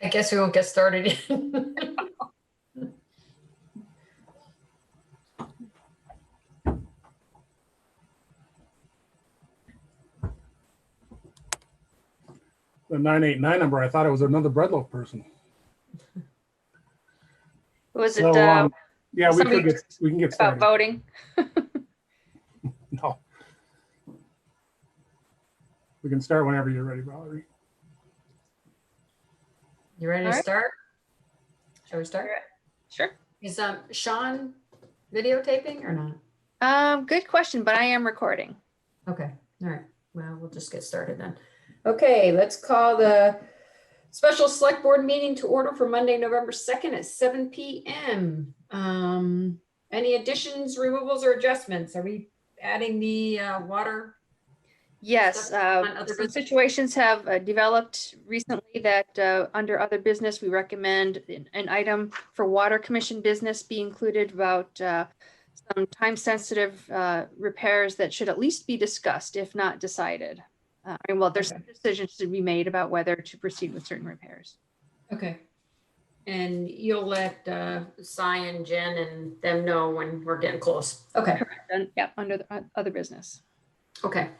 I guess we won't get started. The 989 number, I thought it was another breadloaf person. Was it So, yeah, we somebody can get about started. voting? No. We can start whenever you're ready, Valerie. You ready to All right. start? Shall we start? Sure. Is Sean videotaping or not? Good question, but I am recording. Okay, all right. Well, we'll just get started then. Okay, let's call the special select board meeting to order for Monday, November 2nd at 7 p.m. Any additions, removals, or adjustments? Are we adding the water? Yes, Stuff on other some business? situations have developed recently that under other business, we recommend an item for water commission business be included about some time-sensitive repairs that should at least be discussed, if not decided. And well, there's Okay. some decisions to be made about whether to proceed with certain repairs. Okay. And you'll let Cy and Jen and them know when we're getting close. Okay. And, yeah, under the other business. Okay.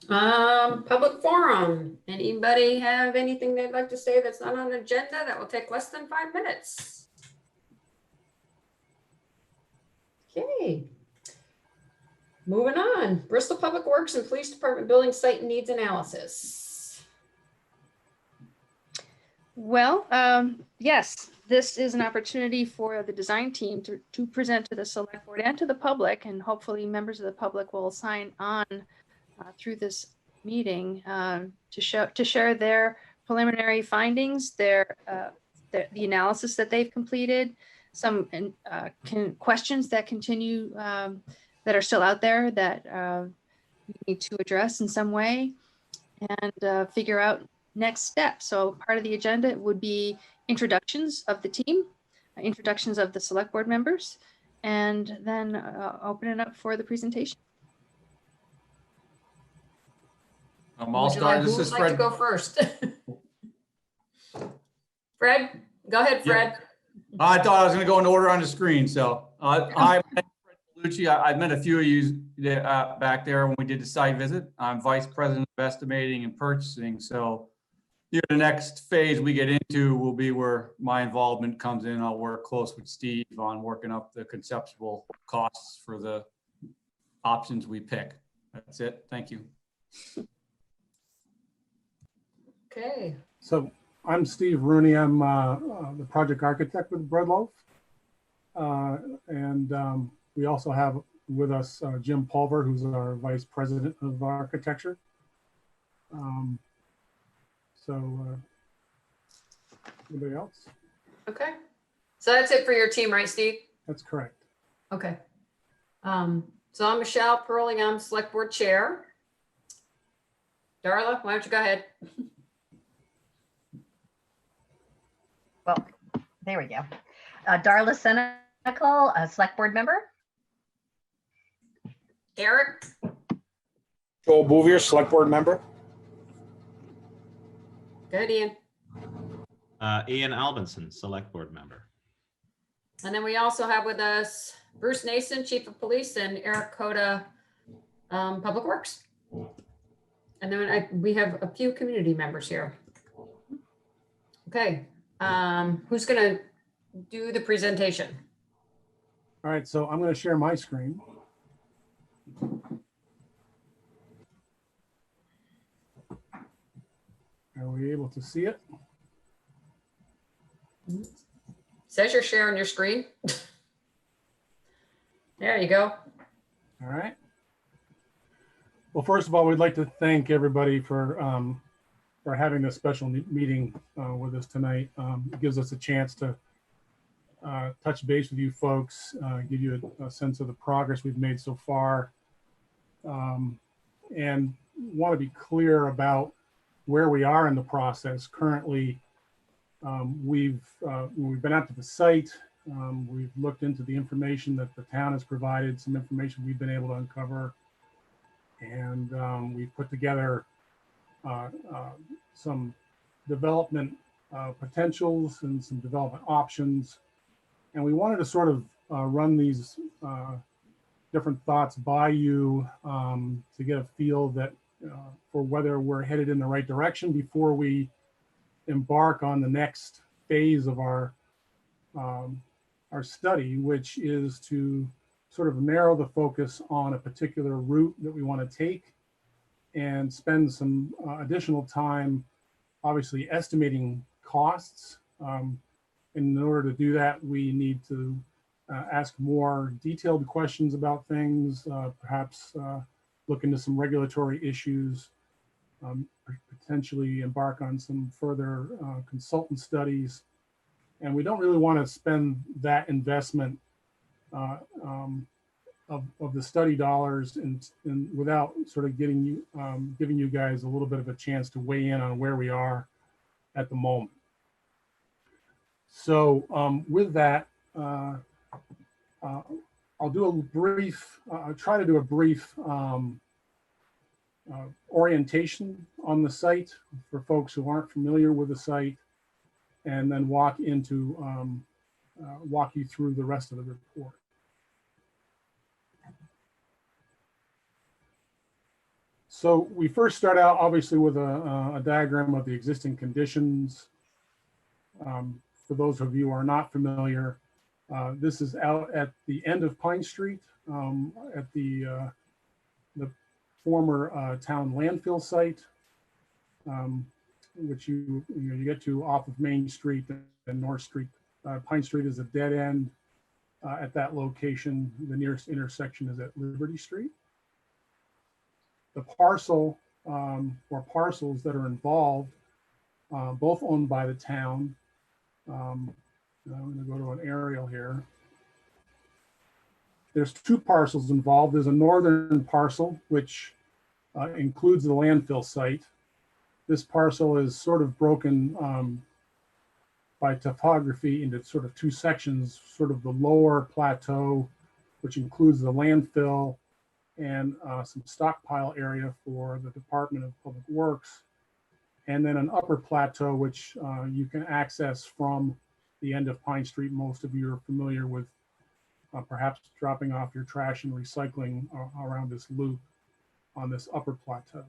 Public forum. Anybody have anything they'd like to say that's not on the agenda that will take less than 5 minutes? Okay. Moving on. Bristol Public Works and Police Department Building Site Needs Analysis. Well, yes, this is an opportunity for the design team to present to the select board and to the public, and hopefully members of the public will sign on through this meeting to share their preliminary findings, the analysis that they've completed, some questions that continue that are still out there that we need to address in some way, and figure out next steps. So part of the agenda would be introductions of the team, introductions of the select board members, and then open it up for the presentation. I'll start. This is Who would like to Fred. go first? Fred, go ahead, Fred. I thought I was going to go in order on the screen. So I'm Fred Bellucci. I met a few of you back there when we did the site visit. I'm Vice President of Estimating and Purchasing. So here, the next phase we get into will be where my involvement comes in. I'll work close with Steve on working up the conceptual costs for the options we pick. That's it. Thank you. Okay. So I'm Steve Rooney. I'm the project architect with Breadloaf. And we also have with us Jim Pulver, who's our Vice President of Architecture. Anybody else? Okay. So that's it for your team, right, Steve? That's correct. Okay. So I'm Michelle Pearling. I'm Select Board Chair. Darla, why don't you go ahead? Well, there we go. Darla Senecal, a select board member. Eric? Joel Bouvier, select board member. Good, Ian. Ian Albinson, select board member. And then we also have with us Bruce Nason, Chief of Police, and Eric Coda, Public Works. And then we have a few community members here. Okay. Who's going to do the presentation? All right, so I'm going to share my screen. Are we able to see it? Says you're sharing your screen. There you go. All right. Well, first of all, we'd like to thank everybody for having this special meeting with us tonight. It gives us a chance to touch base with you folks, give you a sense of the progress we've made so far, and want to be clear about where we are in the process. Currently, we've been out to the site. We've looked into the information that the town has provided, some information we've been able to uncover, and we've put together some development potentials and some development options. And we wanted to sort of run these different thoughts by you to get a feel that for whether we're headed in the right direction before we embark on the next phase of our study, which is to sort of narrow the focus on a particular route that we want to take and spend some additional time, obviously estimating costs. In order to do that, we need to ask more detailed questions about things, perhaps look into some regulatory issues, potentially embark on some further consultant studies. And we don't really want to spend that investment of the study dollars and without sort of giving you guys a little bit of a chance to weigh in on where we are at the moment. So with that, I'll do a brief, try to do a brief orientation on the site for folks who aren't familiar with the site, and then walk you through the rest of the report. So we first start out obviously with a diagram of the existing conditions. For those of you who are not familiar, this is out at the end of Pine Street at the former town landfill site, which you get to off of Main Street and North Street. Pine Street is a dead end at that location. The nearest intersection is at Liberty Street. The parcel or parcels that are involved, both owned by the town. I'm going to go to an aerial here. There's two parcels involved. There's a northern parcel, which includes the landfill site. This parcel is sort of broken by topography into sort of two sections, sort of the lower plateau, which includes the landfill and some stockpile area for the Department of Public Works, and then an upper plateau, which you can access from the end of Pine Street. Most of you are familiar with perhaps dropping off your trash and recycling around this loop on this upper plateau.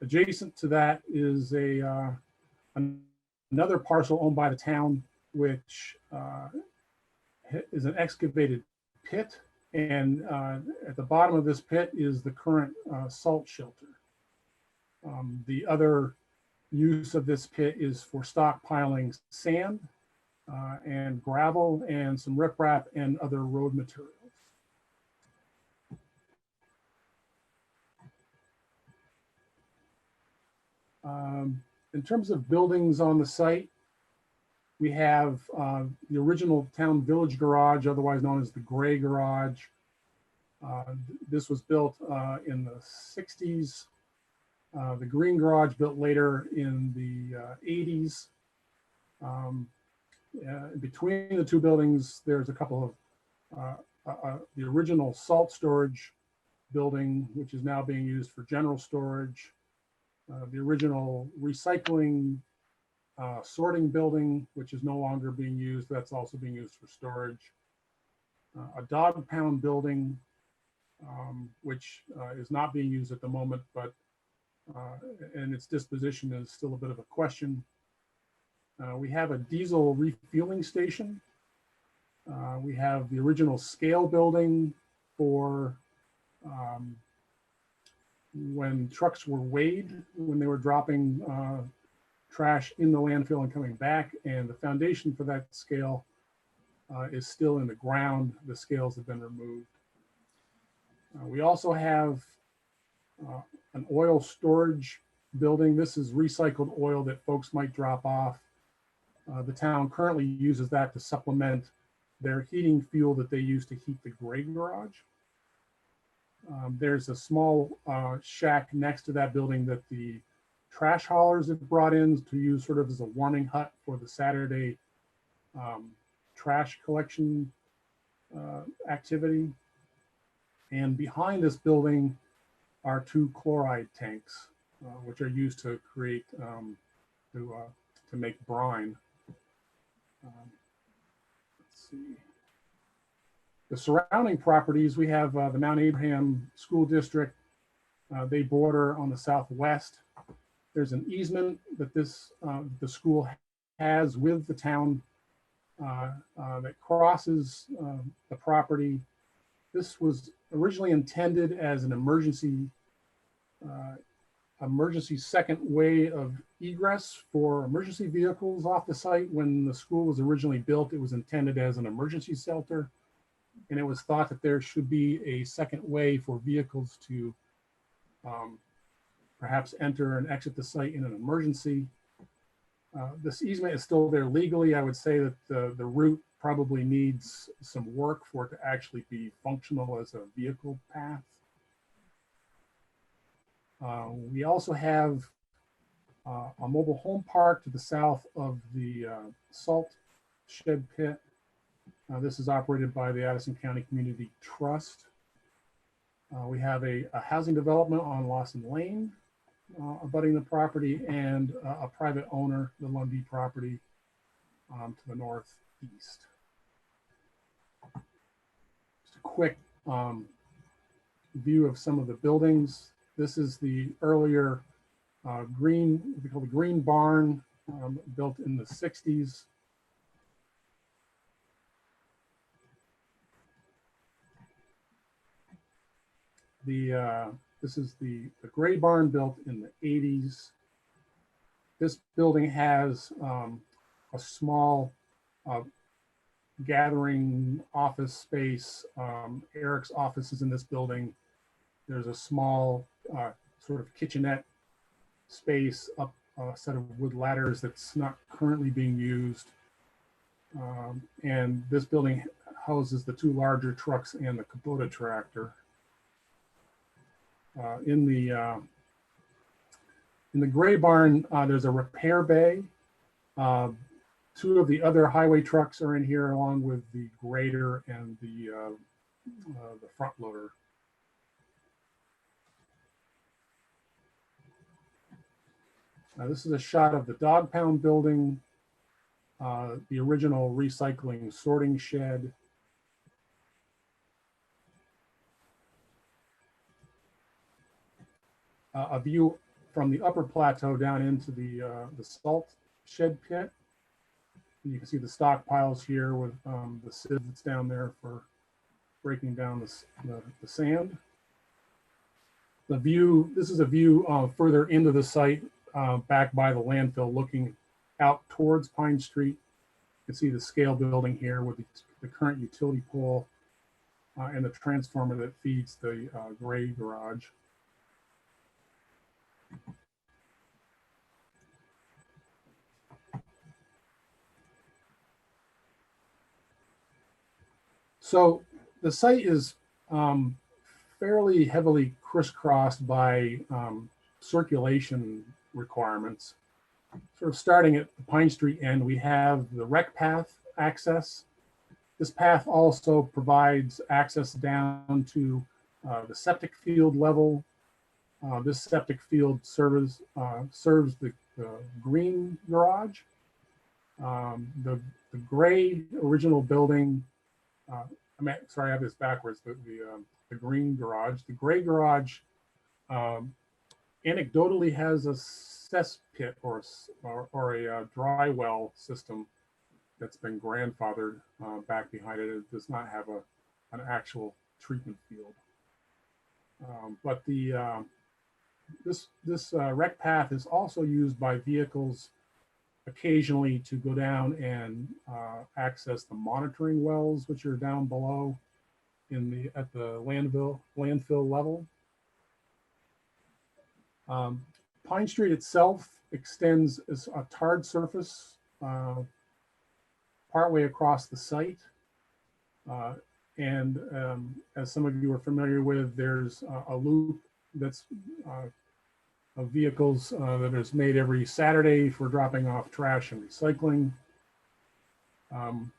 Adjacent to that is another parcel owned by the town, which is an excavated pit. And at the bottom of this pit is the current salt shelter. The other use of this pit is for stockpiling sand and gravel and some riprap and other road materials. In terms of buildings on the site, we have the original town village garage, otherwise known as the Gray Garage. This was built in the 60s. The Green Garage built later in the 80s. Between the two buildings, there's a couple of the original salt storage building, which is now being used for general storage. The original recycling sorting building, which is no longer being used, that's also being used for storage. A dog pound building, which is not being used at the moment, but and its disposition is still a bit of a question. We have a diesel refueling station. We have the original scale building for when trucks were weighed, when they were dropping trash in the landfill and coming back, and the foundation for that scale is still in the ground. The scales have been removed. We also have an oil storage building. This is recycled oil that folks might drop off. The town currently uses that to supplement their heating fuel that they use to heat the Gray Garage. There's a small shack next to that building that the trash haulers have brought in to use sort of as a warming hut for the Saturday trash collection activity. And behind this building are two chloride tanks, which are used to create to to make brine. Let's see. The surrounding properties, we have the Mount Abraham School District. They border on the southwest. There's an easement that the school has with the town that crosses the property. This was originally intended as an emergency second way of egress for emergency vehicles off the site. When the school was originally built, it was intended as an emergency shelter. And it was thought that there should be a second way for vehicles to perhaps enter and exit the site in an emergency. This easement is still there legally. I would say that the route probably needs some work for it to actually be functional as a vehicle path. We also have a mobile home park to the south of the salt shed pit. This is operated by the Addison County Community Trust. We have a housing development on Lawson Lane abutting the property, and a private owner, the Lundy property, to the northeast. Just a quick view of some of the buildings. This is the earlier green, what we call the green barn, built in the 60s. This is the gray barn built in the 80s. This building has a small gathering office space. Eric's office is in this building. There's a small sort of kitchenette space up a set of wood ladders that's not currently being used. And this building houses the two larger trucks and the Kubota tractor. In the gray barn, there's a repair bay. Two of the other highway trucks are in here, along with the grader and the front loader. This is a shot of the dog pound building, the original recycling sorting shed. A view from the upper plateau down into the salt shed pit. You can see the stockpiles here with the sieve that's down there for breaking down the sand. The view, this is a view further into the site, back by the landfill, looking out towards Pine Street. You can see the scale building here with the current utility pole and the transformer that feeds the gray garage. So the site is fairly heavily crisscrossed by circulation requirements. Sort of starting at the Pine Street end, we have the rec path access. This path also provides access down to the septic field level. This septic field serves the green garage. The gray original building, sorry, I have this backwards, the green garage. The gray garage anecdotally has a cesspit or a dry well system that's been grandfathered back behind it. It does not have an actual treatment field. But this rec path is also used by vehicles occasionally to go down and access the monitoring wells, which are down below at the landfill level. Pine Street itself extends as a tarred surface partway across the site. And as some of you are familiar with, there's a loop that's of vehicles that is made every Saturday for dropping off trash and recycling.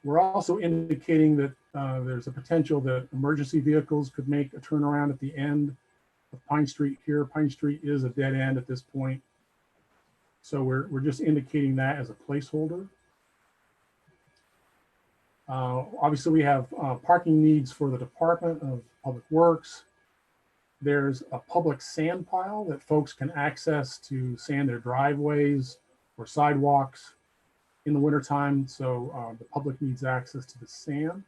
We're also indicating that there's a potential that emergency vehicles could make a turnaround at the end of Pine Street here. Pine Street is a dead end at this point. So we're just indicating that as a placeholder. Obviously, we have parking needs for the Department of Public Works. There's a public sand pile that folks can access to sand their driveways or sidewalks in the wintertime. So the public needs access to the sand.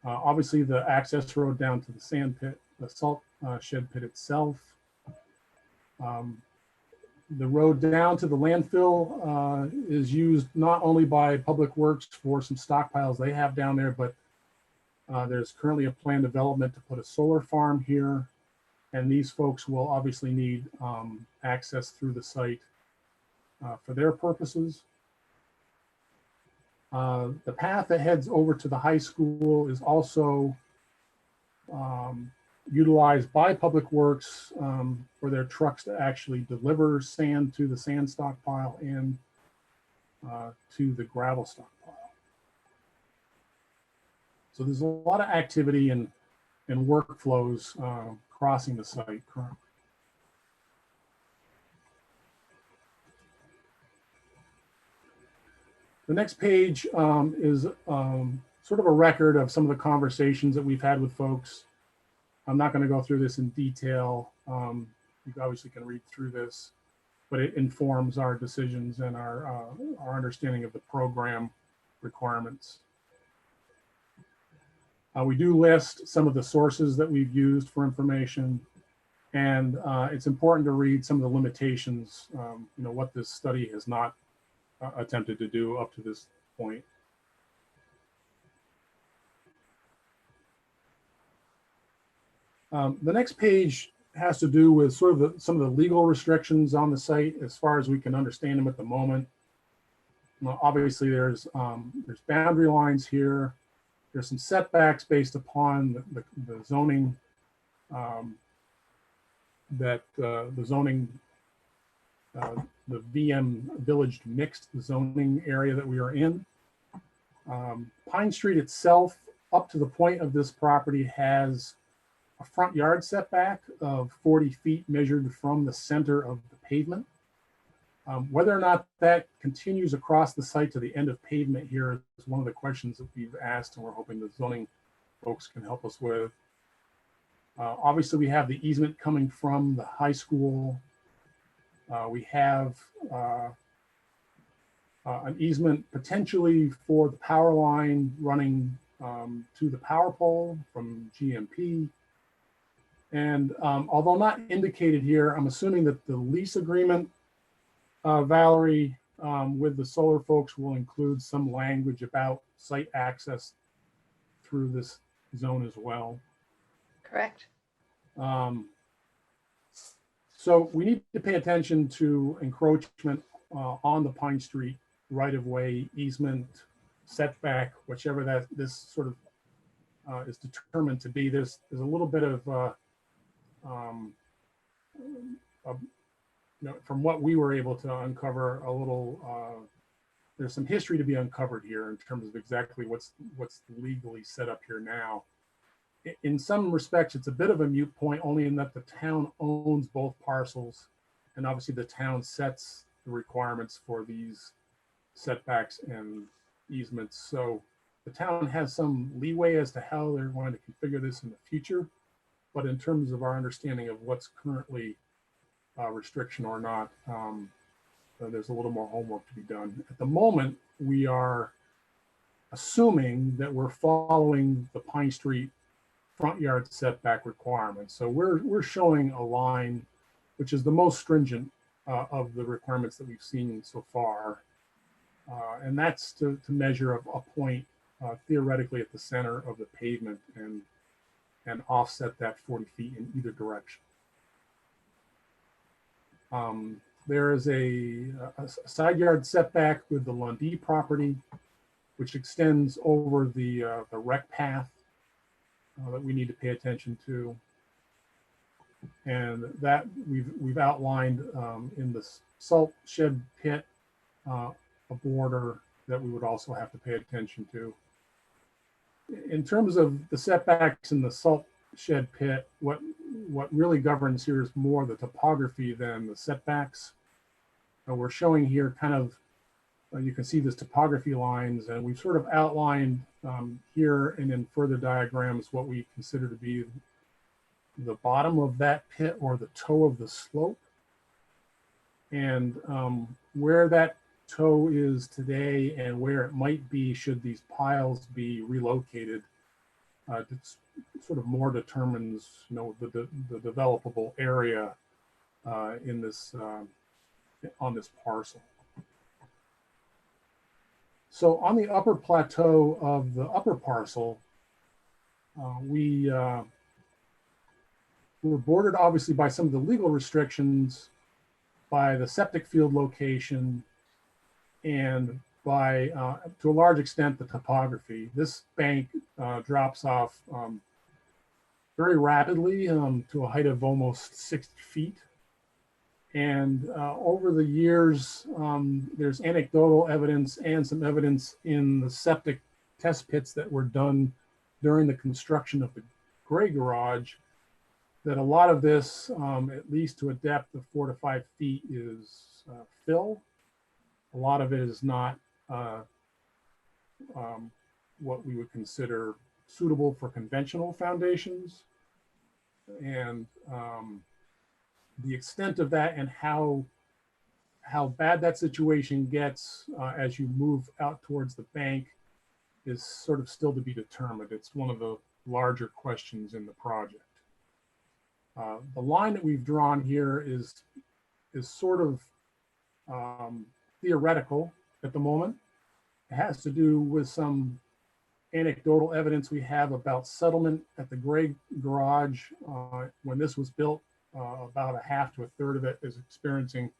Obviously, the access road down to the sand pit, the salt shed pit itself. The road down to the landfill is used not only by Public Works for some stockpiles they have down there, but there's currently a planned development to put a solar farm here. And these folks will obviously need access through the site for their purposes. The path that heads over to the high school is also utilized by Public Works for their trucks to actually deliver sand to the sand stockpile and to the gravel stockpile. So there's a lot of activity and workflows crossing the site currently. The next page is sort of a record of some of the conversations that we've had with folks. I'm not going to go through this in detail. You obviously can read through this, but it informs our decisions and our understanding of the program requirements. We do list some of the sources that we've used for information, and it's important to read some of the limitations, what this study has not attempted to do up to this point. The next page has to do with sort of some of the legal restrictions on the site as far as we can understand them at the moment. Well, obviously, there's boundary lines here. There's some setbacks based upon the zoning the VM Village mixed zoning area that we are in. Pine Street itself, up to the point of this property, has a front yard setback of 40 feet measured from the center of the pavement. Whether or not that continues across the site to the end of pavement here is one of the questions that we've asked, and we're hoping the zoning folks can help us with. Obviously, we have the easement coming from the high school. We have an easement potentially for the power line running to the power pole from GMP. And although not indicated here, I'm assuming that the lease agreement, Valerie, with the solar folks will include some language about site access through this zone as well. Correct. So we need to pay attention to encroachment on the Pine Street right-of-way easement, setback, whichever that this sort of is determined to be. There's a little bit of from what we were able to uncover, a little there's some history to be uncovered here in terms of exactly what's legally set up here now. In some respects, it's a bit of a moot point, only in that the town owns both parcels, and obviously the town sets the requirements for these setbacks and easements. So the town has some leeway as to how they're going to configure this in the future. But in terms of our understanding of what's currently restriction or not, there's a little more homework to be done. At the moment, we are assuming that we're following the Pine Street front yard setback requirements. So we're showing a line which is the most stringent of the requirements that we've seen so far. And that's to measure a point theoretically at the center of the pavement and offset that 40 feet in either direction. There is a side yard setback with the Lundee property, which extends over the rec path that we need to pay attention to. And that we've outlined in the salt shed pit, a border that we would also have to pay attention to. In terms of the setbacks in the salt shed pit, what really governs here is more the topography than the setbacks. we're showing here kind of, you can see this topography lines, and we've sort of outlined here and in further diagrams what we consider to be the bottom of that pit or the toe of the slope. And where that toe is today and where it might be should these piles be relocated, it's sort of more determines, the developable area in this on this parcel. So on the upper plateau of the upper parcel, we're bordered obviously by some of the legal restrictions, by the septic field location, and by, to a large extent, the topography. This bank drops off very rapidly to a height of almost 60 feet. And over the years, there's anecdotal evidence and some evidence in the septic test pits that were done during the construction of the gray garage that a lot of this, at least to a depth of 4 to 5 feet, is fill. A lot of it is not what we would consider suitable for conventional foundations. And the extent of that and how bad that situation gets as you move out towards the bank is sort of still to be determined. It's one of the larger questions in the project. The line that we've drawn here is sort of theoretical at the moment. It has to do with some anecdotal evidence we have about settlement at the gray garage. When this was built, about a half to a third of it is experiencing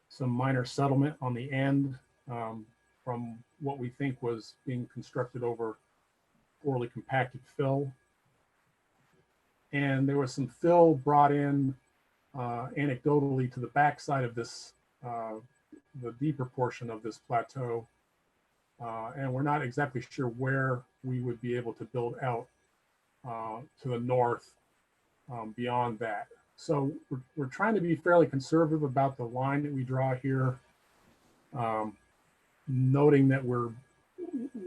some minor settlement on the end from what we think was being constructed over poorly compacted fill. And there was some fill brought in anecdotally to the backside of this, the deeper portion of this plateau. And we're not exactly sure where we would be able to build out to the north beyond that. So we're trying to be fairly conservative about the line that we draw here, noting that we're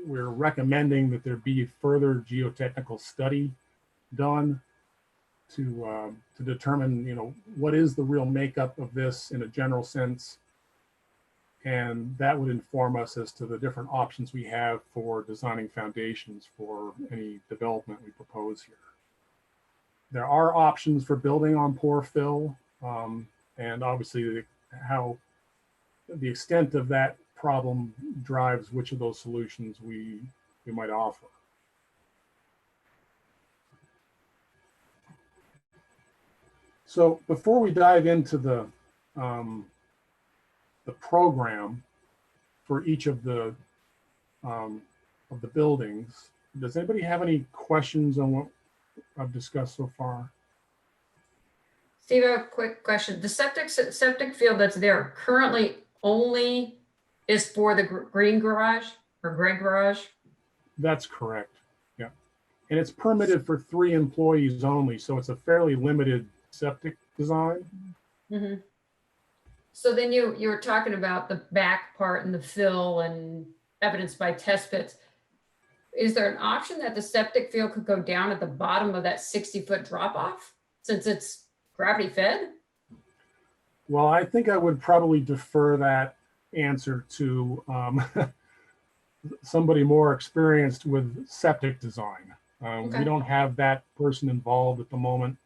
recommending that there be further geotechnical study done to determine, what is the real makeup of this in a general sense. And that would inform us as to the different options we have for designing foundations for any development we propose here. There are options for building on poor fill, and obviously how the extent of that problem drives which of those solutions we might offer. So before we dive into the program for each of the buildings, does anybody have any questions on what I've discussed so far? Steve, I have a quick question. The septic field that's there currently only is for the green garage or gray garage? That's correct. Yeah. And it's permitted for 3 employees only. So it's a fairly limited septic design. Mm-hmm. So then you were talking about the back part and the fill and evidence by test pits. Is there an option that the septic field could go down at the bottom of that 60-foot drop off since it's gravity fed? Well, I think I would probably defer that answer to somebody more experienced with septic design. Okay. We don't have that person involved at the moment.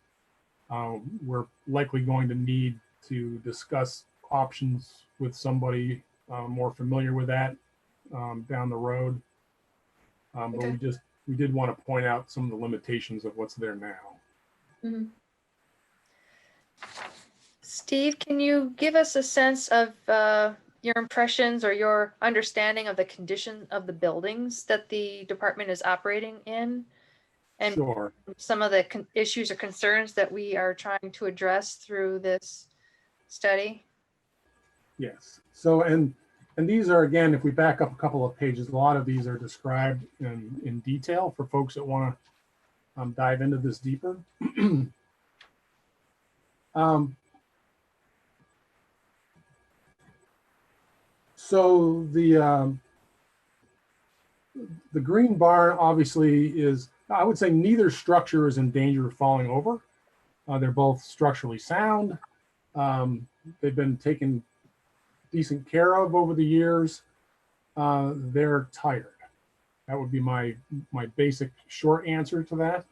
We're likely going to need to discuss options with somebody more familiar with that down the road. Okay. But we did want to point out some of the limitations of what's there now. Mm-hmm. Steve, can you give us a sense of your impressions or your understanding of the condition of the buildings that the department is operating in? And Sure. some of the issues or concerns that we are trying to address through this study? Yes. So, and these are, again, if we back up a couple of pages, a lot of these are described in detail for folks that want to dive into this deeper. So the green barn obviously is, I would say neither structure is in danger of falling over. They're both structurally sound. They've been taken decent care of over the years. They're tired. That would be my basic short answer to that.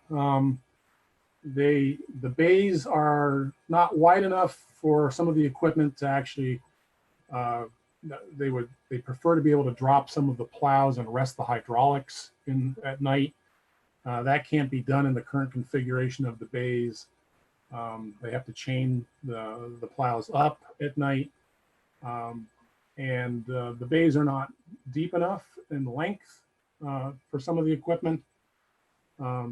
The bays are not wide enough for some of the equipment to actually, they prefer to be able to drop some of the plows and rest the hydraulics in at night. That can't be done in the current configuration of the bays. They have to chain the plows up at night. And the bays are not deep enough in length for some of the equipment.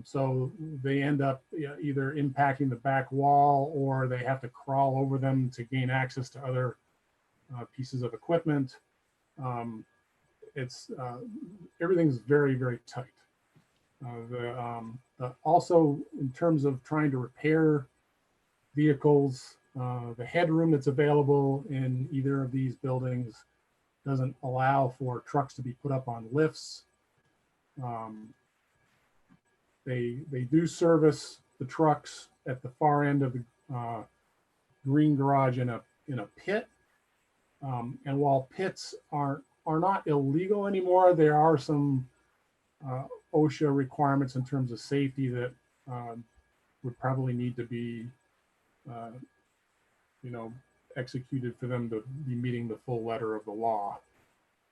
So they end up either impacting the back wall, or they have to crawl over them to gain access to other pieces of equipment. Everything's very, very tight. Also, in terms of trying to repair vehicles, the headroom that's available in either of these buildings doesn't allow for trucks to be put up on lifts. They do service the trucks at the far end of the green garage in a pit. And while pits are not illegal anymore, there are some OSHA requirements in terms of safety that would probably need to be executed for them to be meeting the full letter of the law.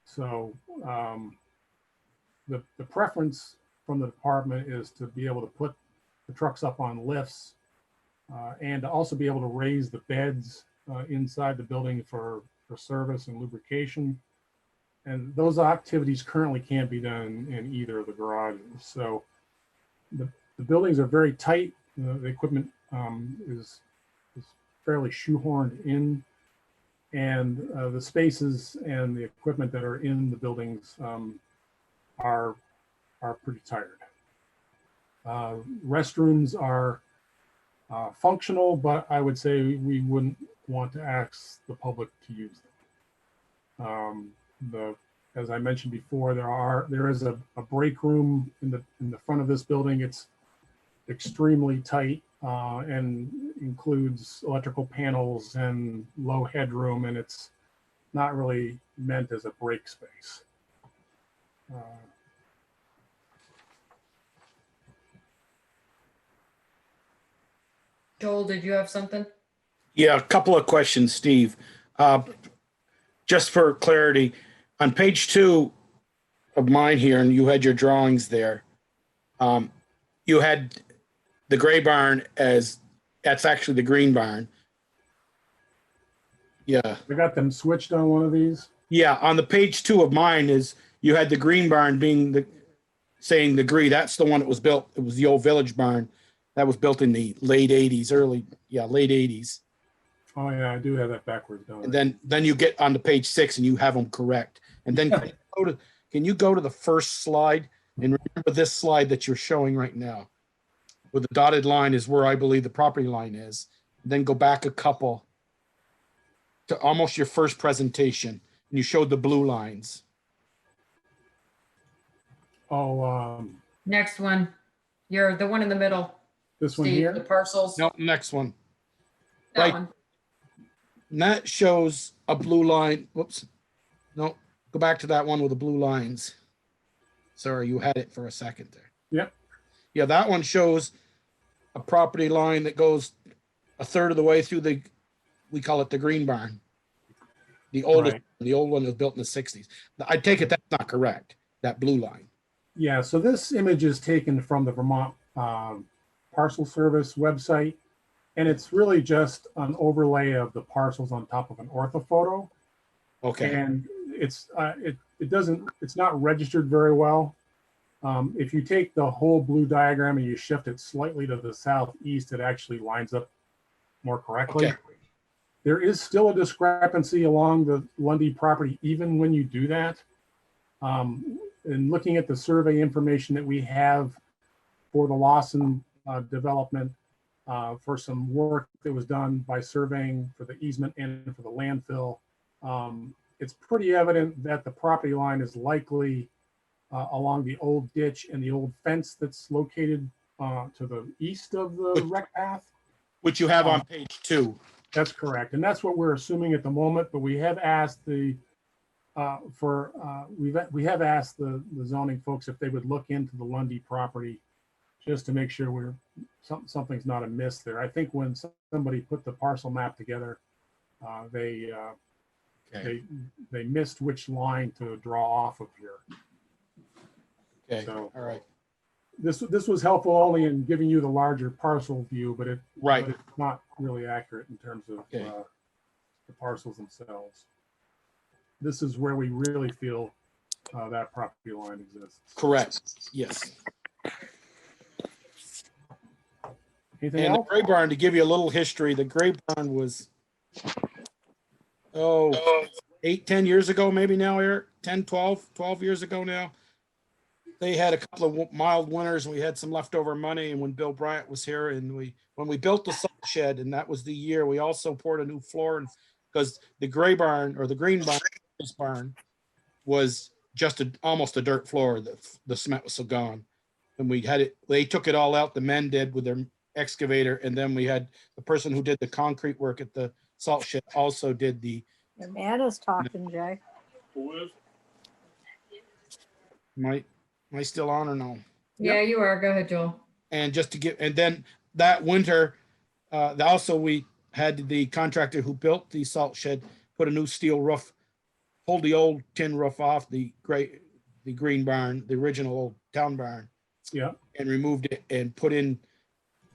So the preference from the department is to be able to put the trucks up on lifts and to also be able to raise the beds inside the building for service and lubrication. And those activities currently can't be done in either of the garages. So the buildings are very tight. The equipment is fairly shoehorned in, and the spaces and the equipment that are in the buildings are pretty tired. Restrooms are functional, but I would say we wouldn't want to ask the public to use them. As I mentioned before, there is a break room in the front of this building. It's extremely tight and includes electrical panels and low headroom, and it's not really meant as a break space. Joel, did you have something? Yeah, a couple of questions, Steve. Just for clarity, on page 2 of mine here, and you had your drawings there, you had the gray barn as, that's actually the green barn. Yeah. I got them switched on one of these. Yeah, on the page 2 of mine is, you had the green barn being saying the gray. That's the one that was built. It was the old village barn that was built in the late 80s, late 80s. Oh yeah, I do have that backwards done. And then you get on to page 6 and you have them correct. And then can you go to the first slide and remember this slide that you're showing right now, where the dotted line is where I believe the property line is. And then go back a couple to almost your first presentation, and you showed the blue lines. Oh, Next one. You're the one in the middle. this one Steve, the here. parcels. No, next one. That right. one. And that shows a blue line. Whoops. No, go back to that one with the blue lines. Sorry, you had it for a second there. Yep. Yeah, that one shows a property line that goes a third of the way through we call it the green barn. The oldest, Right. The old one was built in the 60s. I take it that's not correct, that blue line. Yeah, so this image is taken from the Vermont Parcel Service website, and it's really just an overlay of the parcels on top of an orthophoto. Okay. And it's not registered very well. If you take the whole blue diagram and you shift it slightly to the southeast, it actually lines up more correctly. Okay. There is still a discrepancy along the Lundy property, even when you do that. And looking at the survey information that we have for the Lawson development, for some work that was done by surveying for the easement and for the landfill, it's pretty evident that the property line is likely along the old ditch and the old fence that's located to the east of the rec path. Which you have on page 2. That's correct. And that's what we're assuming at the moment, but we have asked the we have asked the zoning folks if they would look into the Lundy property just to make sure something's not amiss there. I think when somebody put the parcel map together, they missed which line to draw off of here. Okay, So, all right. This was helpful only in giving you the larger parcel view, but it's not really accurate in terms of the parcels themselves. This is where we really feel that property line exists. Correct. Yes. Anything And else? the Gray Barn, to give you a little history, the Gray Barn was 8-10 years ago, maybe now, Eric, 12 years ago now. They had a couple of mild winters and we had some leftover money. And when Bill Bryant was here and when we built the salt shed, and that was the year, we also poured a new floor, and because the Gray Barn or the Green Barn, this barn was just almost a dirt floor. The cement was so gone. And we had it, they took it all out, the men did with their excavator. And then we had the person who did the concrete work at the salt shed also did the. Your man is talking, Jay. Am I still on or no? Yeah, you are. Go ahead, Joel. And just to get, and then that winter, also we had the contractor who built the salt shed put a new steel roof, pulled the old tin roof off the Green Barn, the original old town barn. Yeah. And removed it and put in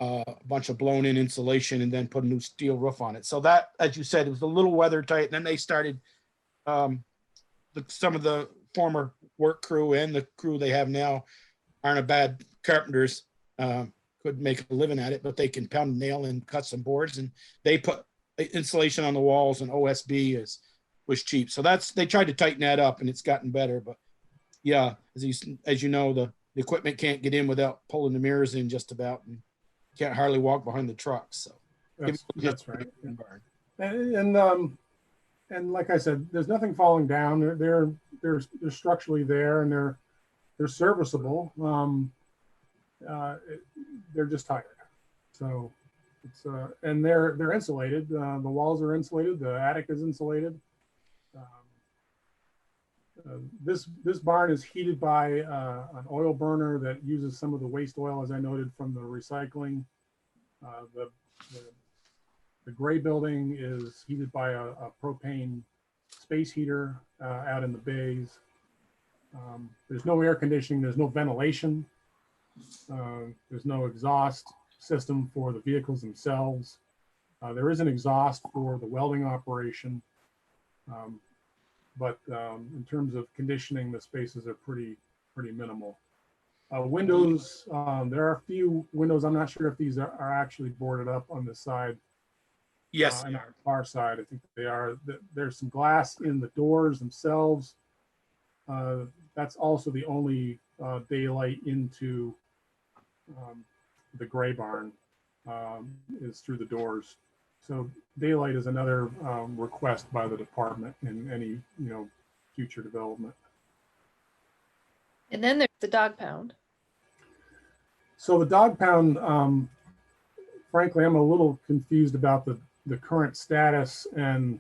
a bunch of blown in insulation and then put a new steel roof on it. So that, as you said, it was a little weather tight. And then they started, some of the former work crew and the crew they have now aren't a bad carpenters, could make a living at it, but they can pound a nail and cut some boards, and they put insulation on the walls, and OSB was cheap. So they tried to tighten that up, and it's gotten better. But yeah, as you know, the equipment can't get in without pulling the mirrors in just about, and can't hardly walk behind the trucks. So that's right. And like I said, there's nothing falling down. They're structurally there, and they're serviceable. They're just tired. So it's and they're insulated. The walls are insulated. The attic is insulated. This barn is heated by an oil burner that uses some of the waste oil, as I noted, from the recycling. The gray building is heated by a propane space heater out in the bays. There's no air conditioning. There's no ventilation. There's no exhaust system for the vehicles themselves. There is an exhaust for the welding operation. But in terms of conditioning, the spaces are pretty minimal. Windows, there are a few windows. I'm not sure if these are actually boarded up on this side. Yes. On our far side, I think they are. There's some glass in the doors themselves. That's also the only daylight into the Gray Barn is through the doors. So daylight is another request by the department in any future development. And then there's the dog pound. So the dog pound, frankly, I'm a little confused about the current status and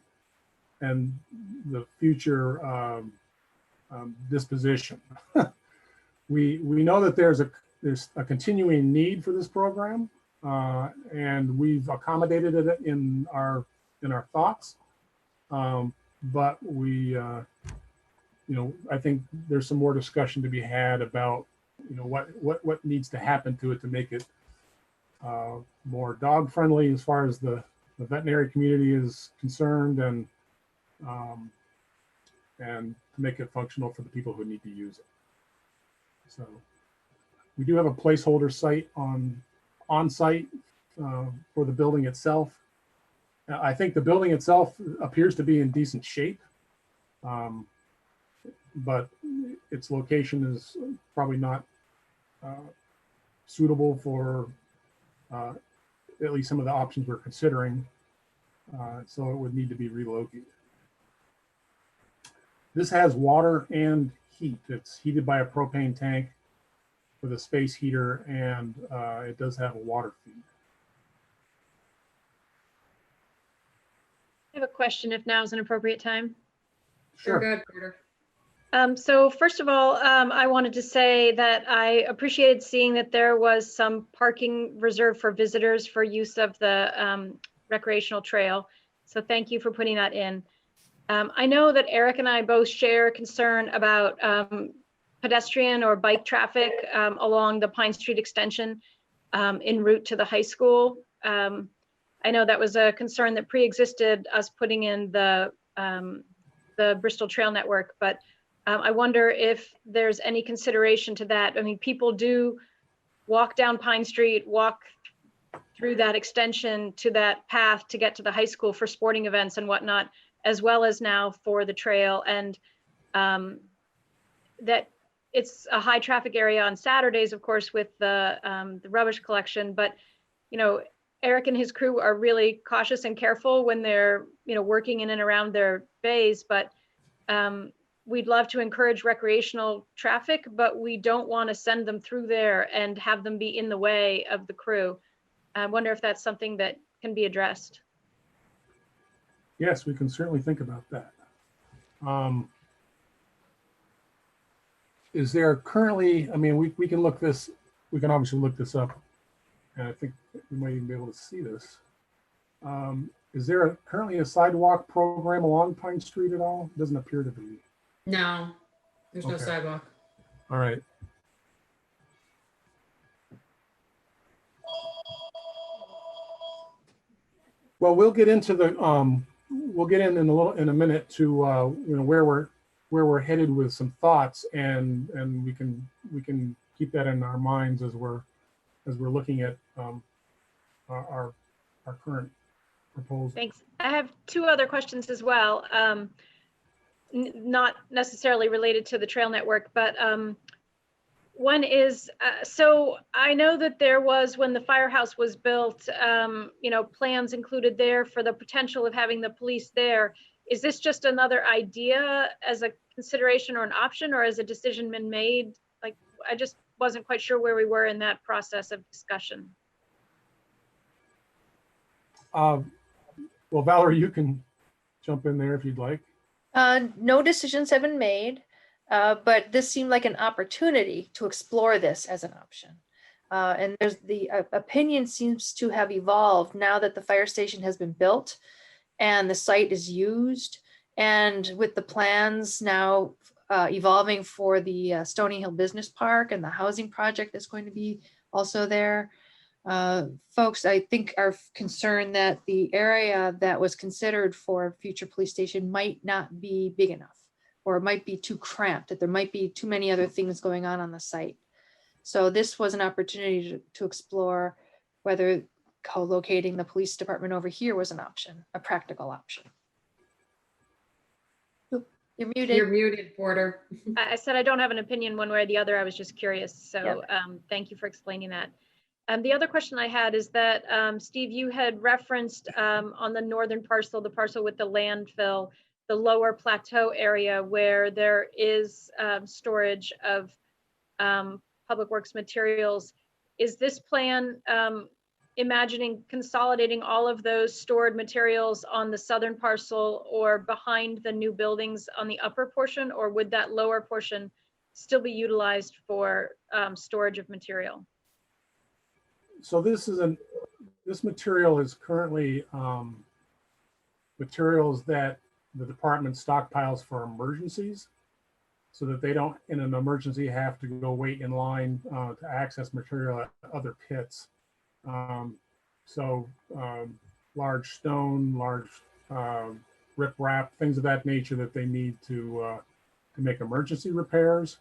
the future disposition. We know that there's a continuing need for this program, and we've accommodated it in our thoughts. But we, I think there's some more discussion to be had about what needs to happen to it to make it more dog friendly as far as the veterinary community is concerned, and to make it functional for the people who need to use it. So we do have a placeholder site on site for the building itself. I think the building itself appears to be in decent shape, but its location is probably not suitable for at least some of the options we're considering. So it would need to be relocated. This has water and heat. It's heated by a propane tank with a space heater, and it does have a water feed. I have a question if now is an appropriate time. Sure. Good, Porter. So first of all, I wanted to say that I appreciated seeing that there was some parking reserved for visitors for use of the recreational trail. So thank you for putting that in. I know that Eric and I both share concern about pedestrian or bike traffic along the Pine Street extension en route to the high school. I know that was a concern that pre-existed us putting in the Bristol Trail Network, but I wonder if there's any consideration to that. I mean, people do walk down Pine Street, walk through that extension to that path to get to the high school for sporting events and whatnot, as well as now for the trail. And that it's a high traffic area on Saturdays, of course, with the rubbish collection. But, you know, Eric and his crew are really cautious and careful when they're, you know, working in and around their bays. But we'd love to encourage recreational traffic, but we don't want to send them through there and have them be in the way of the crew. I wonder if that's something that can be addressed. Yes, we can certainly think about that. Is there currently, I mean, we can look this, we can obviously look this up, and I think we might even be able to see this. Is there currently a sidewalk program along Pine Street at all? Doesn't appear to be. No, there's no Okay. sidewalk. All right. Well, we'll get into the we'll get in a minute to you know, where we're headed with some thoughts, and we can keep that in our minds as we're looking at our current proposal. Thanks. I have two other questions as well. Not necessarily related to the trail network, but one is, so I know that there was, when the firehouse was built, you know, plans included there for the potential of having the police there. Is this just another idea as a consideration or an option, or has a decision been made? Like, I just wasn't quite sure where we were in that process of discussion. Well, Valerie, you can jump in there if you'd like. No decisions have been made, but this seemed like an opportunity to explore this as an option. And there's the opinion seems to have evolved now that the fire station has been built and the site is used, and with the plans now evolving for the Stony Hill Business Park and the housing project that's going to be also there. Folks, I think, are concerned that the area that was considered for a future police station might not be big enough, or it might be too cramped, that there might be too many other things going on the site. So this was an opportunity to explore whether co-locating the police department over here was an option, a practical option. Oop, you're muted. You're muted, Porter. I said I don't have an opinion one way or the other. I was just curious. So Yep. Thank you for explaining that. The other question I had is that, Steve, you had referenced on the northern parcel, the parcel with the landfill, the lower plateau area where there is storage of public works materials. Is this plan imagining consolidating all of those stored materials on the southern parcel or behind the new buildings on the upper portion, or would that lower portion still be utilized for storage of material? So this material is currently materials that the department stockpiles for emergencies, so that they don't, in an emergency, have to go wait in line to access material at other pits. Large stone, large riprap, things of that nature that they need to make emergency repairs.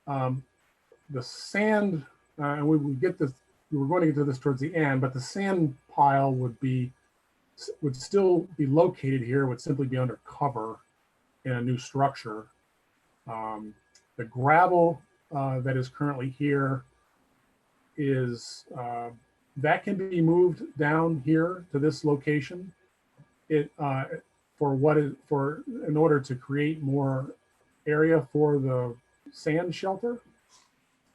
The sand, and we will get this. We were going to get to this towards the end, but the sand pile would still be located here, would simply be under cover in a new structure. The gravel that is currently here is that can be moved down here to this location. in order to create more area for the sand shelter.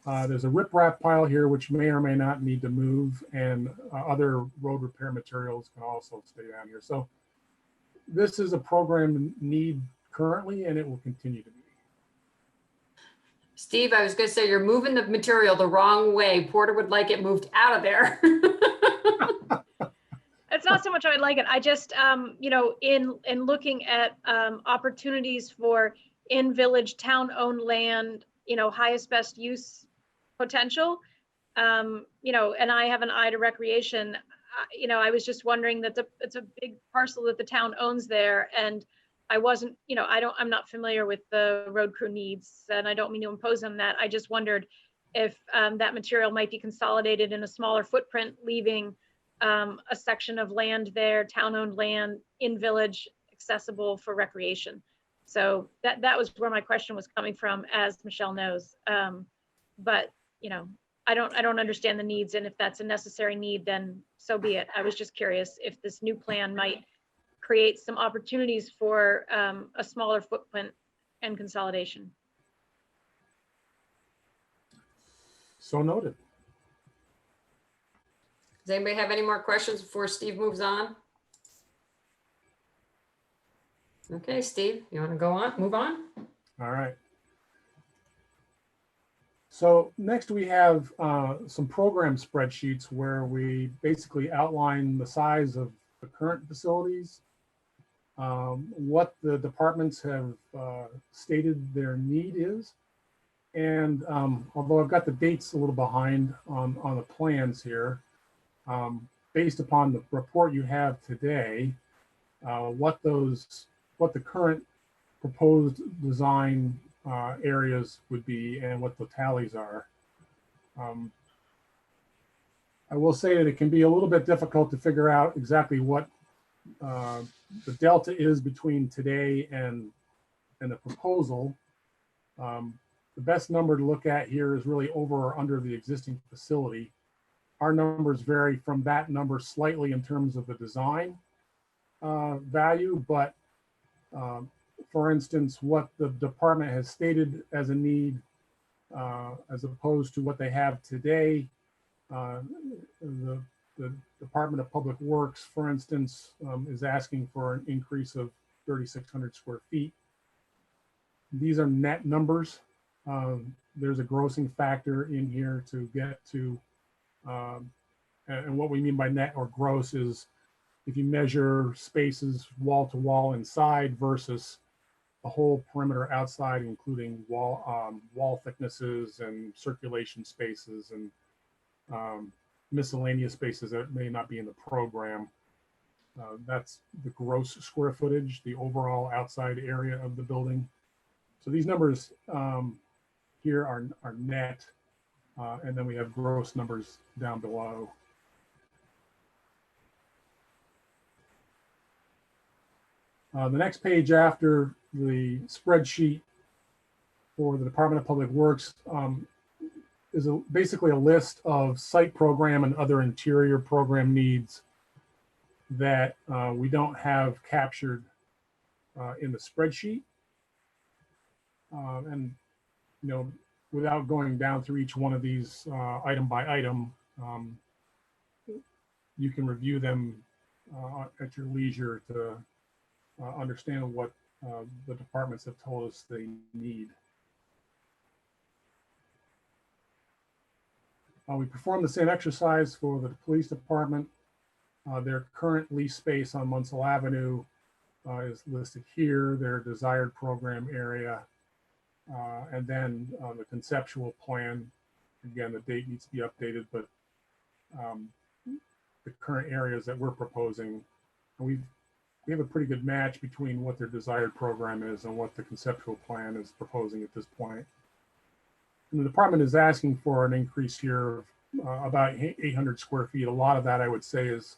There's a riprap pile here, which may or may not need to move, and other road repair materials can also stay down here. So this is a program need currently, and it will continue to be. Steve, I was gonna say, you're moving the material the wrong way. Porter would like it moved out of there. It's not so much I would like it. I just, in looking at opportunities for in-village town-owned land, highest best use potential, and I have an eye to recreation. I was just wondering that it's a big parcel that the town owns there, and I wasn't, I'm not familiar with the road crew needs, and I don't mean to impose on that. I just wondered if that material might be consolidated in a smaller footprint, leaving a section of land there, town-owned land in village, accessible for recreation. So that was where my question was coming from, as Michelle knows. But I don't understand the needs, and if that's a necessary need, then so be it. I was just curious if this new plan might create some opportunities for a smaller footprint and consolidation. So noted. Does anybody have any more questions before Steve moves on? Okay, Steve, you want to go on, move on? All right. So next we have some program spreadsheets where we basically outline the size of the current facilities, what the departments have stated their need is. And although I've got the dates a little behind on the plans here, based upon the report you have today, what the current proposed design areas would be and what the tallies are. I will say that it can be a little bit difficult to figure out exactly what the delta is between today and the proposal. The best number to look at here is really over or under the existing facility. Our numbers vary from that number slightly in terms of the design value, but for instance, what the department has stated as a need, as opposed to what they have today, the Department of Public Works, for instance, is asking for an increase of 3,600 square feet. These are net numbers. There's a grossing factor in here to get to, and what we mean by net or gross is if you measure spaces wall to wall inside versus the whole perimeter outside, including wall thicknesses and circulation spaces and miscellaneous spaces that may not be in the program. That's the gross square footage, the overall outside area of the building. So these numbers here are net, and then we have gross numbers down below. The next page after the spreadsheet for the Department of Public Works is basically a list of site program and other interior program needs that we don't have captured in the spreadsheet. And without going down through each one of these item by item, you can review them at your leisure to understand what the departments have told us they need. We performed the same exercise for the police department. Their current lease space on Munsell Avenue is listed here, their desired program area, and then the conceptual plan. Again, the date needs to be updated, but the current areas that we're proposing, we have a pretty good match between what their desired program is and what the conceptual plan is proposing at this point. And the department is asking for an increase here of about 800 square feet. A lot of that, I would say, is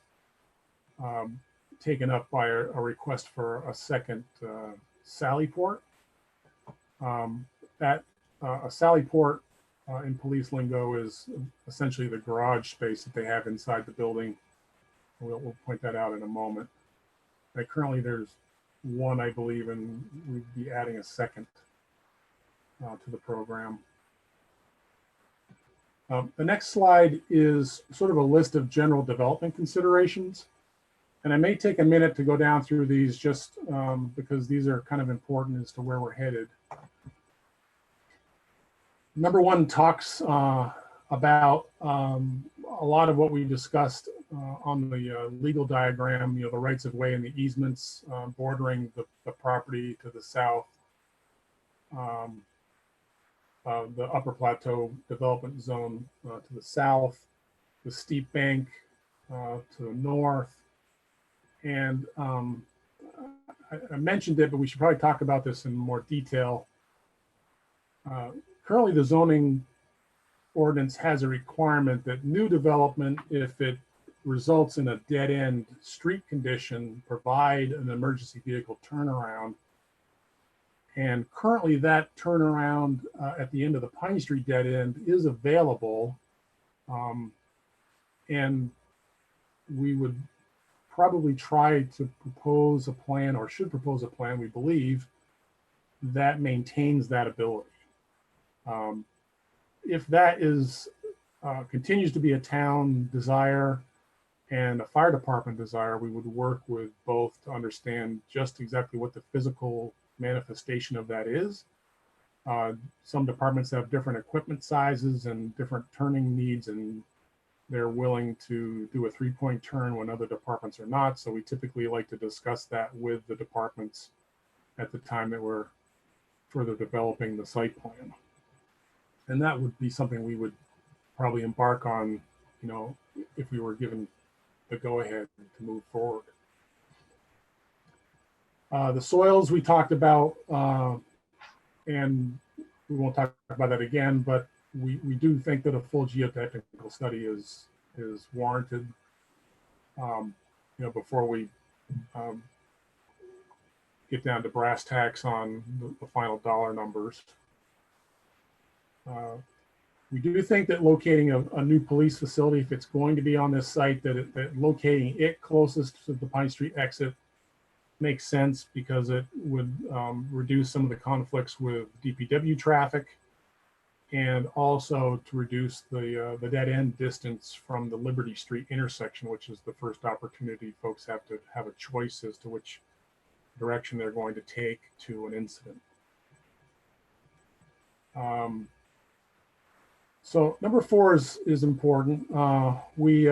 taken up by a request for a second sally port. A sally port in police lingo is essentially the garage space that they have inside the building. We'll point that out in a moment. Currently, there's one, I believe, and we'd be adding a second to the program. The next slide is sort of a list of general development considerations. And I may take a minute to go down through these just because these are kind of important as to where we're headed. Number one talks about a lot of what we discussed on the legal diagram, the rights of way and the easements bordering the property to the south, the upper plateau development zone to the south, the steep bank to the north. And I mentioned it, but we should probably talk about this in more detail. Currently, the zoning ordinance has a requirement that new development, if it results in a dead-end street condition, provide an emergency vehicle turnaround. And currently that turnaround at the end of the Pine Street dead end is available. And we would probably try to propose a plan, or should propose a plan, we believe, that maintains that ability. If that is continues to be a town desire and a fire department desire, we would work with both to understand just exactly what the physical manifestation of that is. Some departments have different equipment sizes and different turning needs, and they're willing to do a 3-point turn when other departments are not. So we typically like to discuss that with the departments at the time that we're further developing the site plan. And that would be something we would probably embark on, if we were given the go-ahead to move forward. The soils we talked about, and we won't talk about that again, but we do think that a full geotechnical study is warranted, before we get down to brass tacks on the final dollar numbers. We do think that locating a new police facility, if it's going to be on this site, that locating it closest to the Pine Street exit makes sense, because it would reduce some of the conflicts with DPW traffic, and also to reduce the dead end distance from the Liberty Street intersection, which is the first opportunity folks have to have a choice as to which direction they're going to take to an incident. So number 4 is important. We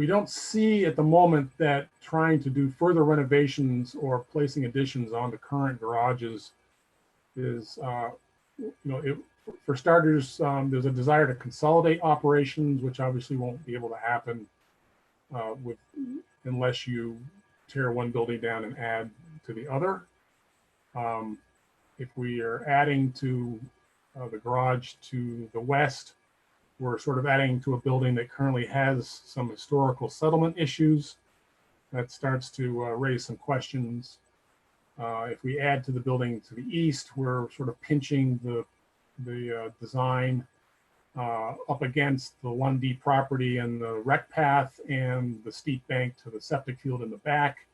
don't see at the moment that trying to do further renovations or placing additions on the current garages is, for starters, there's a desire to consolidate operations, which obviously won't be able to happen unless you tear one building down and add to the other. If we are adding to the garage to the west, we're sort of adding to a building that currently has some historical settlement issues. That starts to raise some questions. If we add to the building to the east, we're sort of pinching the design up against the Lundy property and the rec path and the steep bank to the septic field in the back.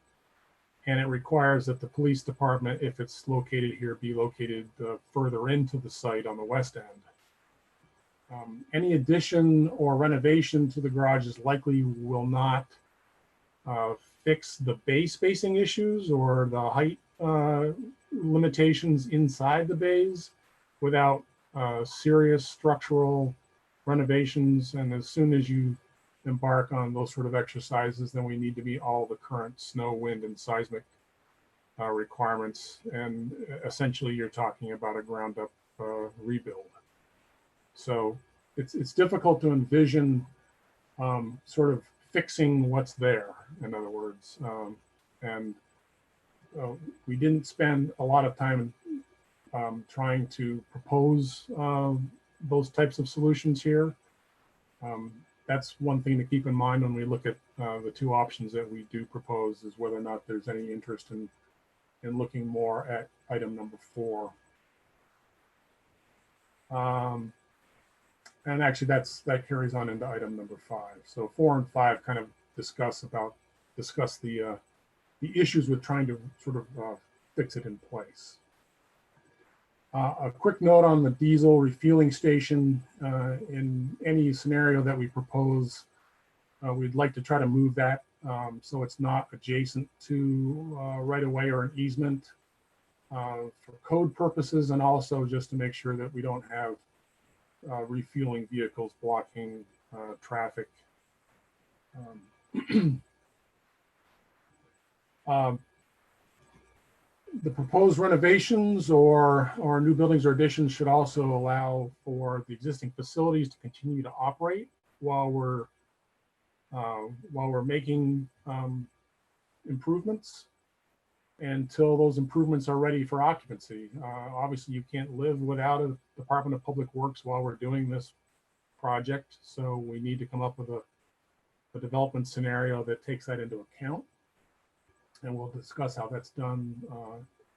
And it requires that the police department, if it's located here, be located further into the site on the west end. Any addition or renovation to the garages likely will not fix the bay spacing issues or the height limitations inside the bays without serious structural renovations. And as soon as you embark on those sort of exercises, then we need to meet all the current snow, wind, and seismic requirements. And essentially, you're talking about a ground-up rebuild. So it's difficult to envision sort of fixing what's there, in other words. We didn't spend a lot of time trying to propose those types of solutions here. That's one thing to keep in mind when we look at the 2 options that we do propose, is whether or not there's any interest in looking more at item number 4. And actually that carries on into item number 5. So 4 and 5 kind of discuss the the issues with trying to sort of fix it in place. A quick note on the diesel refueling station. In any scenario that we propose, we'd like to try to move that so it's not adjacent to right of way or an easement for code purposes, and also just to make sure that we don't have refueling vehicles blocking traffic. The proposed renovations or new buildings or additions should also allow for the existing facilities to continue to operate while we're making improvements until those improvements are ready for occupancy. Obviously, you can't live without a Department of Public Works while we're doing this project, so we need to come up with a development scenario that takes that into account. And we'll discuss how that's done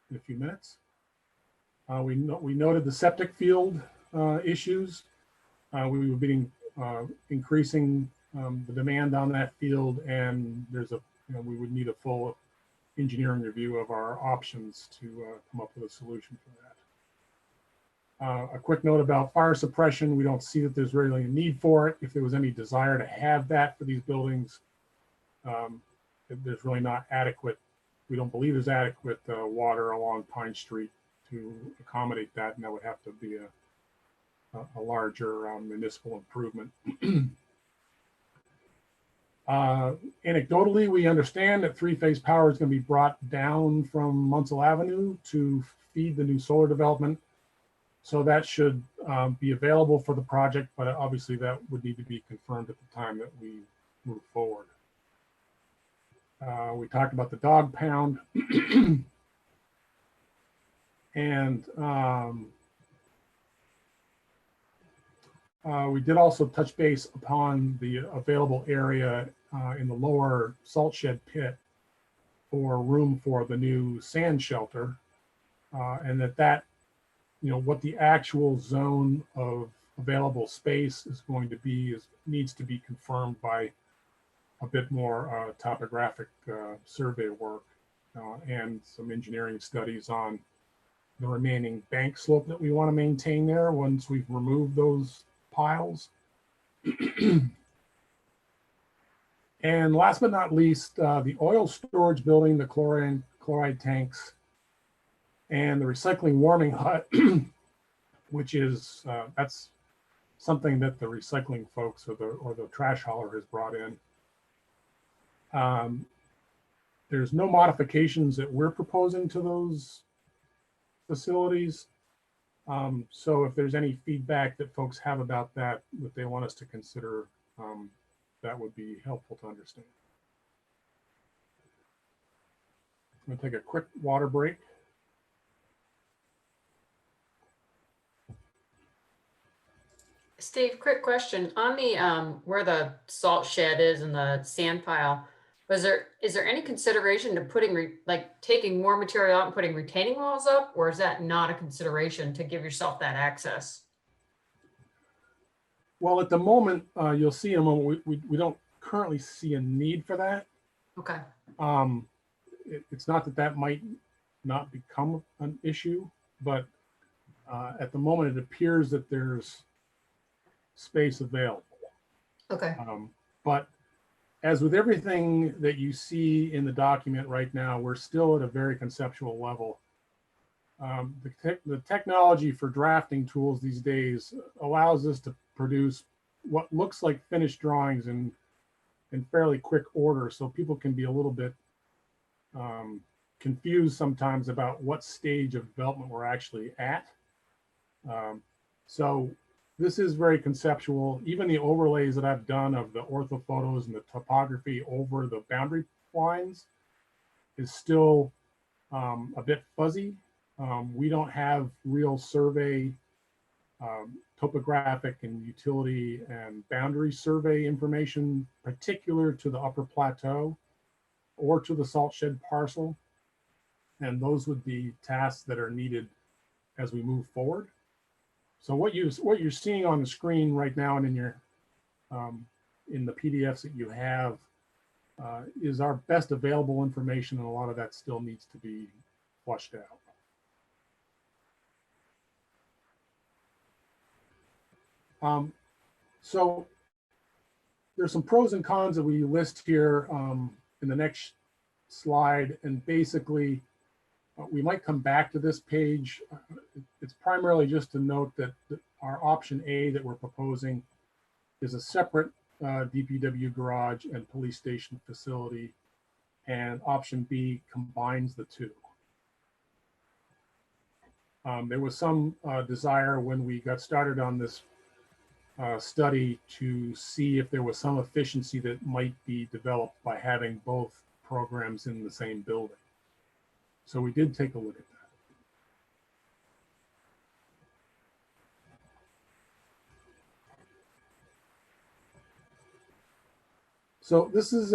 in a few minutes. We noted the septic field issues. We were being increasing the demand on that field, and there's we would need a full engineering review of our options to come up with a solution for that. A quick note about fire suppression. We don't see that there's really a need for it. If there was any desire to have that for these buildings, there's really not adequate. We don't believe there's adequate water along Pine Street to accommodate that, and that would have to be a larger municipal improvement. Anecdotally, we understand that three-phase power is going to be brought down from Munsell Avenue to feed the new solar development. So that should be available for the project, but obviously that would need to be confirmed at the time that we move forward. We talked about the dog pound. And we did also touch base upon the available area in the lower salt shed pit for room for the new sand shelter, and that what the actual zone of available space is going to be needs to be confirmed by a bit more topographic survey work and some engineering studies on the remaining bank slope that we want to maintain there once we've removed those piles. And last but not least, the oil storage building, the chloride tanks, and the recycling warming hut, which is that's something that the recycling folks or the trash hauler has brought in. There's no modifications that we're proposing to those facilities. So if there's any feedback that folks have about that they want us to consider, that would be helpful to understand. I'm gonna take a quick water break. Steve, quick question on the where the salt shed is and the sand pile. Is there any consideration to putting taking more material out and putting retaining walls up, or is that not a consideration to give yourself that access? Well, at the moment, you'll see in a moment, we don't currently see a need for that. Okay. It's not that might not become an issue, but at the moment, it appears that there's space available. Okay. But as with everything that you see in the document right now, we're still at a very conceptual level. The technology for drafting tools these days allows us to produce what looks like finished drawings in fairly quick order, so people can be a little bit confused sometimes about what stage of development we're actually at. So this is very conceptual. Even the overlays that I've done of the orthophotos and the topography over the boundary lines is still a bit fuzzy. We don't have real survey, topographic and utility and boundary survey information particular to the upper plateau or to the salt shed parcel. And those would be tasks that are needed as we move forward. So what you're seeing on the screen right now and in your in the PDFs that you have is our best available information, and a lot of that still needs to be flushed out. So there's some pros and cons that we list here in the next slide, and basically we might come back to this page. It's primarily just to note that our option A that we're proposing is a separate DPW garage and police station facility, and option B combines the two. There was some desire when we got started on this study to see if there was some efficiency that might be developed by having both programs in the same building. So we did take a look at that. So this is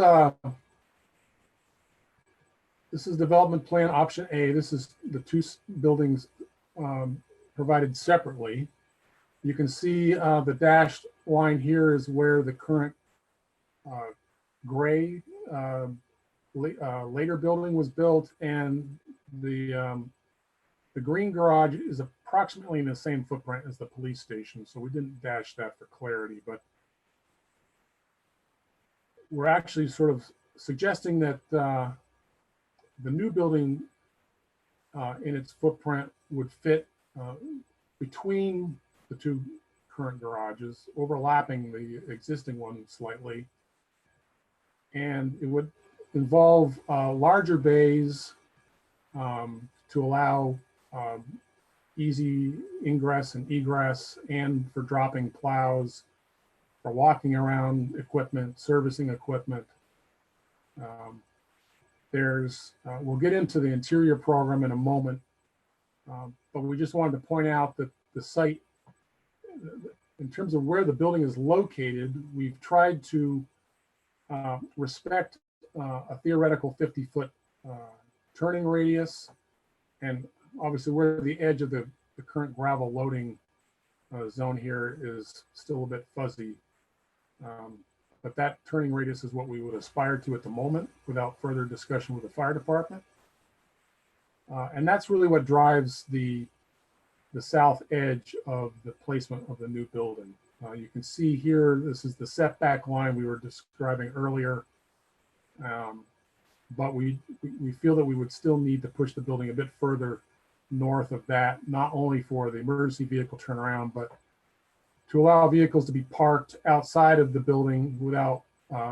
development plan option A. This is the two buildings provided separately. You can see the dashed line here is where the current gray later building was built, and the green garage is approximately in the same footprint as the police station, so we didn't dash that for clarity, but we're actually sort of suggesting that the new building in its footprint would fit between the two current garages, overlapping the existing one slightly. And it would involve larger bays to allow easy ingress and egress, and for dropping plows, for walking around equipment, servicing equipment. We'll get into the interior program in a moment, but we just wanted to point out that the site, in terms of where the building is located, we've tried to respect a theoretical 50-foot turning radius, and obviously where the edge of the current gravel loading zone here is still a bit fuzzy. But that turning radius is what we would aspire to at the moment without further discussion with the fire department. And that's really what drives the south edge of the placement of the new building. You can see here, this is the setback line we were describing earlier. But we feel that we would still need to push the building a bit further north of that, not only for the emergency vehicle turnaround, but to allow vehicles to be parked outside of the building without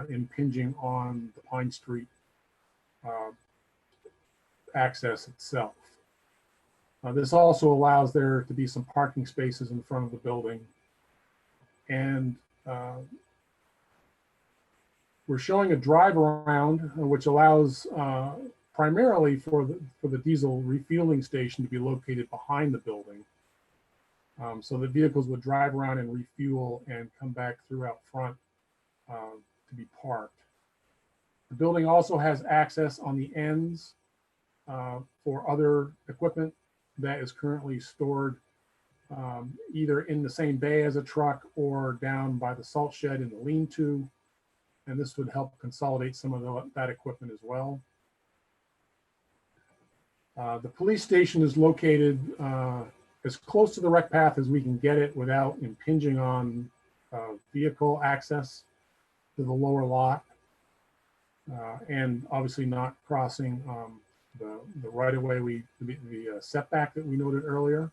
impinging on the Pine Street access itself. This also allows there to be some parking spaces in front of the building. And we're showing a drive around, which allows primarily for the diesel refueling station to be located behind the building. So the vehicles would drive around and refuel and come back through out front to be parked. The building also has access on the ends for other equipment that is currently stored either in the same bay as a truck or down by the salt shed in the lean-to. And this would help consolidate some of that equipment as well. The police station is located as close to the rec path as we can get it without impinging on vehicle access to the lower lot, and obviously not crossing the right-of-way, the setback that we noted earlier.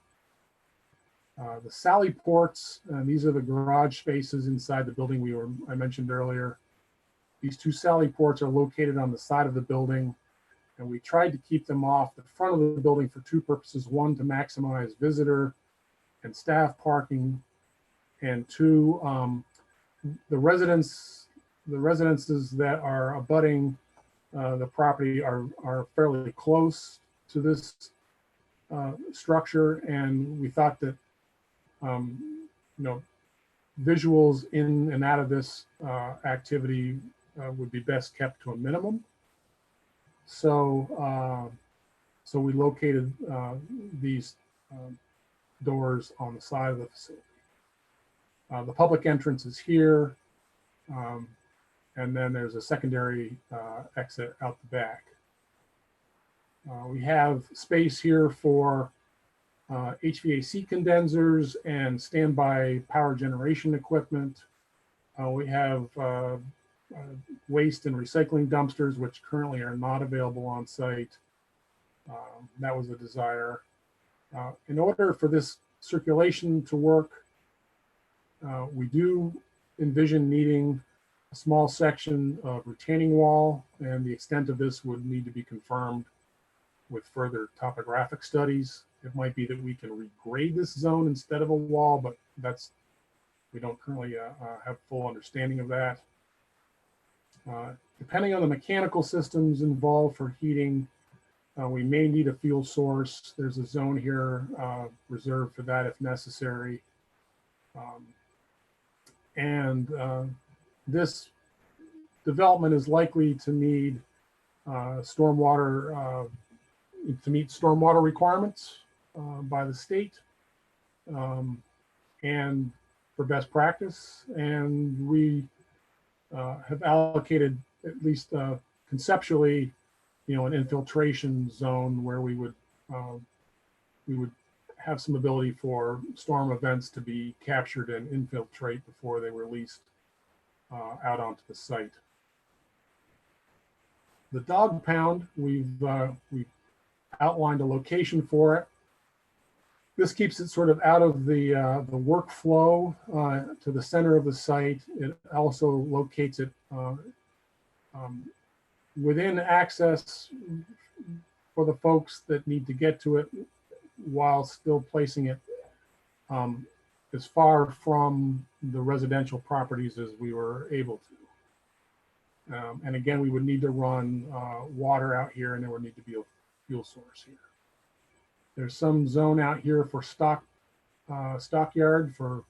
The sally ports, these are the garage spaces inside the building I mentioned earlier. These two sally ports are located on the side of the building, and we tried to keep them off the front of the building for two purposes. One, to maximize visitor and staff parking, and two, the residences that are abutting the property are fairly close to this structure, and we thought that visuals in and out of this activity would be best kept to a minimum. So we located these doors on the side of the facility. The public entrance is here. And then there's a secondary exit out the back. We have space here for HVAC condensers and standby power generation equipment. We have waste and recycling dumpsters, which currently are not available on site. That was a desire. In order for this circulation to work, we do envision needing a small section of retaining wall, and the extent of this would need to be confirmed with further topographic studies. It might be that we can regrade this zone instead of a wall, but we don't currently have full understanding of that. Depending on the mechanical systems involved for heating, we may need a fuel source. There's a zone here reserved for that if necessary. This development is likely to need stormwater to meet stormwater requirements by the state and for best practice. And we have allocated, at least conceptually, an infiltration zone where we would have some ability for storm events to be captured and infiltrate before they were released out onto the site. The dog pound, we've outlined a location for it. This keeps it sort of out of the workflow to the center of the site. It also locates it within access for the folks that need to get to it, while still placing it as far from the residential properties as we were able to. And again, we would need to run water out here, and there would need to be a fuel source here. There's some zone out here for stockyard for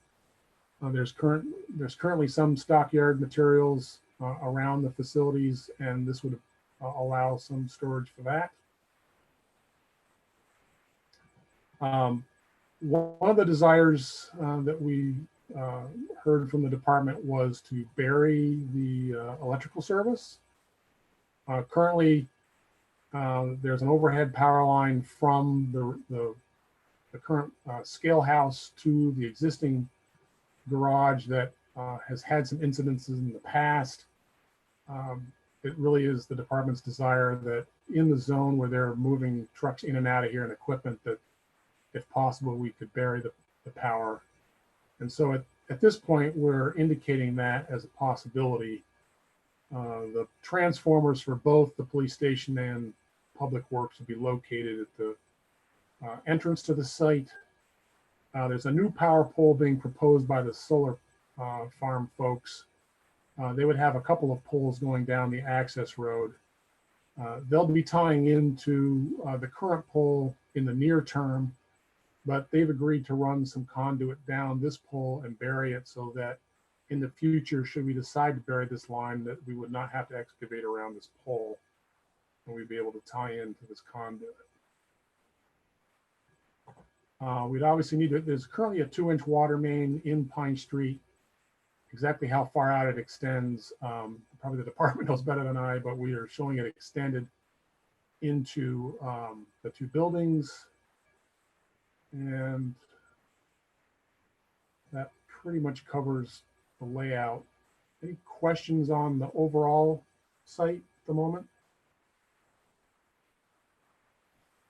there's currently some stockyard materials around the facilities, and this would allow some storage for that. One of the desires that we heard from the department was to bury the electrical service. Currently, there's an overhead power line from the current scale house to the existing garage that has had some incidences in the past. It really is the department's desire that in the zone where they're moving trucks in and out of here and equipment, that if possible, we could bury the power. And so at this point, we're indicating that as a possibility. The transformers for both the police station and public works will be located at the entrance to the site. There's a new power pole being proposed by the solar farm folks. They would have a couple of poles going down the access road. They'll be tying into the current pole in the near term, but they've agreed to run some conduit down this pole and bury it so that in the future, should we decide to bury this line, that we would not have to excavate around this pole, and we'd be able to tie into this conduit. We'd obviously need to, there's currently a 2-inch water main in Pine Street. Exactly how far out it extends, probably the department knows better than I, but we are showing it extended into the two buildings. And that pretty much covers the layout. Any questions on the overall site at the moment?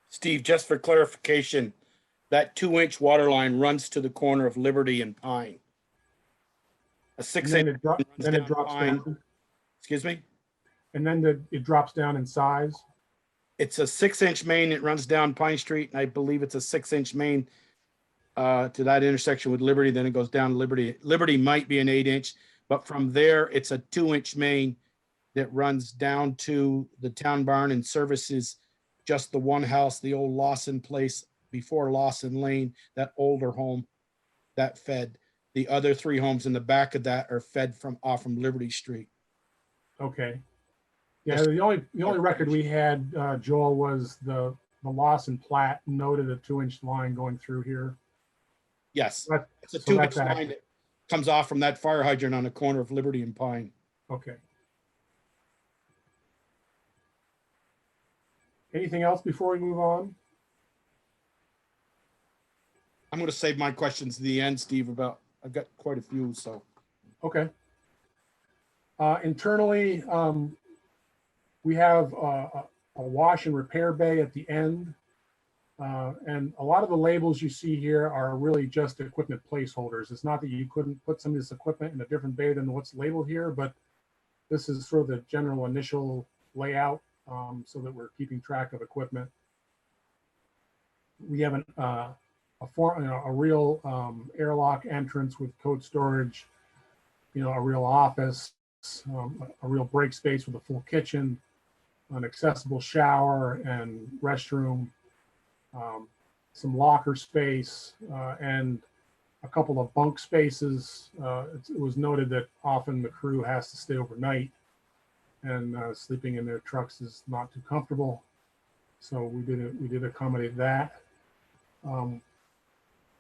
Steve, just for clarification, that 2-inch water line runs to the corner of Liberty and Pine. A 6-inch Then it drops down. Excuse me? And then it drops down in size. It's a 6-inch main. It runs down Pine Street, and I believe it's a 6-inch main to that intersection with Liberty. Then it goes down Liberty. Liberty might be an 8-inch, but from there, it's a 2-inch main that runs down to the town barn and services just the one house, the old Lawson place before Lawson Lane, that older home that fed. The other 3 homes in the back of that are fed from Liberty Street. Okay. Yeah, the only record we had, Joel, was the Lawson plat noted a 2-inch line going through here. Yes, But- it's a so 2-inch that's line accurate. that comes off from that fire hydrant on the corner of Liberty and Pine. Okay. Anything else before we move on? I'm going to save my questions to the end, Steve, I've got quite a few, so. Okay. Internally, we have a wash and repair bay at the end. And a lot of the labels you see here are really just equipment placeholders. It's not that you couldn't put some of this equipment in a different bay than what's labeled here, but this is sort of the general initial layout so that we're keeping track of equipment. We have a real airlock entrance with code storage, a real office, a real break space with a full kitchen, an accessible shower and restroom, some locker space, and a couple of bunk spaces. It was noted that often the crew has to stay overnight, and sleeping in their trucks is not too comfortable. So we did accommodate that.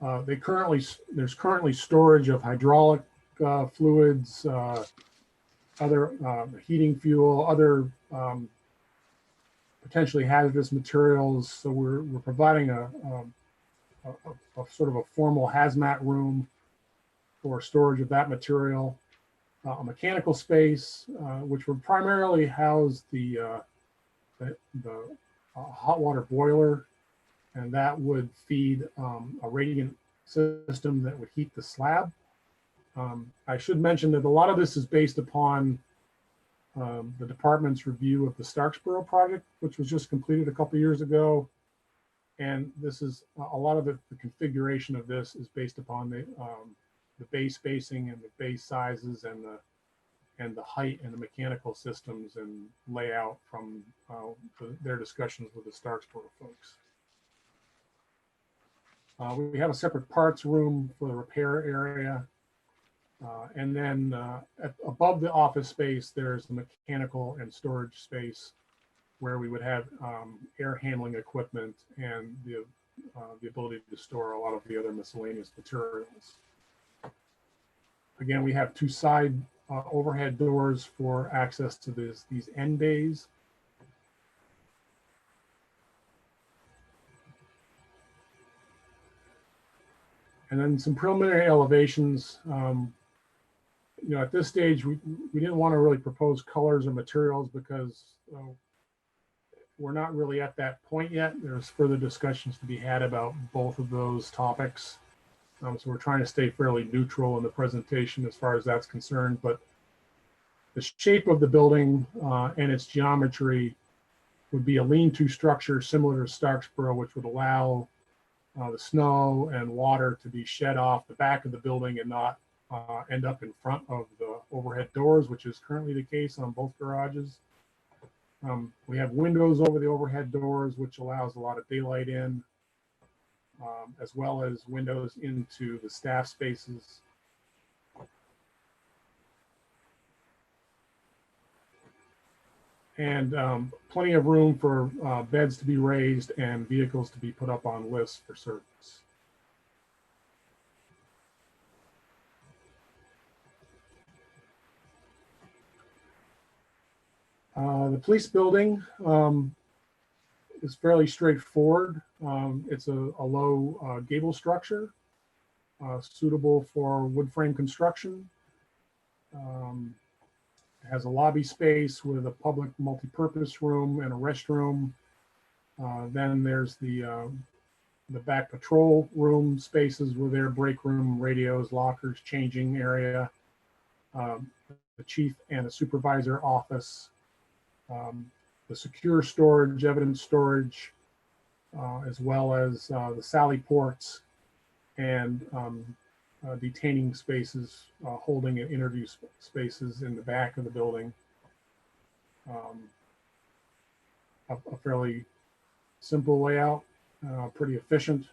There's currently storage of hydraulic fluids, other heating fuel, other potentially hazardous materials. So we're providing a sort of a formal hazmat room for storage of that material. A mechanical space, which would primarily house the hot water boiler, and that would feed a radiant system that would heat the slab. I should mention that a lot of this is based upon the department's review of the Starksboro project, which was just completed a couple years ago. And this is a lot of the configuration of this is based upon the bay spacing and the bay sizes and the height and the mechanical systems and layout from their discussions with the Starksboro folks. We have a separate parts room for the repair area. And then above the office space, there's the mechanical and storage space where we would have air handling equipment and the ability to store a lot of the other miscellaneous materials. Again, we have two side overhead doors for access to these end bays. And then some preliminary elevations. At this stage, we didn't want to really propose colors or materials because we're not really at that point yet. There's further discussions to be had about both of those topics. So we're trying to stay fairly neutral in the presentation as far as that's concerned. But the shape of the building and its geometry would be a lean-to structure similar to Starksboro, which would allow the snow and water to be shed off the back of the building and not end up in front of the overhead doors, which is currently the case on both garages. We have windows over the overhead doors, which allows a lot of daylight in, as well as windows into the staff spaces. And plenty of room for beds to be raised and vehicles to be put up on lifts for service. The police building is fairly straightforward. It's a low gable structure suitable for wood frame construction. It has a lobby space with a public multi-purpose room and a restroom. Then there's the back patrol room spaces with their break room, radios, lockers, changing area, the chief and the supervisor office, the secure storage, evidence storage, as well as the sally ports and detaining spaces, holding and interview spaces in the back of the building. A fairly simple layout, pretty efficient.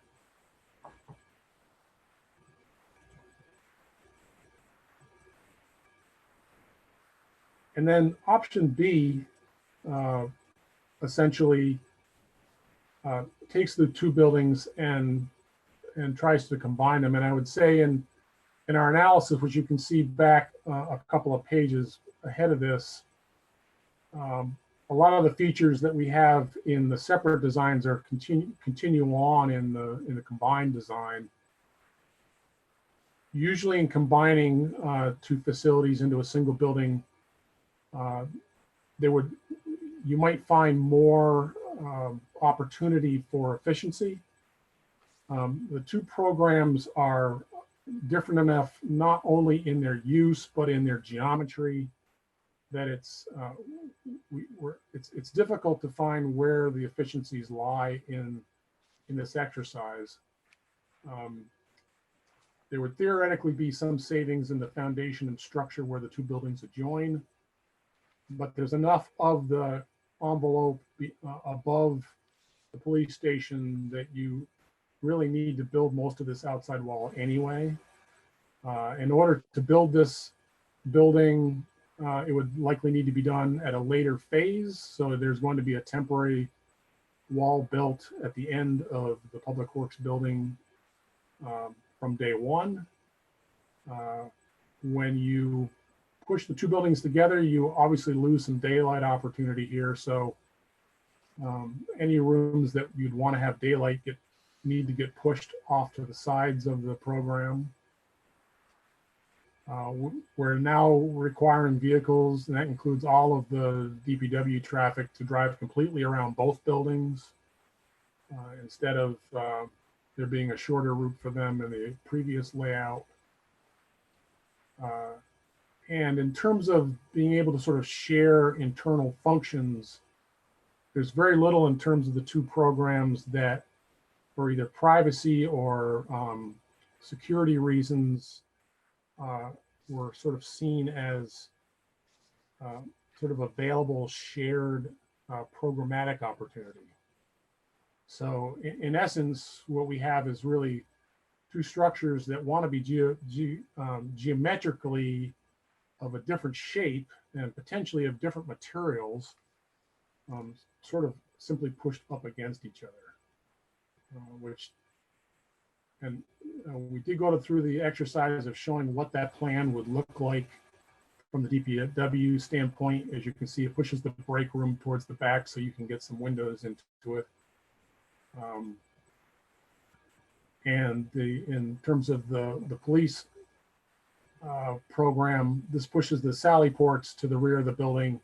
And then option B essentially takes the two buildings and tries to combine them. And I would say in our analysis, which you can see back a couple of pages ahead of this, a lot of the features that we have in the separate designs are continue on in the combined design. Usually in combining two facilities into a single building, you might find more opportunity for efficiency. The two programs are different enough, not only in their use, but in their geometry, that it's difficult to find where the efficiencies lie in this exercise. There would theoretically be some savings in the foundation and structure where the two buildings adjoin, but there's enough of the envelope above the police station that you really need to build most of this outside wall anyway. In order to build this building, it would likely need to be done at a later phase. So there's going to be a temporary wall built at the end of the Public Works building from day one. When you push the two buildings together, you obviously lose some daylight opportunity here. So any rooms that you'd want to have daylight need to get pushed off to the sides of the program. We're now requiring vehicles, and that includes all of the DPW traffic, to drive completely around both buildings instead of there being a shorter route for them in the previous layout. And in terms of being able to sort of share internal functions, there's very little in terms of the two programs that, for either privacy or security reasons, were sort of seen as sort of available shared programmatic opportunity. So in essence, what we have is really two structures that want to be geometrically of a different shape and potentially of different materials, sort of simply pushed up against each other. We did go through the exercise of showing what that plan would look like from the DPW standpoint. As you can see, it pushes the break room towards the back so you can get some windows into it. And in terms of the police program, this pushes the sally ports to the rear of the building.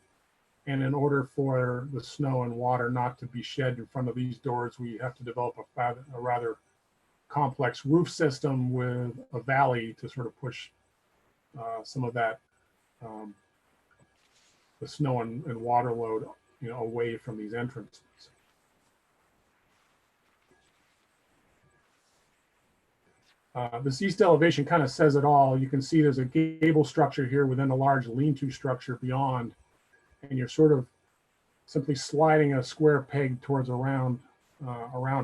And in order for the snow and water not to be shed in front of these doors, we have to develop a rather complex roof system with a valley to sort of push some of that, the snow and water load, away from these entrances. This east elevation kind of says it all. You can see there's a gable structure here within a large lean-to structure beyond, and you're sort of simply sliding a square peg towards a round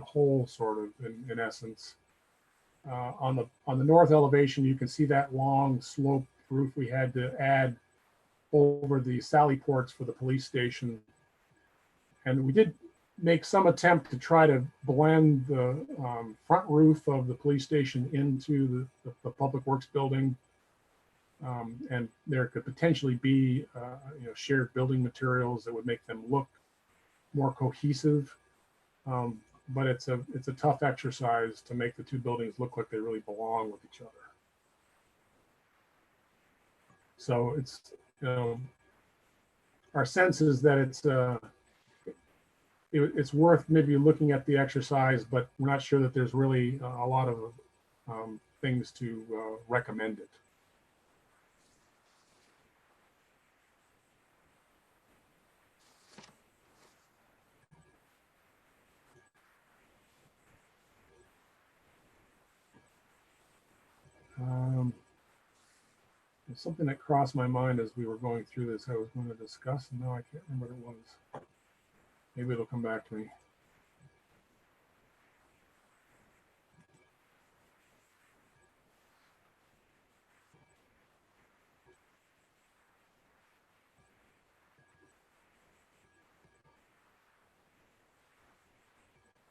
hole, sort of, in essence. On the north elevation, you can see that long slope roof we had to add over the sally ports for the police station. And we did make some attempt to try to blend the front roof of the police station into the Public Works building. And there could potentially be shared building materials that would make them look more cohesive. But it's a tough exercise to make the two buildings look like they really belong with each other. So our sense is that it's worth maybe looking at the exercise, but we're not sure that there's really a lot of things to recommend it. There's something that crossed my mind as we were going through this I was going to discuss, and now I can't remember what it was. Maybe it'll come back to me.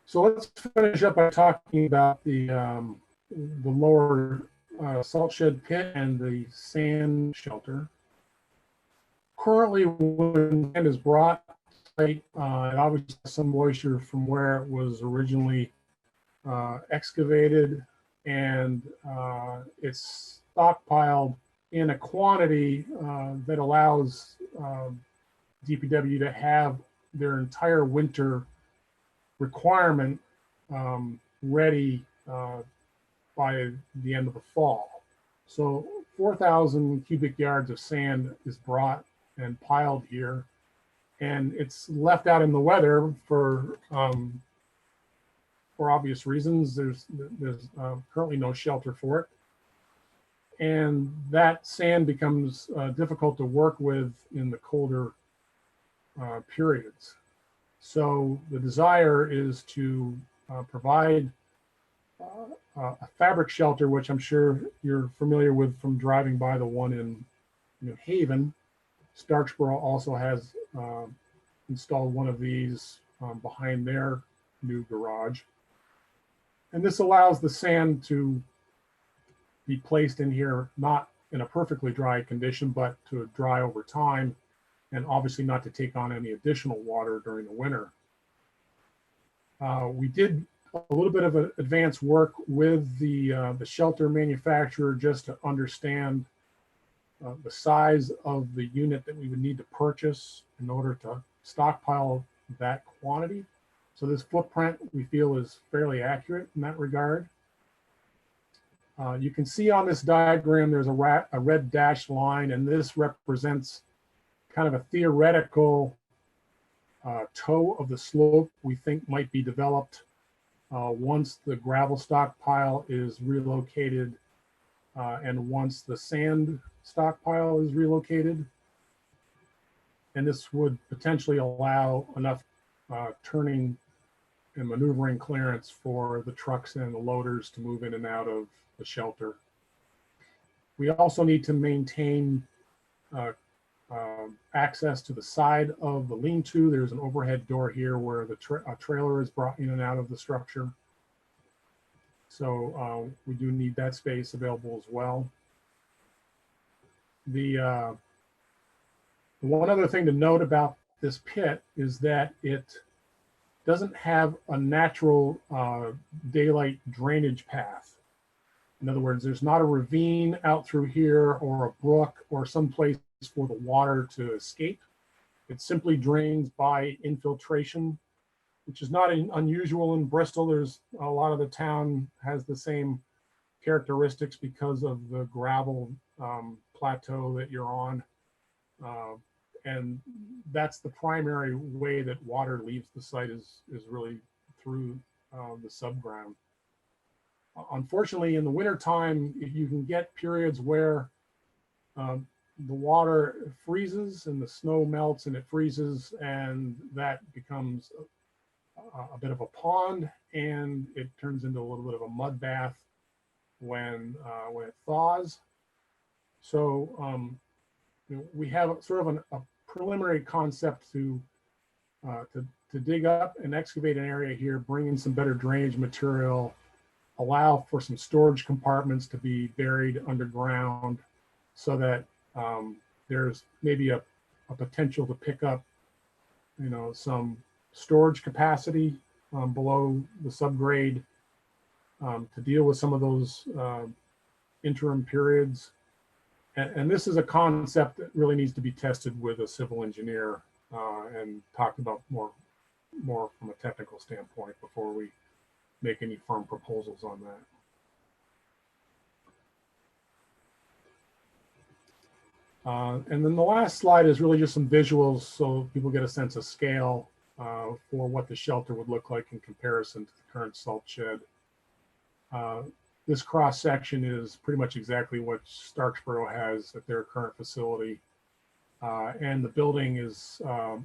So let's finish up by talking about the lower salt shed pit and the sand shelter. Currently, when sand is brought It obviously has some moisture from where it was originally excavated, and it's stockpiled in a quantity that allows DPW to have their entire winter requirement ready by the end of the fall. So 4,000 cubic yards of sand is brought and piled here, and it's left out in the weather for obvious reasons. There's currently no shelter for it, and that sand becomes difficult to work with in the colder periods. So the desire is to provide a fabric shelter, which I'm sure you're familiar with from driving by the one in New Haven. Starksboro also has installed one of these behind their new garage. And this allows the sand to be placed in here, not in a perfectly dry condition, but to dry over time, and obviously not to take on any additional water during the winter. We did a little bit of advanced work with the shelter manufacturer just to understand the size of the unit that we would need to purchase in order to stockpile that quantity. So this footprint we feel is fairly accurate in that regard. You can see on this diagram there's a red dashed line, and this represents kind of a theoretical toe of the slope we think might be developed once the gravel stockpile is relocated and once the sand stockpile is relocated. And this would potentially allow enough turning and maneuvering clearance for the trucks and the loaders to move in and out of the shelter. We also need to maintain access to the side of the lean-to. There's an overhead door here where the trailer is brought in and out of the structure. So we do need that space available as well. The one other thing to note about this pit is that it doesn't have a natural daylight drainage path. In other words, there's not a ravine out through here or a brook or some place for the water to escape. It simply drains by infiltration, which is not unusual in Bristol. There's a lot of the town has the same characteristics because of the gravel plateau that you're on. And that's the primary way that water leaves the site is really through the subground. Unfortunately, in the wintertime, you can get periods where the water freezes and the snow melts and it freezes, and that becomes a bit of a pond, and it turns into a little bit of a mud bath when it thaws. So we have sort of a preliminary concept to dig up and excavate an area here, bring in some better drainage material, allow for some storage compartments to be buried underground so that there's maybe a potential to pick up, some storage capacity below the subgrade to deal with some of those interim periods. And this is a concept that really needs to be tested with a civil engineer and talked about more from a technical standpoint before we make any firm proposals on that. And then the last slide is really just some visuals so people get a sense of scale for what the shelter would look like in comparison to the current salt shed. This cross section is pretty much exactly what Starksboro has at their current facility. And the building is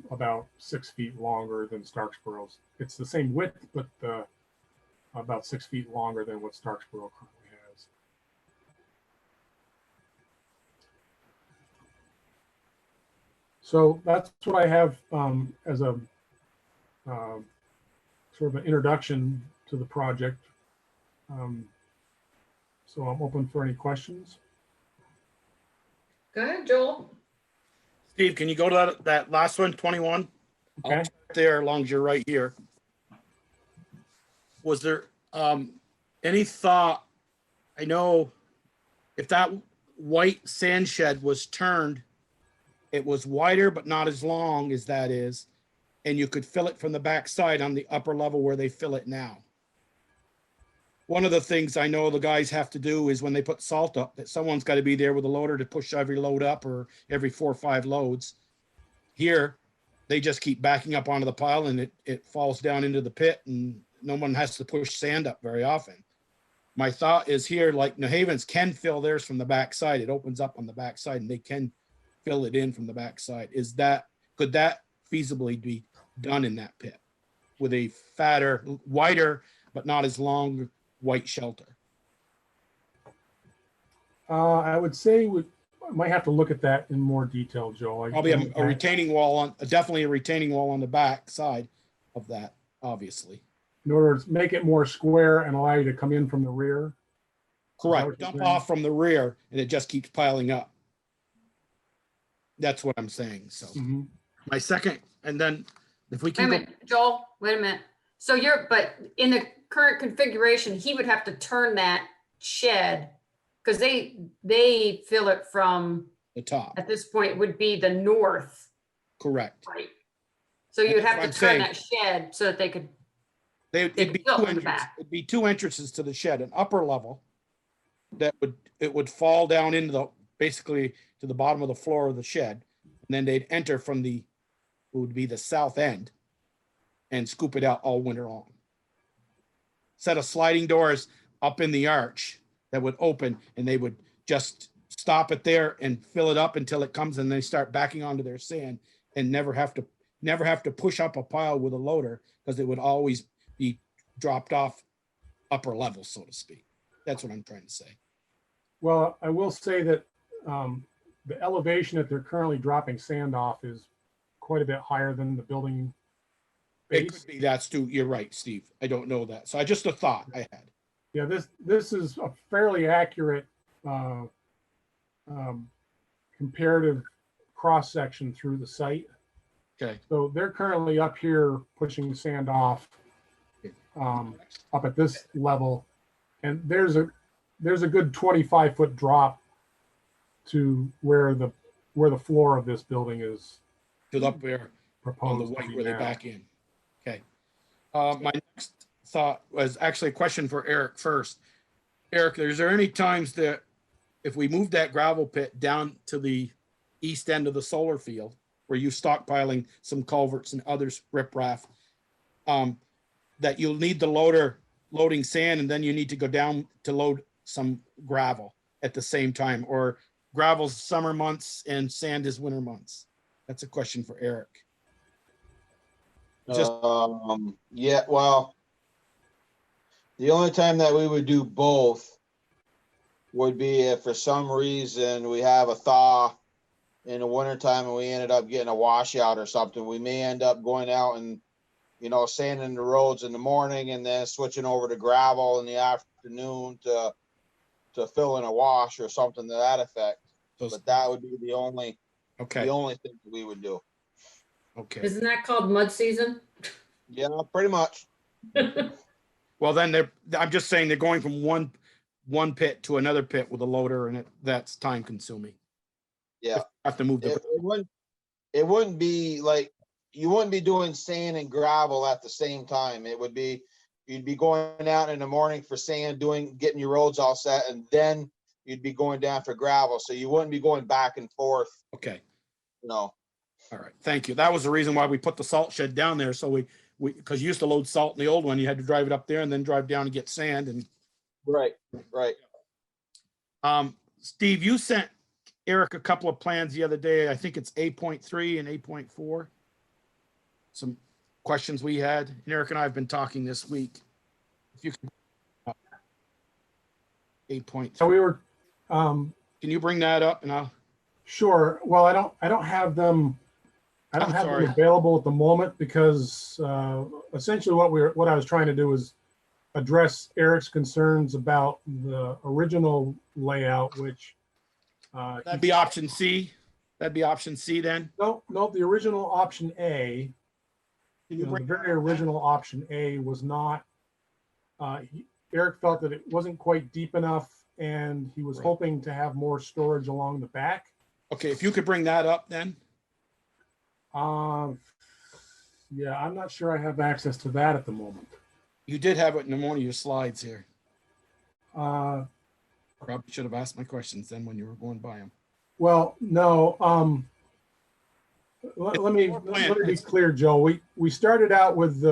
about 6 feet longer than Starksboro's. It's the same width, but about 6 feet longer than what Starksboro currently has. So that's what I have as a sort of an introduction to the project. So I'm open for any questions. Go ahead, Joel. Steve, can you go to that last one, 21? Okay. There, as long as you're right here. Was there any thought, I know if that white sand shed was turned, it was wider but not as long as that is, and you could fill it from the back side on the upper level where they fill it now. One of the things I know the guys have to do is when they put salt up, that someone's got to be there with a loader to push every load up or every 4 or 5 loads. Here, they just keep backing up onto the pile and it falls down into the pit and no one has to push sand up very often. My thought is here, like New Haven's can fill theirs from the backside. It opens up on the backside and they can fill it in from the backside. Could that feasibly be done in that pit with a fatter, wider, but not as long white shelter? I would say we might have to look at that in more detail, Joe. Probably a retaining wall on, definitely a retaining wall on the back side of that, obviously. In order to make it more square and allow you to come in from the rear. Correct. Dump off from the rear and it just keeps piling up. That's what I'm saying. So my second, and then if we Wait a can go, minute, Joel, wait a minute. So but in the current configuration, he would have to turn that shed because they fill it from, the top, at this point, would be the north. correct. Right. So you'd That's have what to I'm turn saying. that shed so that they could, It'd be built two in the entrances. back. It'd be 2 entrances to the shed, an upper level that would fall down into the, basically to the bottom of the floor of the shed. And then they'd enter from it would be the south end and scoop it out all winter long. Set of sliding doors up in the arch that would open and they would just stop it there and fill it up until it comes and they start backing onto their sand and never have to push up a pile with a loader because it would always be dropped off upper level, so to speak. That's what I'm trying to say. Well, I will say that the elevation that they're currently dropping sand off is quite a bit higher than the building It base. could be that's too, you're right, Steve. I don't know that. So just a thought I had. Yeah, this is a fairly accurate comparative cross section through the site. Okay. So they're currently up here pushing sand off up at this level, and there's a good 25-foot drop to where the floor of this building is To up there on the proposed to white be where they now. back in. Okay. My next thought was actually a question for Eric first. Eric, is there any times that if we move that gravel pit down to the east end of the solar field where you stockpiling some culverts and others riprap, that you'll need the loader loading sand and then you need to go down to load some gravel at the same time, or gravel's summer months and sand is winter months? That's a question for Eric. Just yeah, well, the only time that we would do both would be if for some reason we have a thaw in the wintertime and we ended up getting a washout or something. We may end up going out and, sanding the roads in the morning and then switching over to gravel in the afternoon to fill in a wash or something to that effect. But that would be the only thing that we would do. Okay. Isn't that called mud season? Yeah, pretty much. Well, then I'm just saying they're going from one pit to another pit with a loader, and that's time consuming. Yeah. Have to move the. It wouldn't be like, you wouldn't be doing sand and gravel at the same time. It would be, you'd be going out in the morning for sand, getting your roads all set, and then you'd be going down for gravel. So you wouldn't be going back and forth. Okay. No. All right. Thank you. That was the reason why we put the salt shed down there. So because you used to load salt in the old one, you had to drive it up there and then drive down and get sand. And Right. Steve, you sent Eric a couple of plans the other day. I think it's 8.3 and 8.4. Some questions we had. And Eric and I have been talking this week. If you can. 8.3. So we were. Can you bring that up? And I'll. Sure. Well, I don't have them. I don't have them available at the moment because essentially what I was trying to do is address Eric's concerns about the original layout, which that'd be option C. That'd be option C then. No, the original option A Can you know, the very original option A was not, Eric felt that it wasn't quite deep enough and he was Right. hoping to have more storage along the back. Okay, if you could bring that up then. Yeah, I'm not sure I have access to that at the moment. You did have it in one of your slides here. Uh, Probably should have asked my questions then when you were going by them. well, no, let me be clear, Joe. We started out with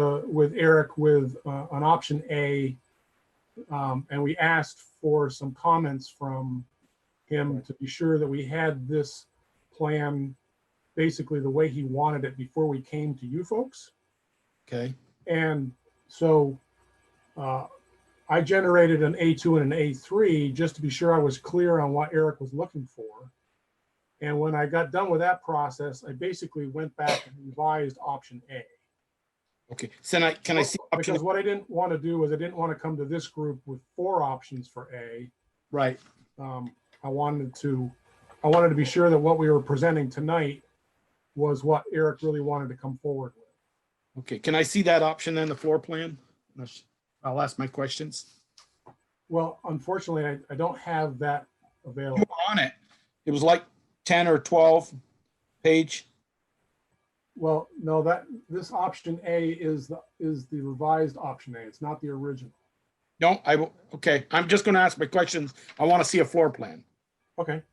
Eric with an option A, and we asked for some comments from him to be sure that we had this plan basically the way he wanted it before we came to you folks. Okay. And so I generated an A2 and an A3 just to be sure I was clear on what Eric was looking for. And when I got done with that process, I basically went back and revised option A. Okay. So now, can I see option? Because what I didn't want to do is I didn't want to come to this group with 4 options for A. Right. I wanted to be sure that what we were presenting tonight was what Eric really wanted to come forward with. Okay. Can I see that option then, the floor plan? I'll ask my questions. Well, unfortunately, I don't have that You available. were on it. It was like 10 or 12 page. Well, no, this option A is the revised option A. It's not the original. No, I will. Okay. I'm just going to ask my questions. I want to see a floor plan. Okay.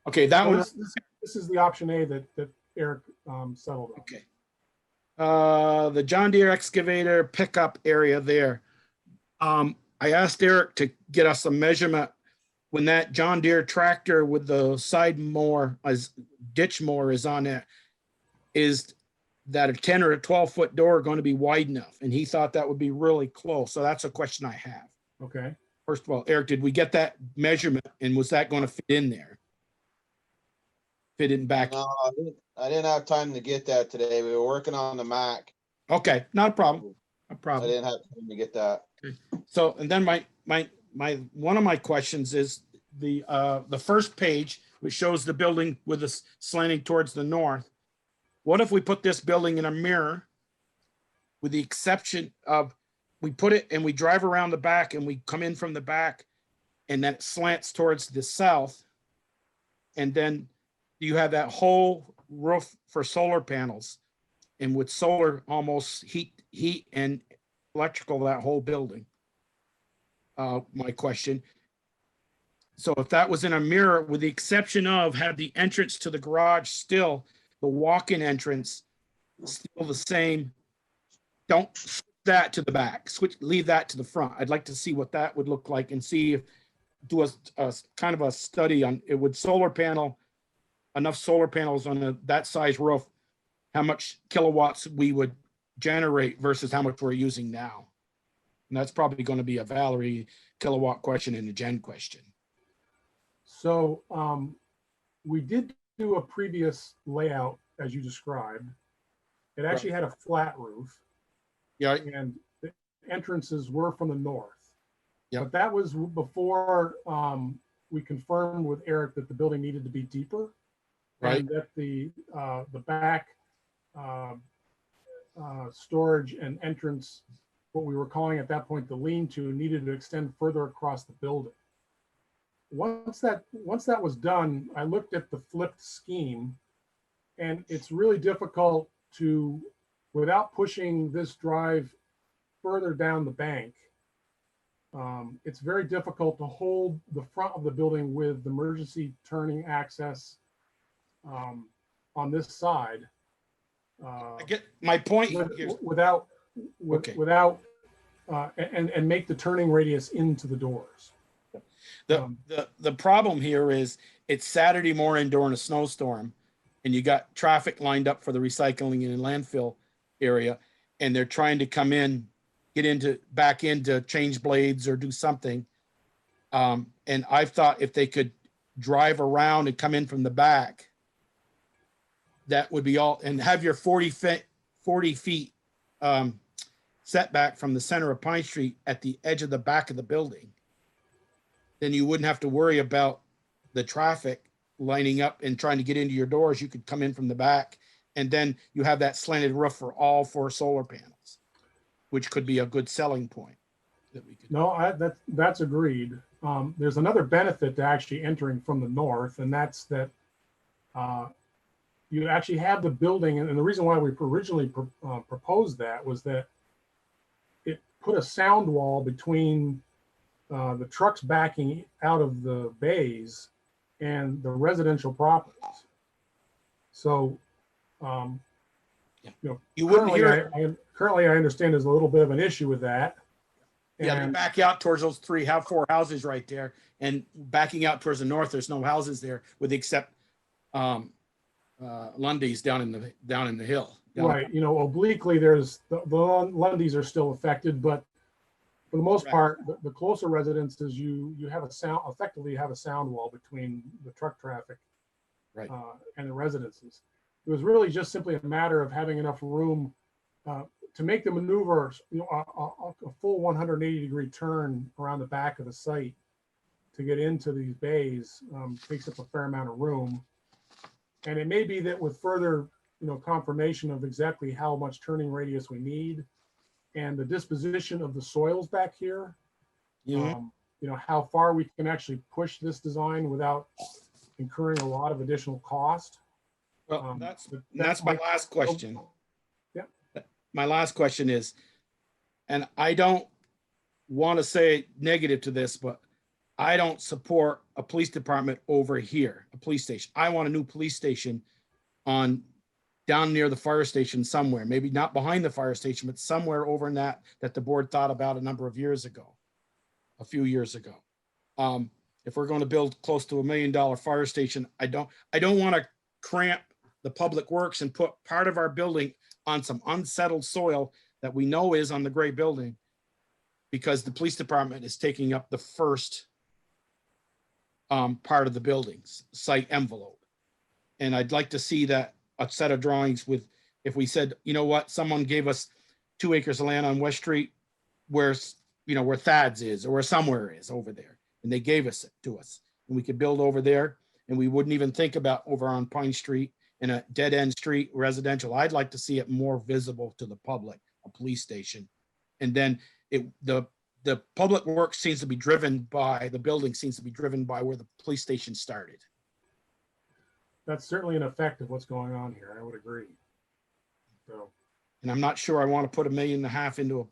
Okay. That So was this is the option A that Eric settled on. okay. The John Deere excavator pickup area there. I asked Eric to get us a measurement when that John Deere tractor with the side mower, as ditch mower is on there. Is that a 10 or a 12-foot door going to be wide enough? And he thought that would be really close. So that's a question I have. Okay. First of all, Eric, did we get that measurement and was that going to fit in there? Fit in back? No, I didn't have time to get that today. We were working on the Mac. Okay, not a problem. No I problem. didn't have time to get that. So, and then my one of my questions is the first page, which shows the building with us slanting towards the north. What if we put this building in a mirror, with the exception of we put it and we drive around the back and we come in from the back, and then it slants towards the south, and then you have that whole roof for solar panels, and with solar almost heat and electrical that whole building. My question. So if that was in a mirror, with the exception of have the entrance to the garage still, the walk-in entrance still the same, don't switch that to the back, leave that to the front. I'd like to see what that would look like and see if do a kind of a study on it would enough solar panels on that size roof, how much kilowatts we would generate versus how much we're using now. And that's probably going to be a Valerie kilowatt question and a Jen question. So we did do a previous layout as you described. It actually had a flat roof. Yeah. And the entrances were from the north. Yeah. But that was before we confirmed with Eric that the building needed to be deeper. Right. And that the back storage and entrance, what we were calling at that point the lean-to, needed to extend further across the building. Once that was done, I looked at the flipped scheme, and it's really difficult to, without pushing this drive further down the bank, it's very difficult to hold the front of the building with the emergency turning access on this side. I get my point. Without Okay. and make the turning radius into the doors. The problem here is it's Saturday morning during a snowstorm, and you got traffic lined up for the recycling and landfill area, and they're trying to come in, back in to change blades or do something. And I thought if they could drive around and come in from the back, that would be all, and have your 40 feet setback from the center of Pine Street at the edge of the back of the building. Then you wouldn't have to worry about the traffic lining up and trying to get into your doors. You could come in from the back And then you have that slanted roof for all 4 solar panels, which could be a good selling point that we could. No, that's agreed. There's another benefit to actually entering from the north, and that's that you actually have the building, and the reason why we originally proposed that was that it put a sound wall between the trucks backing out of the bays and the residential properties. So, You wouldn't hear it. Currently, I understand there's a little bit of an issue with that. Yeah, they And back out towards those 4 houses right there, and backing out towards the north, there's no houses there, with except Lundy's down in the hill. right, obliquely, there's the Lundys are still affected, but for the most part, the closer residences, you have effectively have a sound wall between the truck traffic Right. And the residences. It was really just simply a matter of having enough room to make the maneuver, a full 180-degree turn around the back of the site to get into these bays takes up a fair amount of room. And it may be that with further, confirmation of exactly how much turning radius we need and the disposition of the soils back here, how far we can actually push this design without incurring a lot of additional cost. Well, that's my last question. Yeah. My last question is, and I don't want to say negative to this, but I don't support a police department over here, a police station. I want a new police station down near the fire station somewhere, maybe not behind the fire station, but somewhere over in that the board thought about a few years ago. If we're going to build close to $1 million fire station, I don't want to cramp the public works and put part of our building on some unsettled soil that we know is on the gray building, because the police department is taking up the first part of the building's site envelope. And I'd like to see that a set of drawings with, if we said, you know what, someone gave us 2 acres of land on West Street where Thad's is, or where somewhere is over there, and they gave us it to us, and we could build over there, and we wouldn't even think about over on Pine Street in a dead end street residential. I'd like to see it more visible to the public, a police station. And then the public work seems to be driven by, the building seems to be driven by where the police station started. That's certainly an effect of what's going on here. I would agree. So, and I'm not sure I want to put $1.5 million into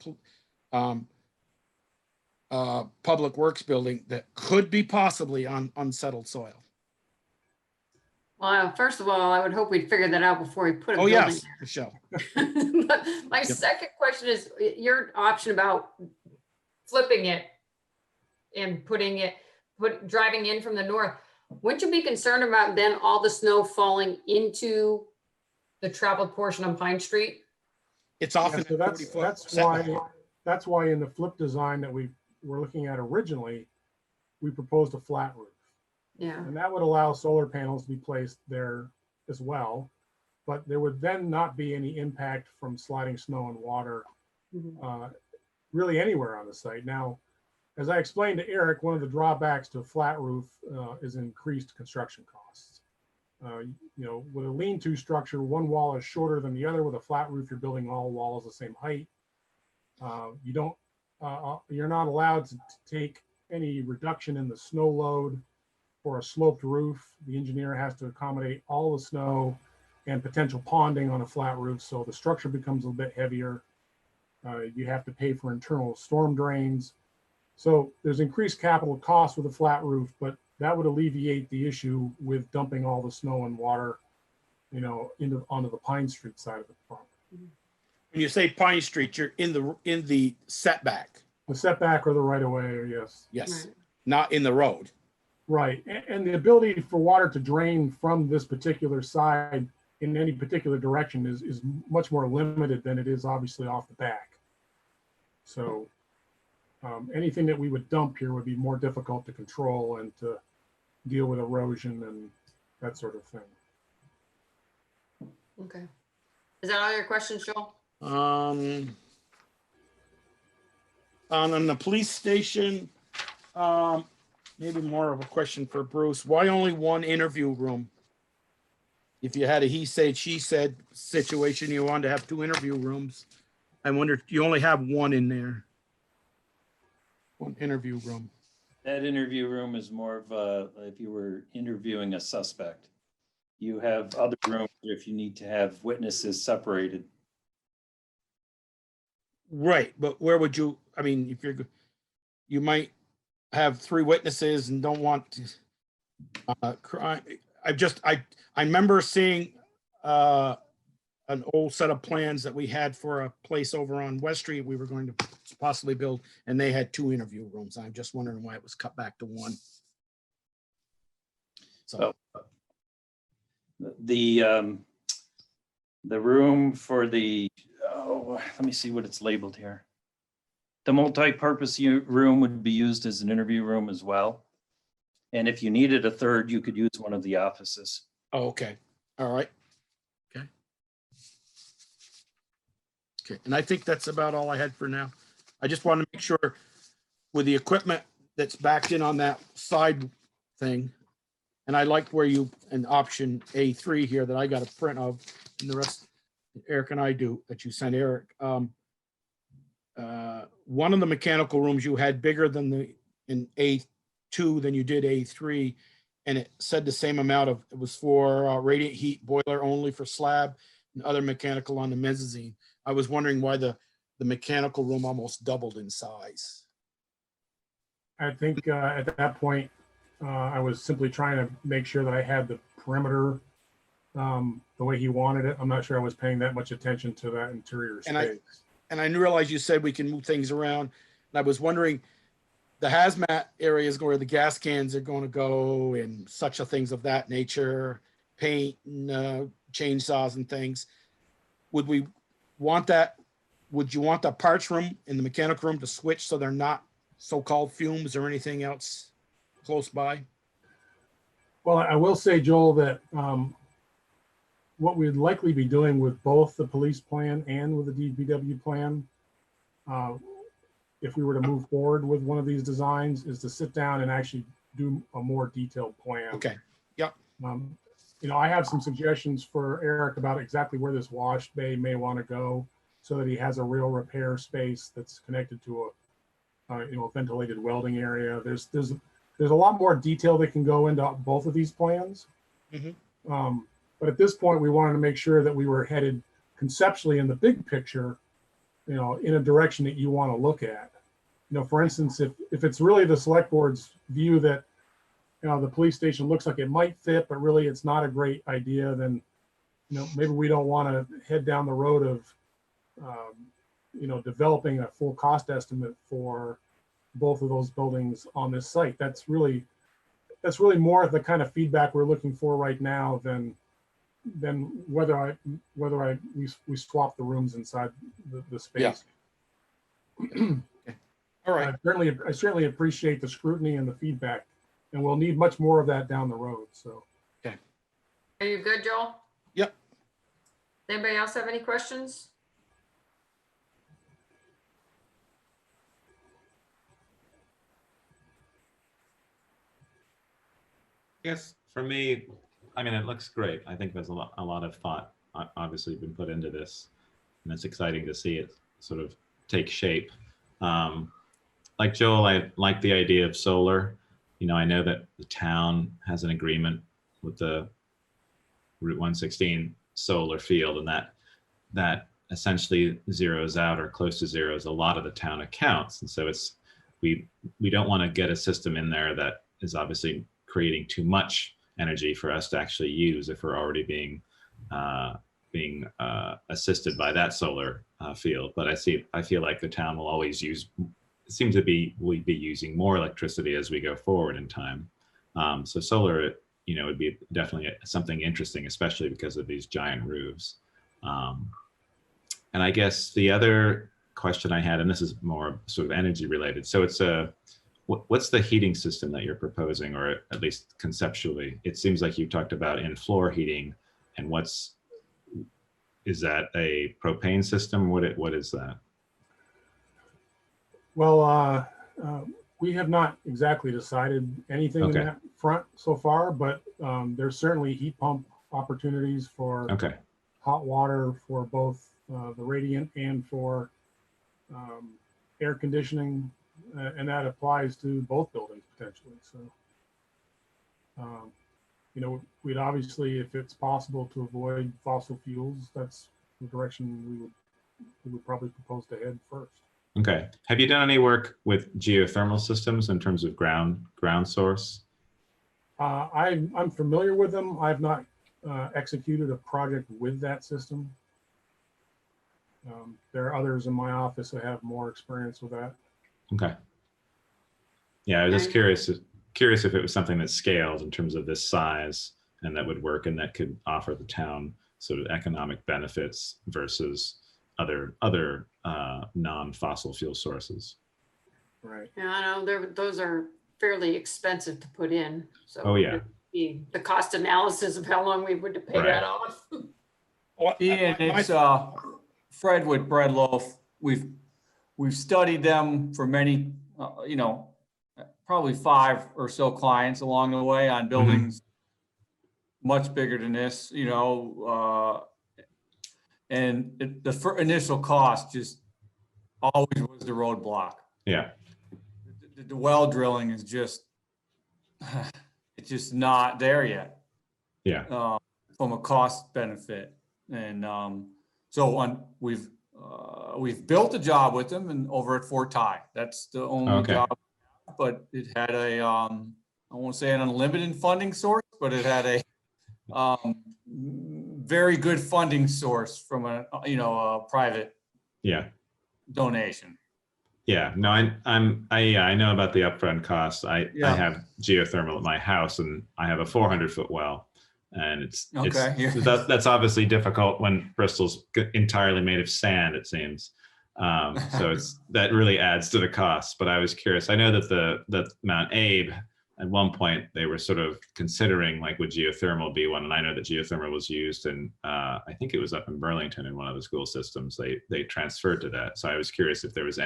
a public works building that could be possibly on unsettled soil. Well, first of all, I would hope we'd figure that out before we put a building Yes, there. Michelle. My second question is your option about flipping it and driving in from the north. Wouldn't you be concerned about then all the snow falling into the traveled portion on Pine Street? It's often so that's why in the flip design that we were looking at originally, we proposed a flat roof. Yeah. And that would allow solar panels to be placed there as well, but there would then not be any impact from sliding snow and water really anywhere on the site. Now, as I explained to Eric, one of the drawbacks to a flat roof is increased construction costs. With a lean-to structure, one wall is shorter than the other. With a flat roof, you're building all walls the same height. You're not allowed to take any reduction in the snow load. For a sloped roof, the engineer has to accommodate all the snow and potential ponding on a flat roof, so the structure becomes a little bit heavier. You have to pay for internal storm drains. So there's increased capital costs with a flat roof, but that would alleviate the issue with dumping all the snow and water, onto the Pine Street side of the property. When you say Pine Street, you're in the setback. The setback or the right of way, yes. Yes, Right. Not in the road. Right, and the ability for water to drain from this particular side in any particular direction is much more limited than it is obviously off the back. So anything that we would dump here would be more difficult to control and to deal with erosion and that sort of thing. Okay. Is that all your questions, Joel? On the police station, maybe more of a question for Bruce. Why only one interview room? if you had a he said, she said situation, you wanted to have 2 interview rooms. I wonder, you only have 1 in there. 1 interview room. That interview room is more of a, if you were interviewing a suspect. You have other rooms if you need to have witnesses separated. Right, but where would you, I mean, if you're, you might have 3 witnesses and don't want to, I remember seeing an old set of plans that we had for a place over on West Street we were going to possibly build, and they had 2 interview rooms. I'm just wondering why it was cut back to 1. So The room for the, let me see what it's labeled here. The multi-purpose room would be used as an interview room as well. And if you needed a 3rd, you could use one of the offices. oh, okay, all right. Okay, and I think that's about all I had for now. I just want to make sure with the equipment that's backed in on that side thing, and I liked where you, an option A3 here that I got a print of, and the rest, Eric and I do, that you sent Eric. One of the mechanical rooms you had bigger than the, in A2 than you did A3, and it said the same amount of, it was for radiant heat boiler only for slab and other mechanical on the mezzanine. I was wondering why the mechanical room almost doubled in size. I think at that point, I was simply trying to make sure that I had the perimeter the way he wanted it. I'm not sure I was paying that much attention to that interior space. And I realized you said we can move things around. And I was wondering, the hazmat area is where the gas cans are going to go and such a things of that nature, paint and chainsaws and things. Would we want that? Would you want the parts room in the mechanical room to switch so they're not so-called fumes or anything else close by? Well, I will say, Joel, that what we'd likely be doing with both the police plan and with the DPW plan, if we were to move forward with one of these designs, is to sit down and actually do a more detailed plan. Okay. Yep. You know, I have some suggestions for Eric about exactly where this wash bay may want to go, so that he has a real repair space that's connected to a, you know, ventilated welding area. There's a lot more detail that can go into both of these plans. Mm-hmm. But at this point, we wanted to make sure that we were headed conceptually in the big picture, you know, in a direction that you want to look at. You know, for instance, if it's really the select board's view that, you know, the police station looks like it might fit, but really it's not a great idea, then, you know, maybe we don't want to head down the road of, you know, developing a full cost estimate for both of those buildings on this site. That's really more of the kind of feedback we're looking for right now than whether we swap the rooms inside the space. Yeah. All right. I certainly appreciate the scrutiny and the feedback, and we'll need much more of that down the road. So. Okay. Are you good, Joel? Yep. Anybody else have any questions? Yes, for me, I mean, it looks great. I think there's a lot of thought obviously been put into this, and it's exciting to see it sort of take shape. Like Joel, I like the idea of solar. You know, I know that the town has an agreement with the Route 116 solar field, and that essentially zeroes out or close to zeros a lot of the town accounts. And so we don't want to get a system in there that is obviously creating too much energy for us to actually use if we're already being assisted by that solar field. But I feel like the town will always we'll be using more electricity as we go forward in time. So solar, you know, would be definitely something interesting, especially because of these giant roofs. And I guess the other question I had, and this is more sort of energy related. So it's what's the heating system that you're proposing, or at least conceptually? It seems like you talked about in-floor heating, and is that a propane system? What is that? Well, we have not exactly decided anything in that front so far, but there's certainly heat pump opportunities for Okay. hot water for both the radiant and for air conditioning, and that applies to both buildings potentially. So, you know, we'd obviously, if it's possible to avoid fossil fuels, that's the direction we would probably propose to head first. Okay. Have you done any work with geothermal systems in terms of ground source? I'm familiar with them. I've not executed a project with that system. There are others in my office that have more experience with that. Okay. Yeah, I was just curious if it was something that scaled in terms of this size and that would work and that could offer the town sort of economic benefits versus other non-fossil fuel sources. Right. Yeah, I know those are fairly expensive to put in. So Oh, yeah. the cost analysis of how long we would to pay that off. Ian, it's Fred with Breadloaf. We've studied them for many, you know, probably 5 or so clients along the way on buildings much bigger than this, you know, and the initial cost just always was the roadblock. Yeah. The well drilling is just, it's just not there yet. Yeah. From a cost benefit. And so we've built a job with them and over at Fort Ty. That's the only job, but it had a, I won't say an unlimited funding source, but it had a very good funding source from a, you know, a private donation. Yeah, no, I know about the upfront costs. I have geothermal at my house and I have a 400-foot well, and that's obviously difficult when Bristol's entirely made of sand, it seems. So that really adds to the cost. But I was curious. I know that Mount Abe, at one point they were sort of considering, like, would geothermal be one? And I know that geothermal was used, and I think it was up in Burlington in one of the school systems. They transferred to that. So I was curious if there was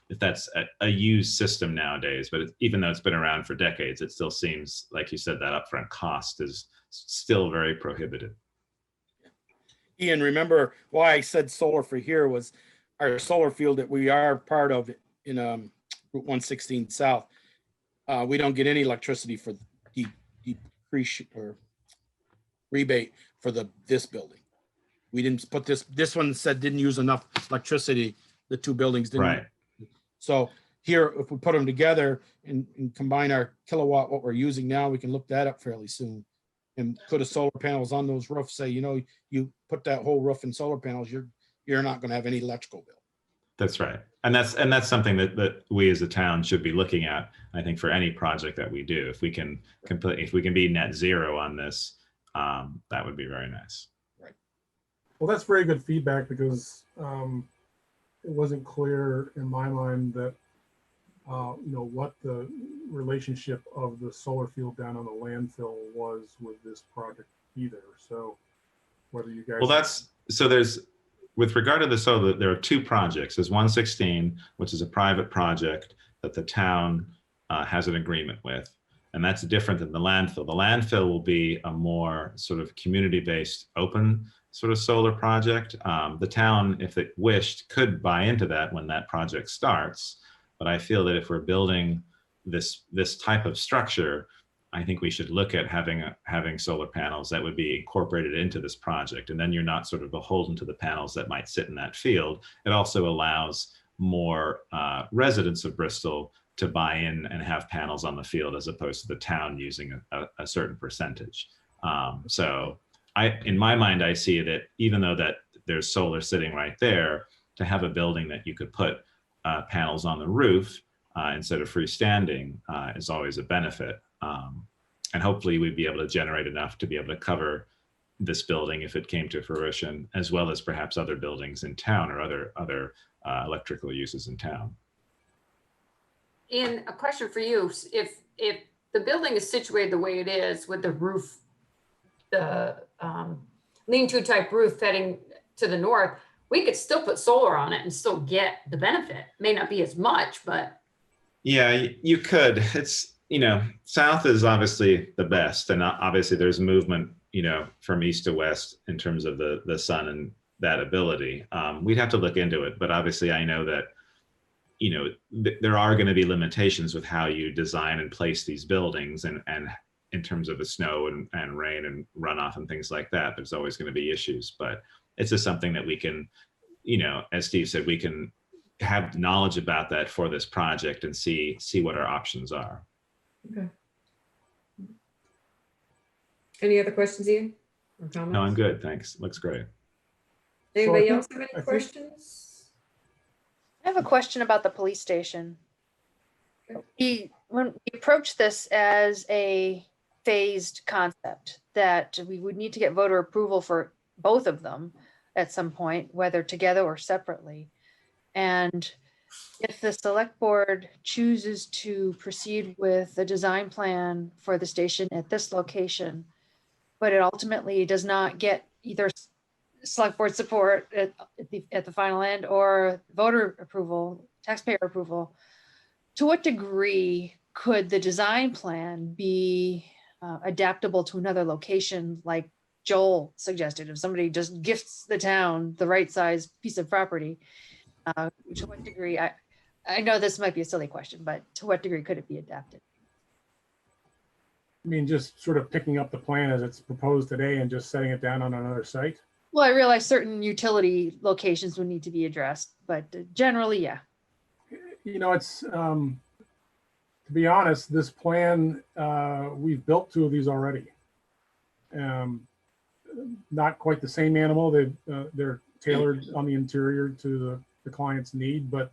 if that's a used system nowadays. But even though it's been around for decades, it still seems, like you said, that upfront cost is still very prohibitive. Ian, remember why I said solar for here was our solar field that we are part of in Route 116 South. We don't get any electricity for depreciation or rebate for this building. We didn't put this one said didn't use enough electricity. The 2 buildings didn't. Right. So here, if we put them together and combine our kilowatt, what we're using now, we can look that up fairly soon. And put a solar panels on those roofs. Say, you know, you put that whole roof in solar panels, you're not going to have any electrical bill. That's right. And that's something that we as a town should be looking at, I think, for any project that we do. If we can be net zero on this, that would be very nice. Right. Well, that's very good feedback, because it wasn't clear in my mind that you know, what the relationship of the solar field down on the landfill was with this project either. So whether you guys... Well, with regard to the solar, there are 2 projects. There's 116, which is a private project that the town has an agreement with. And that's different than the landfill. The landfill will be a more sort of community-based, open sort of solar project. The town, if it wished, could buy into that when that project starts. But I feel that if we're building this type of structure, I think we should look at having solar panels that would be incorporated into this project. And then you're not sort of beholden to the panels that might sit in that field. It also allows more residents of Bristol to buy in and have panels on the field, as opposed to the town using a certain percentage. So in my mind, I see that even though that there's solar sitting right there, to have a building that you could put panels on the roof instead of freestanding is always a benefit. And hopefully we'd be able to generate enough to be able to cover this building if it came to fruition, as well as perhaps other buildings in town or other electrical uses in town. Ian, a question for you. If the building is situated the way it is, with the roof, the lean-to type roof heading to the north, we could still put solar on it and still get the benefit. May not be as much, but. Yeah, you could. It's, you know, south is obviously the best, and obviously there's movement, you know, from east to west in terms of the sun and that ability. We'd have to look into it, but obviously I know that, you know, there are going to be limitations with how you design and place these buildings and in terms of the snow and rain and runoff and things like that. There's always going to be issues, but it's just something that we can, you know, as Steve said, we can have knowledge about that for this project and see what our options are. Okay. Any other questions, Ian? Or comments? No, I'm good. Thanks. Looks great. Anybody So I else have any think- questions? I have a question about the police station. When we approached this as a phased concept, that we would need to get voter approval for both of them at some point, whether together or separately. And if the select board chooses to proceed with the design plan for the station at this location, but it ultimately does not get either select board support at the final end or voter approval, taxpayer approval, to what degree could the design plan be adaptable to another location, like Joel suggested? If somebody just gifts the town the right size piece of property, to what degree, I know this might be a silly question, but to what degree could it be adapted? I mean, just sort of picking up the plan as it's proposed today and just setting it down on another site. Well, I realize certain utility locations would need to be addressed, but generally, yeah. You know, it's, to be honest, this plan, we've built 2 of these already. Not quite the same animal. They're tailored on the interior to the client's need, but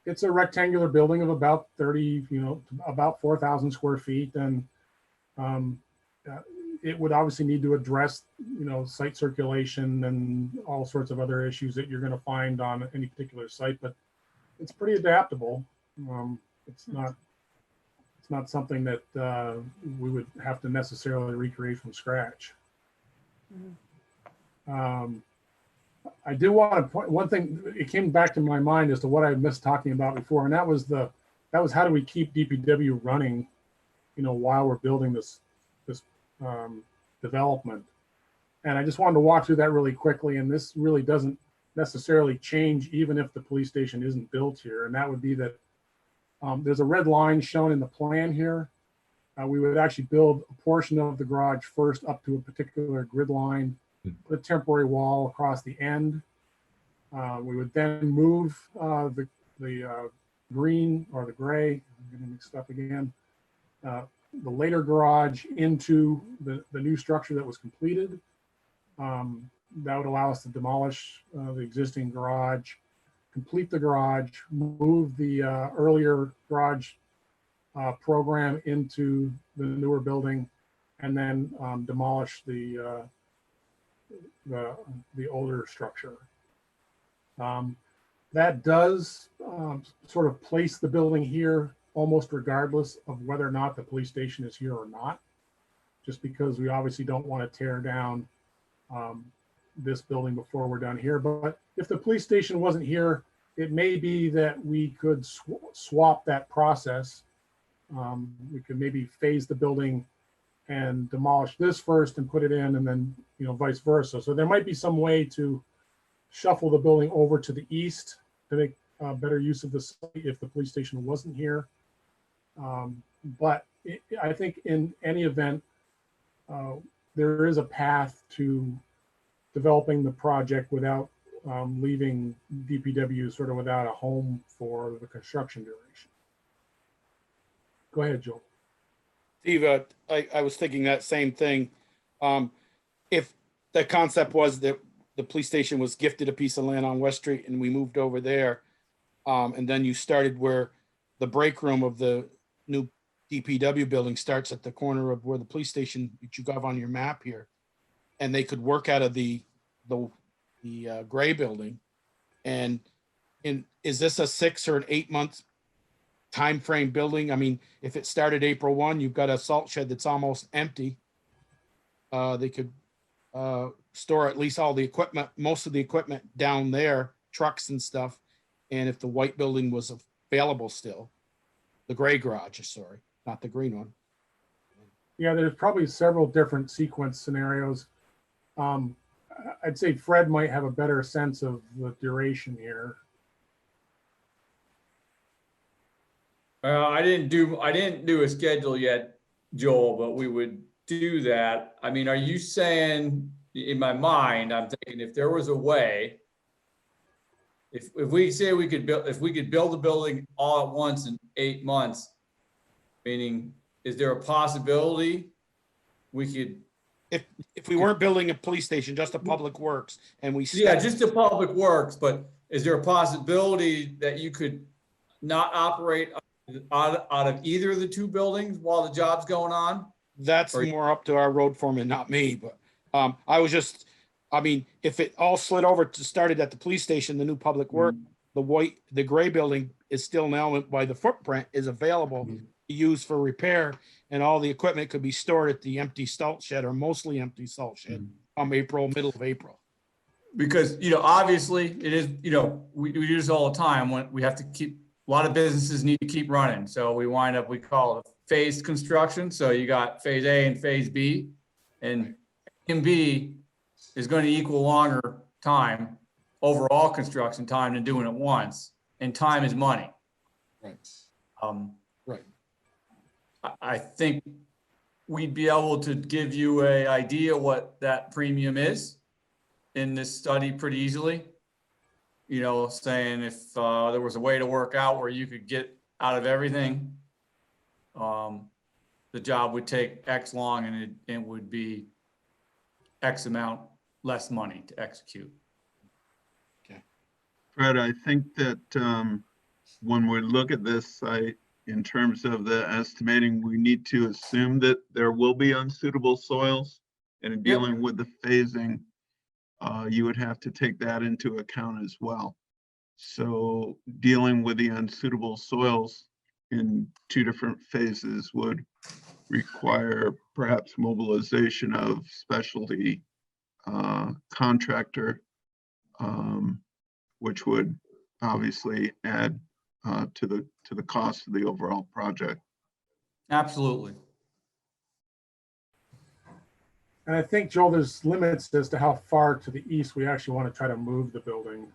it's a rectangular building of about 30, you know, about 4,000 square feet. And it would obviously need to address, you know, site circulation and all sorts of other issues that you're going to find on any particular site, but it's pretty adaptable. It's not something that we would have to necessarily recreate from scratch. I do want to point one thing. It came back to my mind as to what I missed talking about before, and that was how do we keep DPW running, you know, while we're building this development. And I just wanted to walk through that really quickly. And this really doesn't necessarily change even if the police station isn't built here. And that would be that there's a red line shown in the plan here. We would actually build a portion of the garage first up to a particular grid line, put a temporary wall across the end. We would then move the green or the gray, I'm getting mixed up again, the later garage into the new structure that was completed. That would allow us to demolish the existing garage, complete the garage, move the earlier garage program into the newer building, and then demolish the older structure. That does sort of place the building here almost regardless of whether or not the police station is here or not, just because we obviously don't want to tear down this building before we're done here. But if the police station wasn't here, it may be that we could swap that process. We could maybe phase the building and demolish this first and put it in, and then, you know, vice versa. So there might be some way to shuffle the building over to the east to make better use of the site if the police station wasn't here. But I think in any event, there is a path to developing the project without leaving DPW sort of without a home for the construction duration. Go ahead, Joel. Steve, I was thinking that same thing. If the concept was that the police station was gifted a piece of land on West Street and we moved over there, and then you started where the break room of the new DPW building starts at the corner of where the police station that you got on your map here, and they could work out of the gray building. And is this a 6 or an 8 month time frame building? I mean, if it started April 1, you've got a salt shed that's almost empty. They could store at least all the equipment, most of the equipment down there, trucks and stuff. And if the white building was available still, the gray garage, sorry, not the green one. Yeah, there's probably several different sequence scenarios. I'd say Fred might have a better sense of the duration here. I didn't do a schedule yet, Joel, but we would do that. I mean, are you saying, in my mind, I'm thinking if there was a way, if we say we could build, if we could build a building all at once in 8 months, meaning, is there a possibility we could? If we weren't building a police station, just a public works, and we. Yeah, just the public works, but is there a possibility that you could not operate out of either of the two buildings while the job's going on? That's more up to our road foreman, not me, but I was just, I mean, if it all slid over to started at the police station, the new public work, the gray building is still now by the footprint is available to use for repair, and all the equipment could be stored at the empty salt shed or mostly empty salt shed middle of April. Because, obviously it is, we do this all the time when we have to keep, a lot of businesses need to keep running. So we wind up, we call it phased construction. So you got phase A and phase B, and A and B is going to equal longer time, overall construction time, than doing it once. And time is money. Right. Right. I think we'd be able to give you an idea what that premium is in this study pretty easily. Saying if there was a way to work out where you could get out of everything, the job would take X long, and it would be X amount less money to execute. Fred, I think that when we look at this, in terms of the estimating, we need to assume that there will be unsuitable soils, and in dealing with the phasing, you would have to take that into account as well. So dealing with the unsuitable soils in 2 different phases would require perhaps mobilization of specialty contractor, which would obviously add to the cost of the overall project. Absolutely. And I think, Joel, there's limits as to how far to the east we actually want to try to move the building.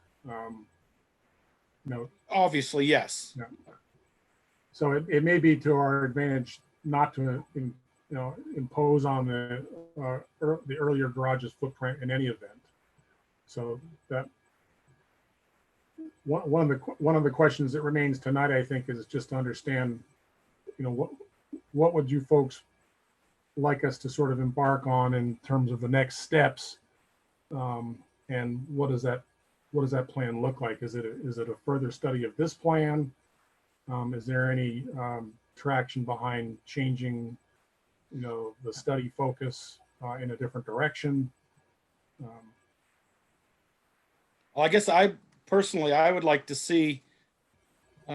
Obviously, yes. Yeah. So it may be to our advantage not to, impose on the earlier garage's footprint in any event. So that one of the questions that remains tonight, I think, is just to understand, what would you folks like us to sort of embark on in terms of the next steps, and what does that plan look like? Is it a further study of this plan? Is there any traction behind changing, the study focus in a different direction? Well, I guess I would like to see.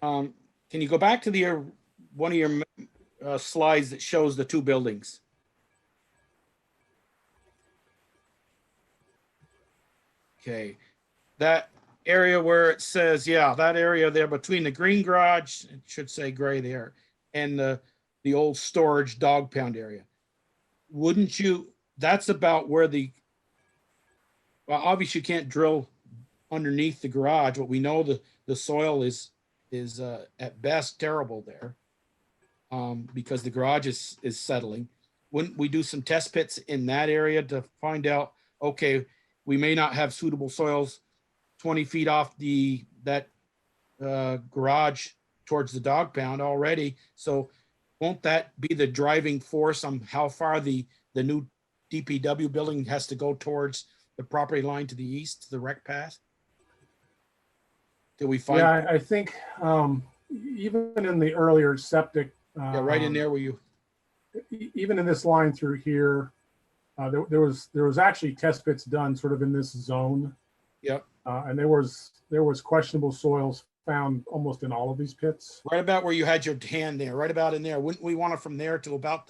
Can you go back to one of your slides that shows the 2 buildings? Okay, that area where it says, that area there between the green garage, it should say gray there, and the old storage dog pound area. Wouldn't you, that's about where well, obviously you can't drill underneath the garage, but we know the soil is at best terrible there, because the garage is settling. Wouldn't we do some test pits in that area to find out, okay, we may not have suitable soils 20 feet off that garage towards the dog pound already. So won't that be the driving force on how far the new DPW building has to go towards the property line to the east, to the rec path? Did we find? Yeah, I think even in the earlier septic. Right in there where you. Even in this line through here, there was actually test pits done sort of in this zone. Yep. And there was questionable soils found almost in all of these pits. Right about where you had your hand there, right about in there. Wouldn't we want it from there to about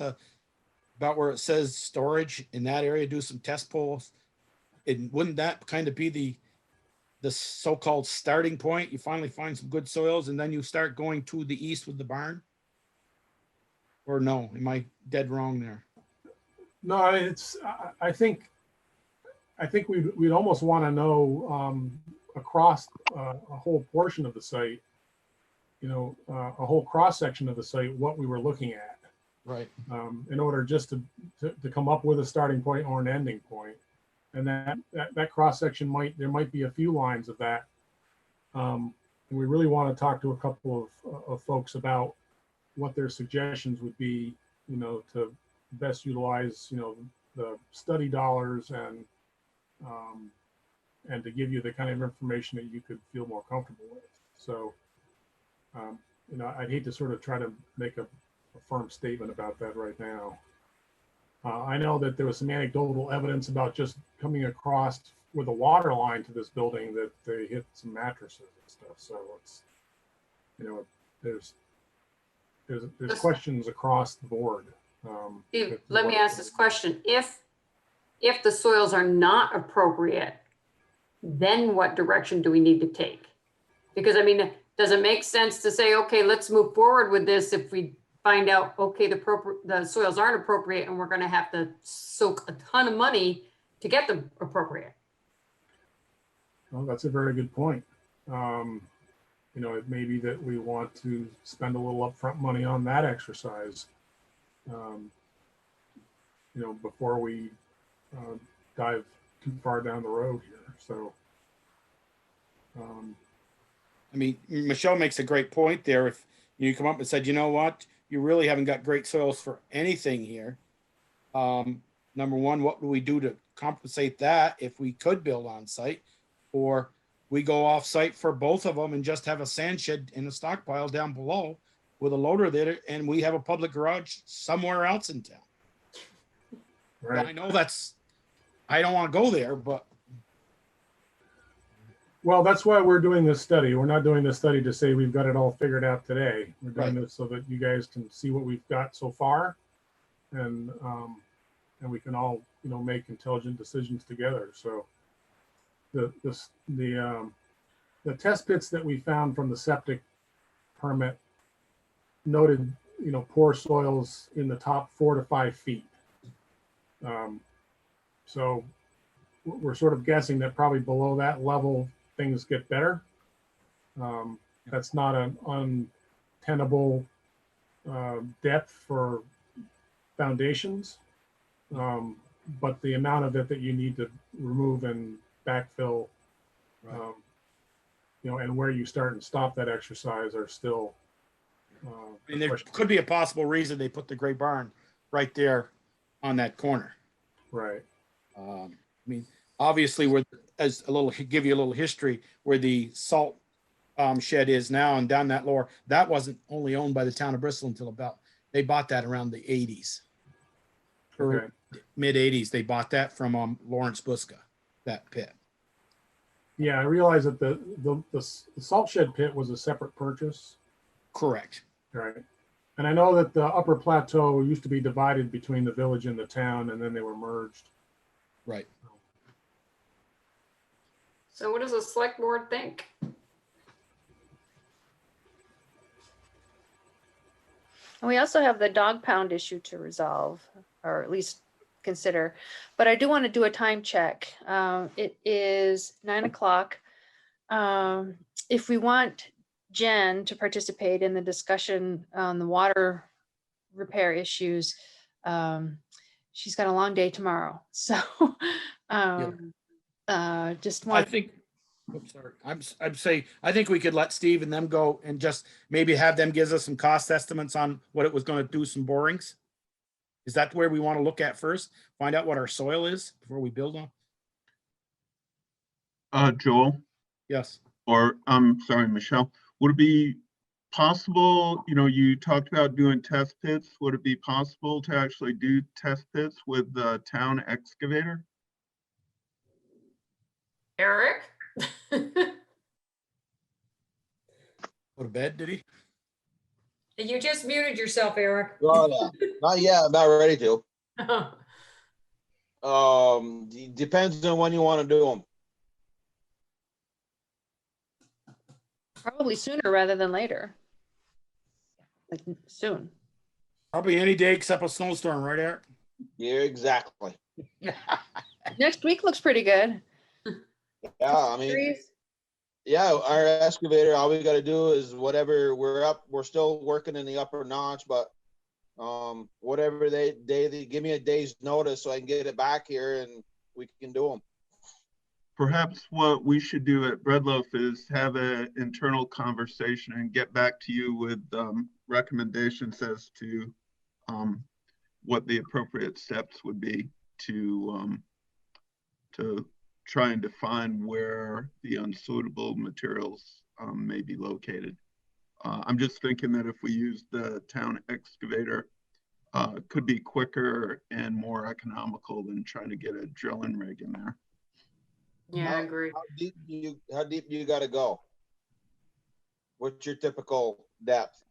where it says storage in that area, do some test pulls? And wouldn't that kind of be the so-called starting point? You finally find some good soils and then you start going to the east with the barn? Or no, am I dead wrong there? No, it's, I think we'd almost want to know across a whole portion of the site, you know, a whole cross section of the site, what we were looking at. Right. In order just to come up with a starting point or an ending point. And that cross section there might be a few lines of that. And we really want to talk to a couple of folks about what their suggestions would be, you know, to best utilize, you know, the study dollars and to give you the kind of information that you could feel more comfortable with. So, you know, I'd hate to sort of try to make a firm statement about that right now. I know that there was some anecdotal evidence about just coming across with a water line to this building that they hit some mattresses and stuff. So it's, you know, there's questions across the board. Steve, let me ask this question. If the soils are not appropriate, then what direction do we need to take? Because I mean, does it make sense to say, okay, let's move forward with this if we find out, okay, the soils aren't appropriate and we're going to have to soak a ton of money to get them appropriate? Well, that's a very good point. You know, it may be that we want to spend a little upfront money on that exercise, you know, before we dive too far down the road here. So, I mean, Michelle makes a great point there. If you come up and said, you know what, you really haven't got great soils for anything here. Number one, what do we do to compensate that if we could build on site? Or we go off site for both of them and just have a sand shed in a stockpile down below with a loader there, and we have a public garage somewhere else in town. right. I know I don't want to go there, but Well, that's why we're doing this study. We're not doing this study to say we've got it all figured out today. We're doing this so that you guys can see what we've got so far, and we can all, you know, make intelligent decisions together. So the test pits that we found from the septic permit noted, you know, poor soils in the top 4 to 5 feet. So we're sort of guessing that probably below that level things get better. That's not an untenable depth for foundations, but the amount of it that you need to remove and backfill, you know, and where you start and stop that exercise are still. I mean, there could be a possible reason they put the gray barn right there on that corner. Right. I mean, obviously, give you a little history where the salt shed is now and down that lower, that wasn't only owned by the town of Bristol until they bought that around the 80s. Okay. Mid 80s, they bought that from Lawrence Buska, that pit. Yeah, I realize that the salt shed pit was a separate purchase. Correct. Right. And I know that the upper plateau used to be divided between the village and the town, and then they were merged. Right. So what does the select board think? And we also have the dog pound issue to resolve, or at least consider, but I do want to do a time check. It is 9 o'clock. If we want Jen to participate in the discussion on the water repair issues, she's got a long day tomorrow. So just want. I think. Oops, sorry. I'm saying I think we could let Steve and them go and just maybe have them give us some cost estimates on what it was going to do some borings. Is that where we want to look at first? Find out what our soil is before we build on. Joel, Yes. or I'm sorry, Michelle, would it be possible, you know, you talked about doing test pits. Would it be possible to actually do test pits with the town excavator? Eric? Go to bed, did he? You just muted yourself, Eric. Oh, yeah. Not yet. I'm not ready to. Depends on when you want to do them. Probably sooner rather than later. Like soon. Probably any day except a snowstorm, right, Eric? Yeah, exactly. Next week looks pretty good. Yeah, I mean, yeah, our excavator, all we gotta do is whatever we're still working in the upper notch, but whatever they give me a day's notice so I can get it back here and we can do them. Perhaps what we should do at Breadloaf is have an internal conversation and get back to you with recommendations as to what the appropriate steps would be to try and define where the unsuitable materials may be located. I'm just thinking that if we use the town excavator, could be quicker and more economical than trying to get a drilling rig in there. Yeah, I agree. How deep do you gotta go? What's your typical depth?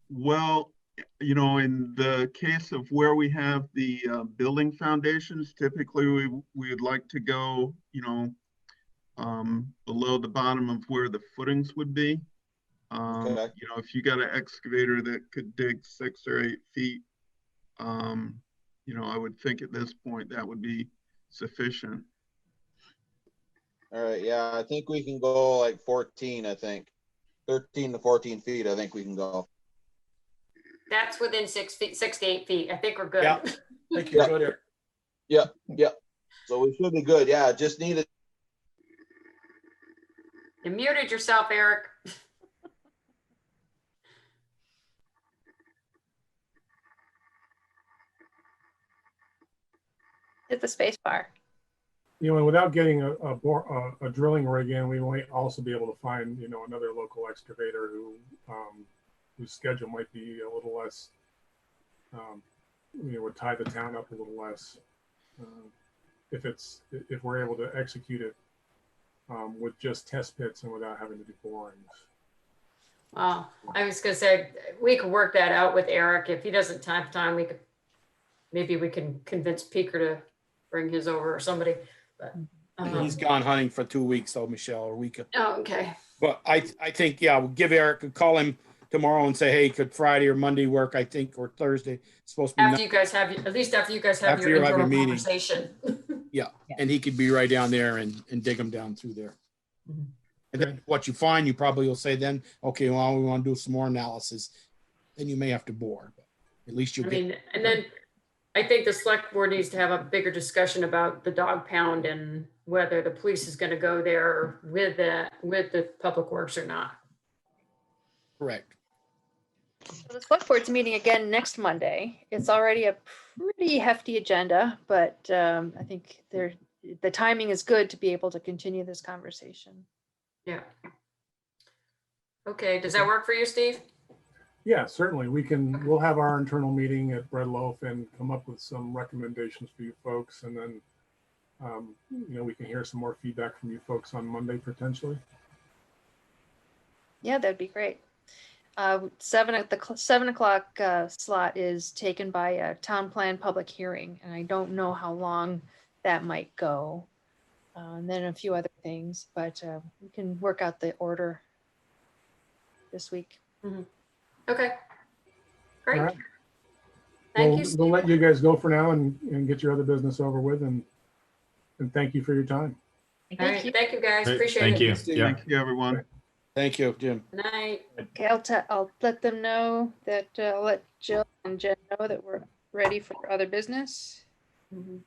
Well, you know, in the case of where we have the building foundations, typically we would like to go, you know, below the bottom of where the footings would be. Okay. You know, if you got an excavator that could dig 6 or 8 feet, you know, I would think at this point that would be sufficient. All right, yeah, I think we can go like 14, I think. 13 to 14 feet, I think we can go. That's within 6 feet, 6 to 8 feet. I think we're good. Yeah. Thank you. Go there. Yep. So we should be good. Yeah, just need it. You muted yourself, Eric. Hit the space bar. You know, and without getting a drilling rig in, we might also be able to find, you know, another local excavator whose schedule might be a little less, you know, would tie the town up a little less. If we're able to execute it with just test pits and without having to do borings. Well, I was gonna say, we could work that out with Eric. If he doesn't have time, maybe we can convince Peeker to bring his over or somebody. But He's gone hunting for 2 weeks though, Michelle, or a week. oh, okay. But I think, yeah, we'll give Eric, call him tomorrow and say, hey, could Friday or Monday work, I think, or Thursday. It's supposed to be. After you guys have, at least after you guys have After your you have your internal meeting. conversation. Yeah, and he could be right down there and dig them down through there. Mhm. And then what you find, you probably will say then, okay, well, we want to do some more analysis. Then you may have to bore, but at least you'll I get. mean, and then I think the select board needs to have a bigger discussion about the dog pound and whether the police is gonna go there with the public works or not. Correct. So the select board's meeting again next Monday. It's already a pretty hefty agenda, but I think the timing is good to be able to continue this conversation. Yeah. Okay, does that work for you, Steve? Yeah, certainly. We'll have our internal meeting at Breadloaf and come up with some recommendations for you folks. And then, you know, we can hear some more feedback from you folks on Monday potentially. Yeah, that'd be great. 7 o'clock slot is taken by a town plan public hearing, and I don't know how long that might go. And then a few other things, but we can work out the order this week. Okay. Great. All right. Thank We'll you, Steve. let you guys go for now and get your other business over with, and thank you for your time. All right, thank you guys, Great, appreciate thank it. you. Yeah. Thank you, everyone. Thank you, Jim. Good night. Okay, I'll let them know that, I'll let Jill and Jen know that we're ready for other business. Mhm.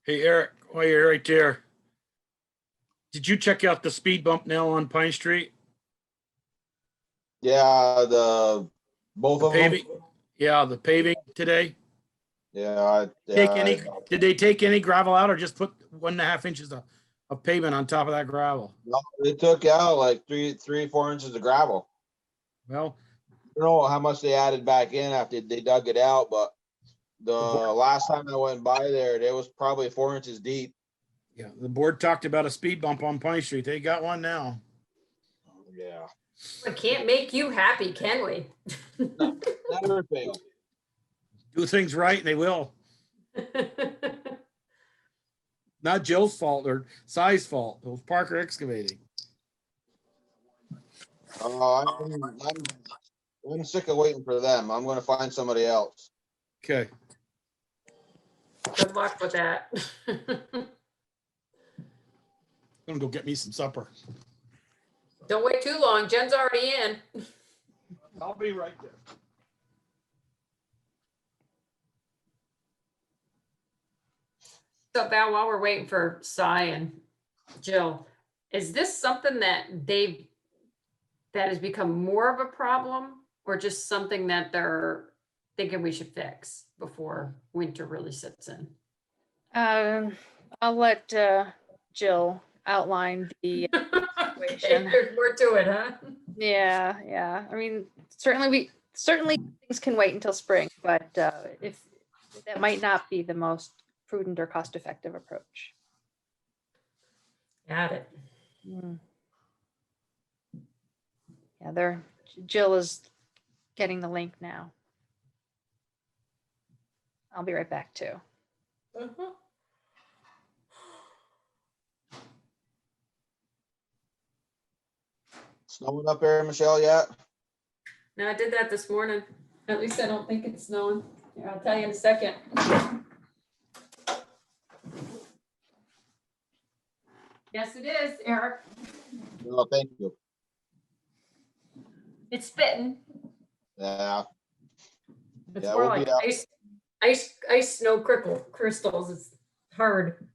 Hey, Eric, while you're right there, did you check out the speed bump now on Pine Street? Yeah, both The of them. paving? Yeah, the paving today. Yeah, Did they take any gravel out or just put 1.5 inches of pavement on top of that gravel? no, they took out like 4 inches of gravel. Well, I don't know how much they added back in after they dug it out, but the last time I went by there, it was probably 4 inches deep. yeah, the board talked about a speed bump on Pine Street. They got one now. Yeah. We can't make you happy, can we? Never fail. Do things right and they will. Not Jill's fault or Cy's fault. It was Parker Excavating. I'm sick of waiting for them. I'm going to find somebody else. Okay. Good luck with that. I'm gonna go get me some supper. Don't wait too long. Jen's already in. I'll be right there. So Val, while we're waiting for Cy and Jill, is this something that has become more of a problem, or just something that they're thinking we should fix before winter really sets in? I'll let Jill outline the Okay, situation. there's more to it, huh? Yeah. I mean, certainly things can wait until spring, but if that might not be the most prudent or cost-effective approach. Got it. Yeah, Jill is getting the link now. I'll be right back too. Snowing up there, Michelle, yet? No, I did that this morning. At least I don't think it's snowing. Here, I'll tell you in a second. Yes, it is, Eric. No, thank you. It's spitting. Yeah. It's Yeah, more we'll be like out. ice snow crystals. It's hard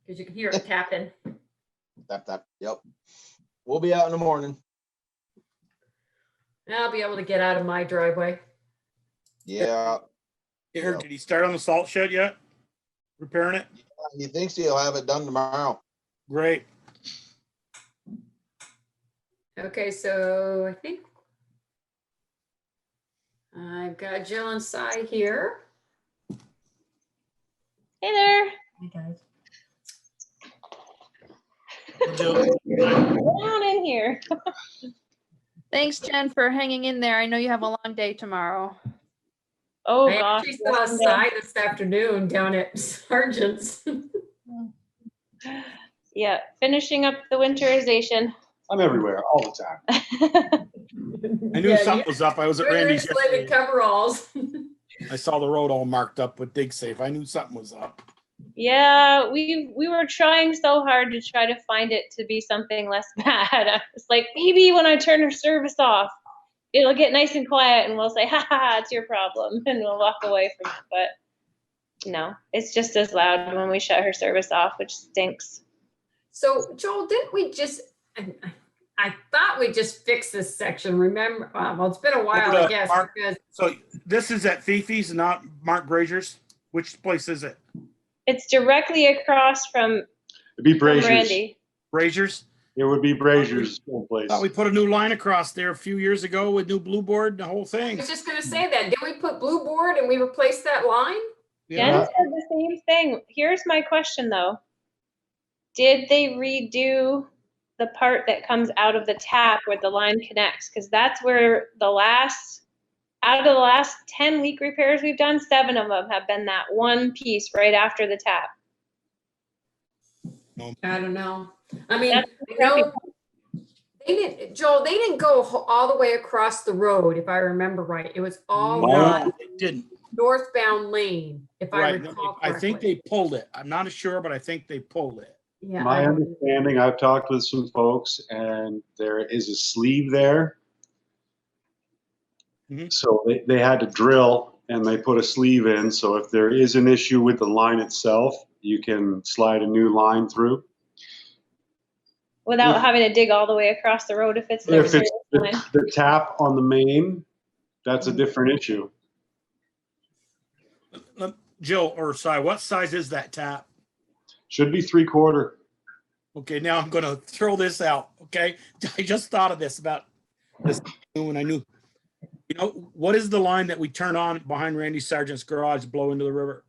because you can hear it tapping. Tap. Yep. We'll be out in the morning. I'll be able to get out of my driveway. Yeah. Eric, did he start on the salt shed yet? Repairing it? He thinks he'll have it done tomorrow. Great. Okay, so I think I've got Jill and Cy here. Hey there. Hey guys. Come on in here. Thanks, Jen, for hanging in there. I know you have a long day tomorrow. Oh, I gosh. actually saw Cy this afternoon down at Sargent's. Yeah, finishing up the winterization. I'm everywhere all the time. I knew something was up. I was at You're Randy's insulated yesterday. coveralls. I saw the road all marked up with dig safe. I knew something was up. Yeah, we were trying so hard to try to find it to be something less bad. I was like, maybe when I turn her service off, it'll get nice and quiet and we'll say, ha, it's your problem, and we'll walk away from it. But no, it's just as loud when we shut her service off, which stinks. So Joel, didn't we just, I thought we just fixed this section, remember? Well, it's been a while, I guess. Mark, because so this is at Fifi's, not Mark Grazier's? Which place is it? It's directly across from It'd be Brazier's. Randy. Brazier's? It would be Brazier's place. Thought we put a new line across there a few years ago with new blue board and the whole I thing. was just gonna say that, did we put blue board and we replaced that line? Jen said the same thing. Here's my question though. Did they redo the part that comes out of the tap where the line connects? Because that's where out of the last 10 leak repairs we've done, 7 of them have been that one piece right after the tap. I don't know. I mean, That's you know, Joel, they didn't go all the way across the road, if I remember right. It was all No, it didn't. northbound lane, if I Right. recall I think correctly. they pulled it. I'm not sure, but I think they pulled it. Yeah. My understanding, I've talked with some folks and there is a sleeve there. Mhm. So they had to drill and they put a sleeve in. So if there is an issue with the line itself, you can slide a new line through. Without having to dig all the way across the road if it's the If it's line. the tap on the main, that's a different issue. Jill or Si, what size is that tap? Should be 3/4. Okay, now I'm gonna throw this out, okay? I just thought of this about this when I knew, what is the line that we turn on behind Randy Sargent's garage, blow into the river?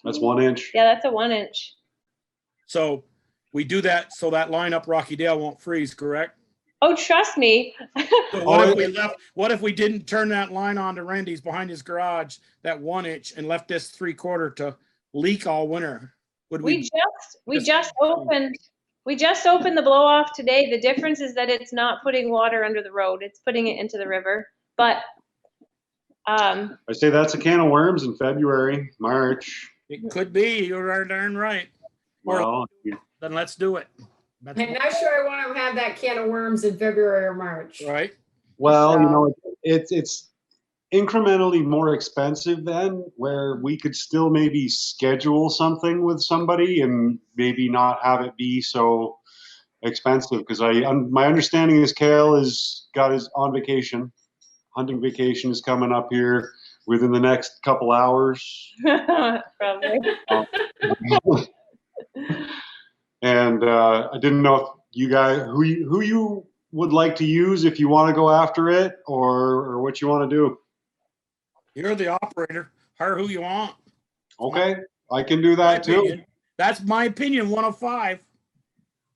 That's 1 inch. Yeah, that's a 1 inch. So we do that so that line up Rocky Dale won't freeze, correct? Oh, trust me. So what if we didn't turn that line on to Randy's behind his garage, that 1 inch, and left this 3/4 to leak all winter? Would we just opened the blow off today. The difference is that it's not putting water under the road. It's putting it into the river. But I say that's a can of worms in February, March. It could be. You're darn right. Well, Then let's do it. I'm not sure I want to have that can of worms in February or March. Right. well, it's incrementally more expensive then, where we could still maybe schedule something with somebody and maybe not have it be so expensive. Because my understanding is Kale is got his on vacation, hunting vacation is coming up here within the next couple hours. probably. And I didn't know if you guys, who you would like to use, if you want to go after it or what you want to do. You're the operator. Hire who you want. Okay, I can do that too. That's my opinion, 105.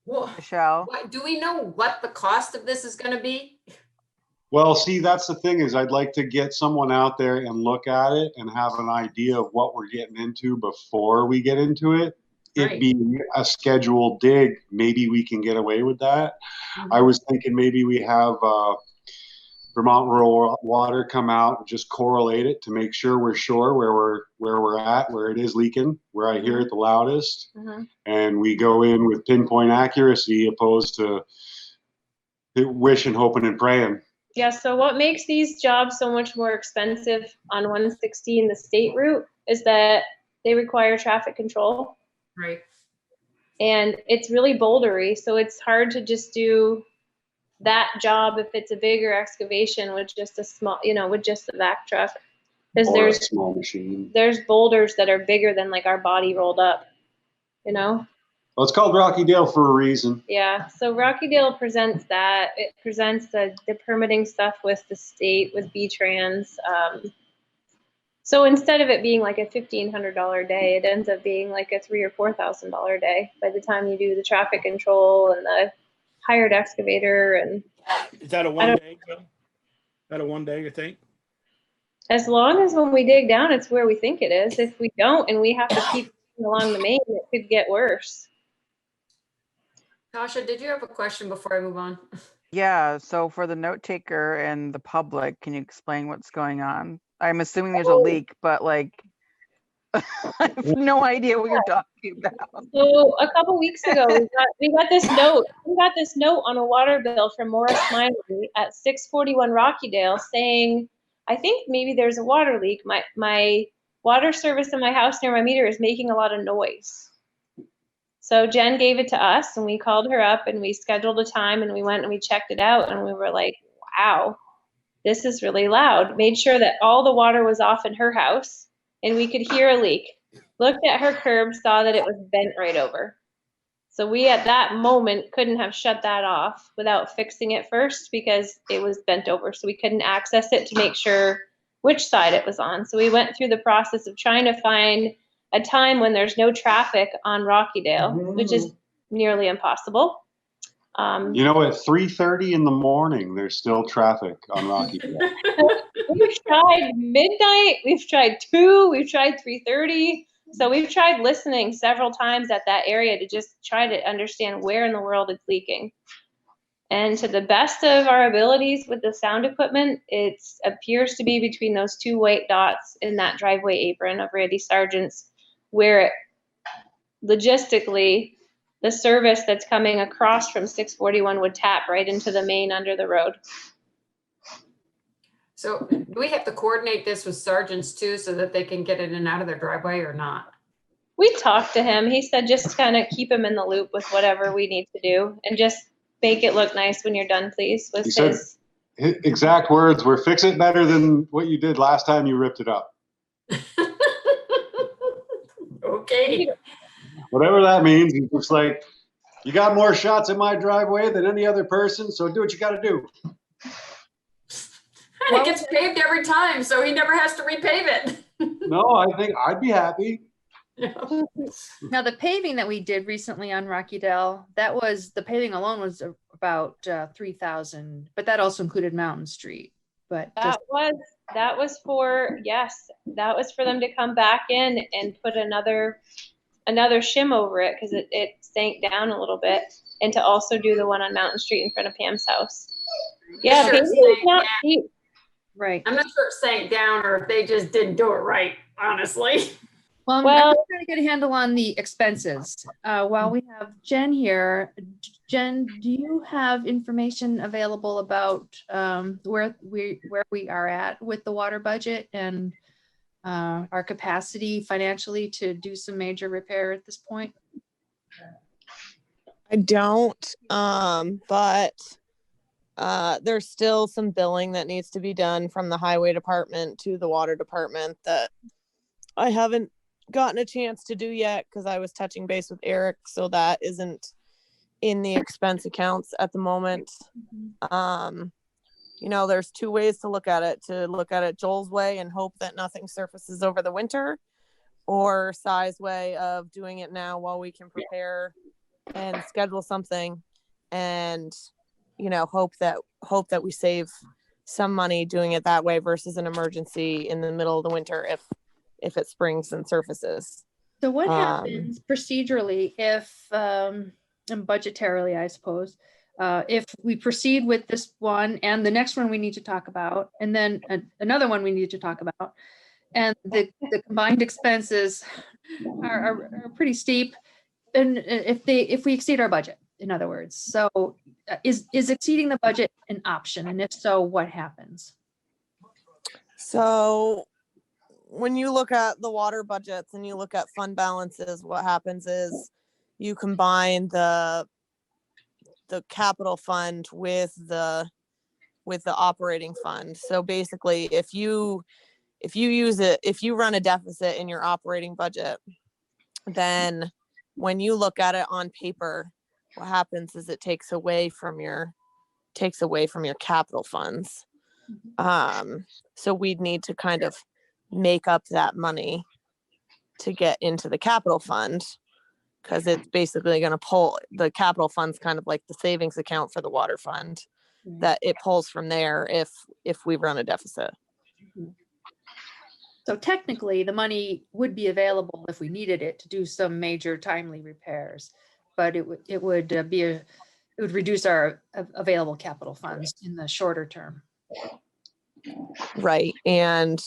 Well, Michelle. do we know what the cost of this is going to be? Well, see, that's the thing is I'd like to get someone out there and look at it and have an idea of what we're getting into before we get into it. Right. It being a scheduled dig, maybe we can get away with that. I was thinking maybe we have Vermont Rural Water come out and just correlate it to make sure we're sure where we're at, where it is leaking, where I hear it the loudest, and we go in with pinpoint accuracy opposed to wishing, hoping, and praying. Yeah, so what makes these jobs so much more expensive on 116, the state route, is that they require traffic control. Right. And it's really bouldery, so it's hard to just do that job if it's a bigger excavation with just a small, with just a vac truck. Because Or a small machine. there's boulders that are bigger than like our body rolled up, Well, it's called Rocky Dale for a reason. Yeah, so Rocky Dale presents that. It presents the permitting stuff with the state, with B-Trans. So instead of it being like a $1,500 day, it ends up being like a $3,000 or $4,000 day by the time you do the traffic control and the hired excavator. And is that a 1 day? Is that a 1 day, you think? as long as when we dig down, it's where we think it is. If we don't and we have to keep along the main, it could get worse. Tasha, did you have a question before I move on? Yeah, so for the note taker and the public, can you explain what's going on? I'm assuming there's a leak, but like, I have no idea what you're talking about. So a couple weeks ago, we got this note. We got this note on a water bill from Morris Smiley at 641 Rockydale saying, I think maybe there's a water leak. My water service in my house near my meter is making a lot of noise. So Jen gave it to us and we called her up and we scheduled a time and we went and we checked it out and we were like, wow, this is really loud. Made sure that all the water was off in her house and we could hear a leak. Looked at her curb, saw that it was bent right over. So we at that moment couldn't have shut that off without fixing it first because it was bent over. So we couldn't access it to make sure which side it was on. So we went through the process of trying to find a time when there's no traffic on Rockydale, which is nearly impossible. At 3:30 in the morning, there's still traffic on Rockydale. We've tried midnight, we've tried 2, we've tried 3:30. So we've tried listening several times at that area to just try to understand where in the world it's leaking. And to the best of our abilities with the sound equipment, it appears to be between those 2 white dots in that driveway apron of Randy Sargent's, where logistically the service that's coming across from 641 would tap right into the main under the road. So do we have to coordinate this with sergeants too so that they can get in and out of their driveway or not? We talked to him. He said just kind of keep him in the loop with whatever we need to do and just make it look nice when you're done, please. Was He said his his exact words were, "Fix it better than what you did last time you ripped it up." Okay. Whatever that means. It's just like, you got more shots in my driveway than any other person, so do what you got to do. And it gets paved every time, so he never has to repave it. No, I think I'd be happy. Now, the paving that we did recently on Rocky Dell, that was, the paving alone was about 3,000, but that also included Mountain Street. But that was for, yes, that was for them to come back in and put another shim over it because it sank down a little bit, and to also do the one on Mountain Street in front of Pam's house. Yeah, Sure, paving is not cheap. Right. I'm not sure it sank down or if they just didn't do it right, honestly. Well, I'm trying to get a handle on the expenses. While we have Jen here, Jen, do you have information available about where we are at with the water budget and our capacity financially to do some major repair at this point? I don't, but there's still some billing that needs to be done from the highway department to the water department that I haven't gotten a chance to do yet because I was touching base with Eric, so that isn't in the expense accounts at the moment. You know, there's two ways to look at it Joel's way and hope that nothing surfaces over the winter, or Si's way of doing it now while we can prepare and schedule something and, you know, hope that we save some money doing it that way versus an emergency in the middle of the winter if it springs and surfaces. So what happens procedurally if, and budgetarily, I suppose, if we proceed with this one and the next one we need to talk about, and then another one we need to talk about, and the combined expenses are pretty steep, and if we exceed our budget, in other words. So is exceeding the budget an option? And if so, what happens? So when you look at the water budgets and you look at fund balances, what happens is you combine the capital fund with the operating fund. So basically, if you run a deficit in your operating budget, then when you look at it on paper, what happens is it takes away from your capital funds. So we'd need to kind of make up that money to get into the capital fund, because it's basically going to pull the capital funds, kind of like the savings account for the water fund, that it pulls from there if we run a deficit. So technically, the money would be available if we needed it to do some major timely repairs, but it would reduce our available capital funds in the shorter term. Right. And,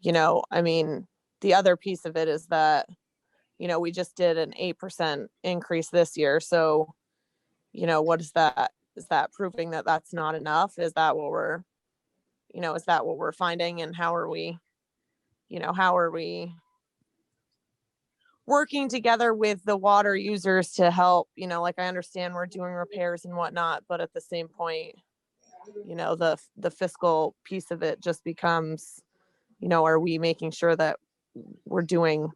you know, I mean, the other piece of it is that, you know, we just did an 8% increase this year. So, you know, what is that? Is that proving that that's not enough? Is that what we're finding? And how are we working together with the water users to help? You know, like, I understand we're doing repairs and whatnot, but at the same point, you know, the fiscal piece of it just becomes, you know, are we making sure that we're doing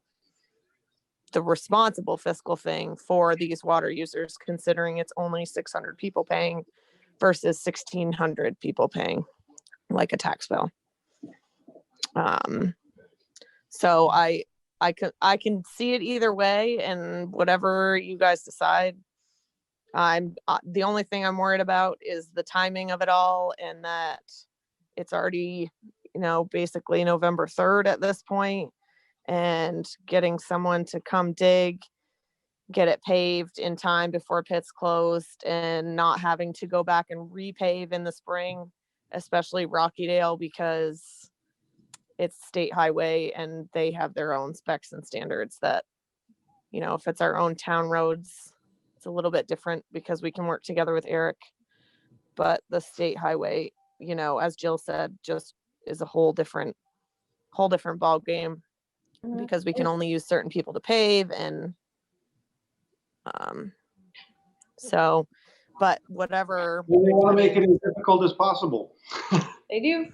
the responsible fiscal thing for these water users, considering it's only 600 people paying versus 1,600 people paying like a tax bill. So I can see it either way, and whatever you guys decide. The only thing I'm worried about is the timing of it all, and that it's already, you know, basically November 3rd at this point, and getting someone to come dig, get it paved in time before pit's closed, and not having to go back and repave in the spring, especially Rockydale, because it's state highway and they have their own specs and standards that, you know, if it's our own town roads, it's a little bit different because we can work together with Eric. But the state highway, you know, as Jill said, just is a whole different ball game. because we can only use certain people to pave, and so, but whatever. They want to make it as difficult as possible. They do.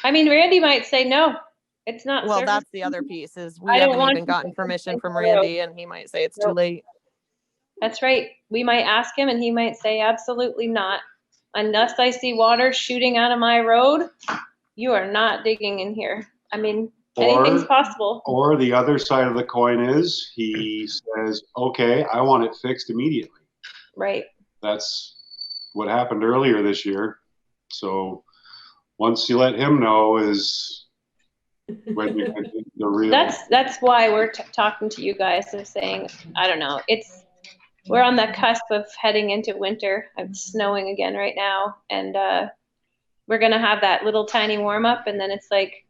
I mean, Randy might say no. It's not. Well, service. that's the other piece, is we I don't haven't want even to gotten put permission something from on the road. Randy, and he might say it's too Nope. late. That's right. We might ask him and he might say absolutely not. Unless I see water shooting out of my road, you are not digging in here. I mean, anything's possible. Or the other side of the coin is he says, okay, I want it fixed immediately. Right. That's what happened earlier this year. So once you let him know is when you get the real. That's why we're talking to you guys and saying, I don't know. We're on the cusp of heading into winter. It's snowing again right now. And we're going to have that little tiny warm up. And then it's like,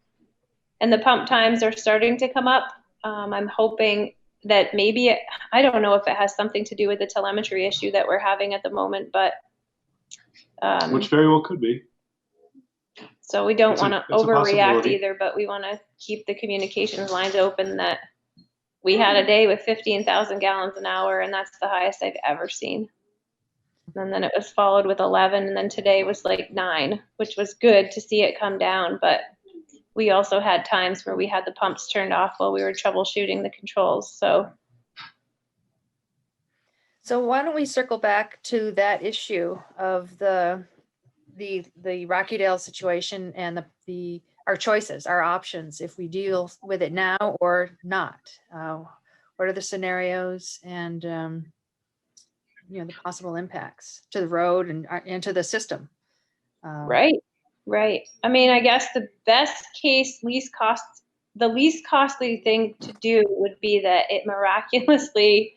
and the pump times are starting to come up. I'm hoping that maybe, I don't know if it has something to do with the telemetry issue that we're having at the moment, but. Which very well could be. So we don't want to overreact possibility. either, but we want to keep the communications lines open. That we had a day with 15,000 gallons an hour, and that's the highest I've ever seen. And then it was followed with 11, and then today was like 9, which was good to see it come down. But we also had times where we had the pumps turned off while we were troubleshooting the controls. So why don't we circle back to that issue of the Rockydale situation and our choices, our options, if we deal with it now or not. What are the scenarios and the possible impacts to the road and to the system? Right. I mean, I guess the best case, the least costly thing to do would be that it miraculously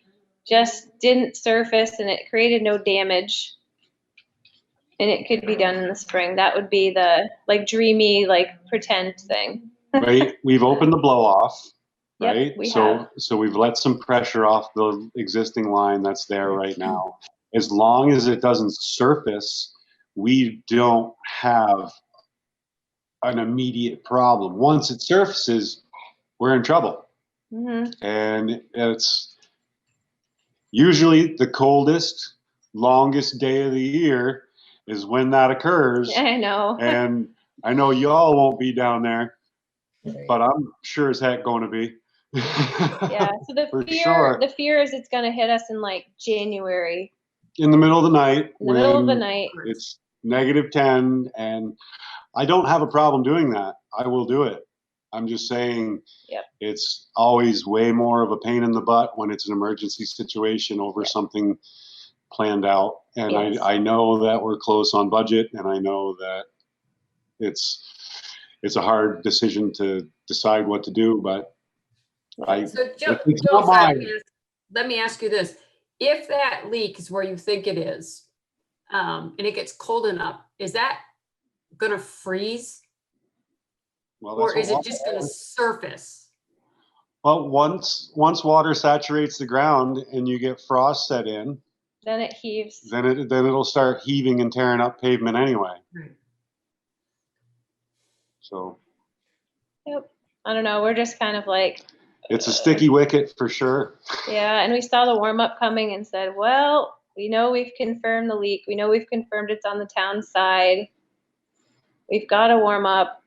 just didn't surface and it created no damage. And it could be done in the spring. That would be the dreamy, pretend thing. Right. We've opened the blow off. Right. Yep, we so have. We've let some pressure off the existing line that's there right now. As long as it doesn't surface, we don't have an immediate problem. Once it surfaces, we're in trouble. Mm-hmm. And it's usually the coldest, longest day of the year is when that occurs. I know. And I know y'all won't be down there, but I'm sure as heck going to be. Yeah. So the fear is it's going to hit us in January. In the middle of the night. In the middle of the night. It's -10, and I don't have a problem doing that. I will do it. I'm just saying, yep. It's always way more of a pain in the butt when it's an emergency situation over something planned out. And yes. I know that we're close on budget, and I know that it's a hard decision to decide what to do, but let me ask you this. If that leak is where you think it is, and it gets cold enough, is that going to freeze? Or is it just going to surface? Well, once water saturates the ground and you get frost set in, then it heaves. Then it'll start heaving and tearing up pavement anyway. Right. So. Yep. I don't know. We're just kind of it's a sticky wicket for sure. Yeah, and we saw the warm up coming and said, well, we know we've confirmed the leak. We know we've confirmed it's on the town side. We've got to warm up.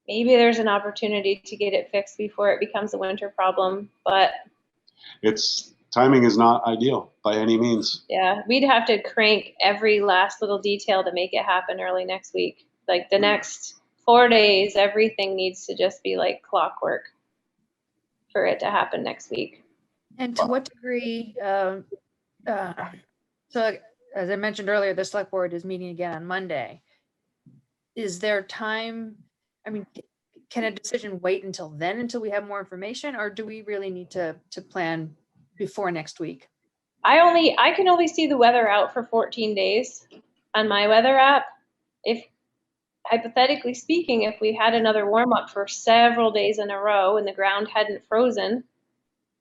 Maybe there's an opportunity to get it fixed before it becomes a winter problem, but timing is not ideal by any means. Yeah, we'd have to crank every last little detail to make it happen early next week. The next 4 days, everything needs to just be like clockwork for it to happen next week. And to what degree, so as I mentioned earlier, the select board is meeting again on Monday. Is there time, can a decision wait until then, until we have more information, or do we really need to plan before next week? I can only see the weather out for 14 days on my weather app. If hypothetically speaking, if we had another warm up for several days in a row and the ground hadn't frozen,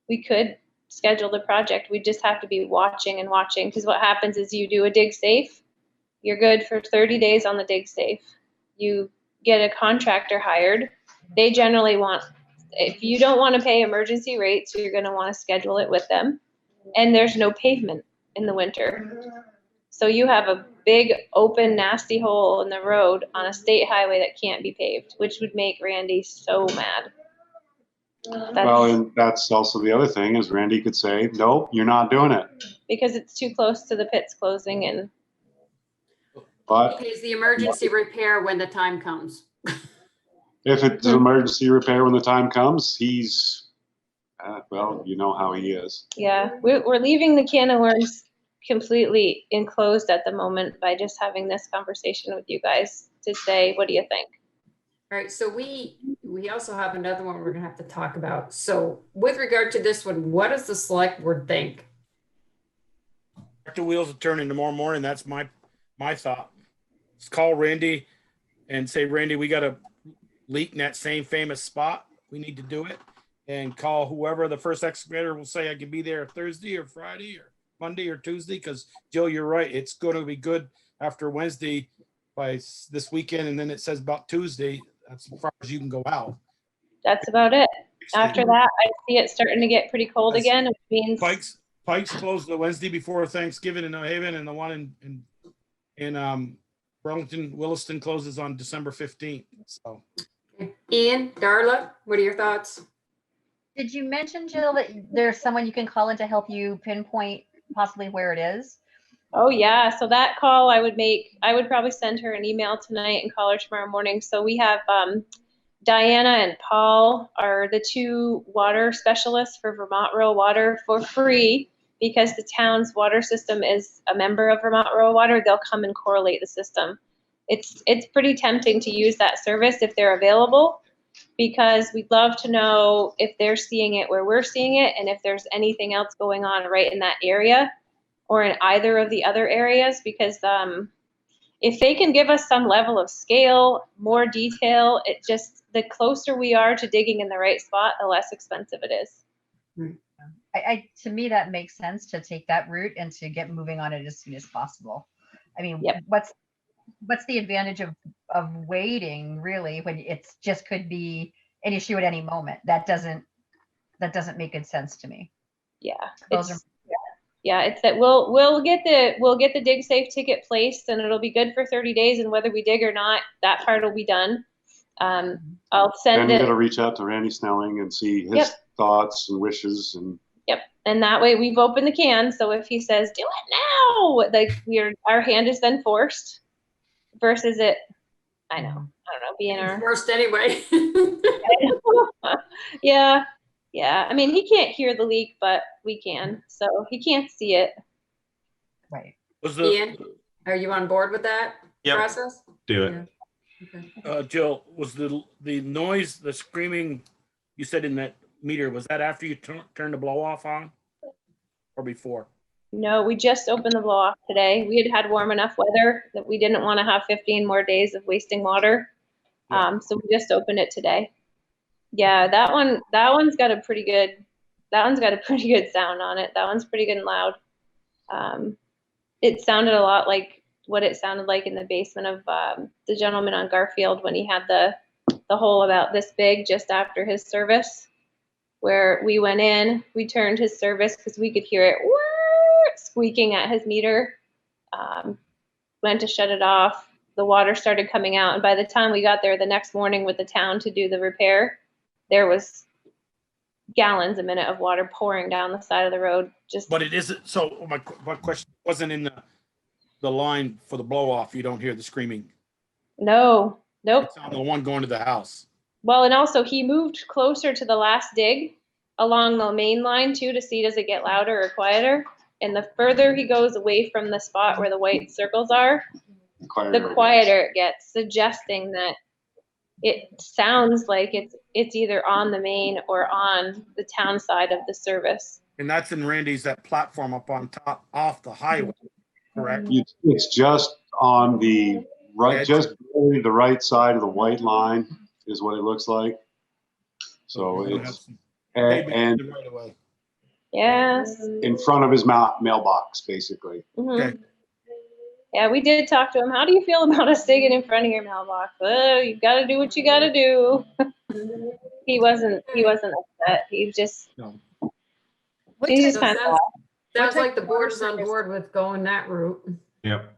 we could schedule the project. We just have to be watching and watching, because what happens is you do a dig safe, you're good for 30 days on the dig safe. You get a contractor hired. They generally want if you don't want to pay emergency rates, you're going to want to schedule it with them. And there's no pavement in the winter. So you have a big open nasty hole in the road on a state highway that can't be paved, which would make Randy so mad. Well, and that's also the other thing is Randy could say, nope, you're not doing it. Because it's too close to the pits closing and. But He pays the emergency repair when the time comes. if it's an emergency repair when the time comes, he's, well, you know how he is. Yeah, we're leaving the can of worms completely enclosed at the moment by just having this conversation with you guys to say, what do you think? All right, so we also have another one we're gonna have to talk about. So with regard to this one, what does the select board think? Start the wheels are turning tomorrow morning. That's my thought. Let's call Randy and say, Randy, we got a leak in that same famous spot. We need to do it. And call whoever the first excavator will say I can be there Thursday or Friday or Monday or Tuesday. Because Jill, you're right. It's going to be good after Wednesday by this weekend. And then it says about Tuesday. That's as far as you can go out. That's about it. After that, I see it starting to get pretty cold again, which means Pikes closed the Wednesday before Thanksgiving in New Haven, and the one in Burlington, Williston closes on December 15th. So, Ian, Darla, what are your thoughts? Did you mention, Jill, that there's someone you can call in to help you pinpoint possibly where it is? Oh yeah, so that call I would probably send her an email tonight and call her tomorrow morning. So we have Diana and Paul are the two water specialists for Vermont Rural Water for free because the town's water system is a member of Vermont Rural Water. They'll come and correlate the system. It's pretty tempting to use that service if they're available, because we'd love to know if they're seeing it where we're seeing it and if there's anything else going on right in that area or in either of the other areas, because if they can give us some level of scale, more detail, it just, the closer we are to digging in the right spot, the less expensive it is. To me, that makes sense to take that route and to get moving on it as soon as possible. I mean, Yep. What's the advantage of waiting really when it's just could be an issue at any moment? That doesn't make good sense to me. Yeah. Those It's that we'll get the dig safe ticket placed and it'll be good for 30 days, and whether we dig or not, that part will be done. I'll send Then you it. got to reach out to Randy Snelling and see his Yep. thoughts and wishes. And Yep. And that way we've opened the can. So if he says, do it now, like our hand is then forced versus it, I don't know, being our Worst anyway. Yeah. Yeah. I mean, he can't hear the leak, but we can. So he can't see it. Right. Ian, are you on board with that Yep. process? Do it. Yeah. Okay. Jill, was the noise, the screaming you said in that meter, was that after you turned the blow off on or before? No, we just opened the blow off today. We had warm enough weather that we didn't want to have 15 more days of wasting water. So we just opened it today. Yeah, that one's got a pretty good sound on it. That one's pretty good and loud. It sounded a lot like what it sounded like in the basement of the gentleman on Garfield when he had the hole about this big just after his service, where we went in, we turned his service because we could hear it squeaking at his meter. Went to shut it off. The water started coming out, and by the time we got there the next morning with the town to do the repair, there was gallons a minute of water pouring down the side of the road. But it isn't. So my question wasn't in the line for the blow off. You don't hear the screaming. No, nope. It's on the one going to the house. Well, and also he moved closer to the last dig along the main line too to see does it get louder or quieter. And the further he goes away from the spot where the white circles are, the quieter it gets, suggesting that it sounds like it's either on the main or on the town side of the service. And that's in Randy's, that platform up on top off the highway, correct? it's just on the right, just barely the right side of the white line is what it looks like. So it's and right away. Yes. In front of his mailbox, basically. Mm-hmm. Okay. Yeah, we did talk to him. How do you feel about us digging in front of your mailbox? Well, you got to do what you got to do. He wasn't upset. He just, What he's type just of- kind of, Sounds type like the of water board is on service- board with going that route. Yep.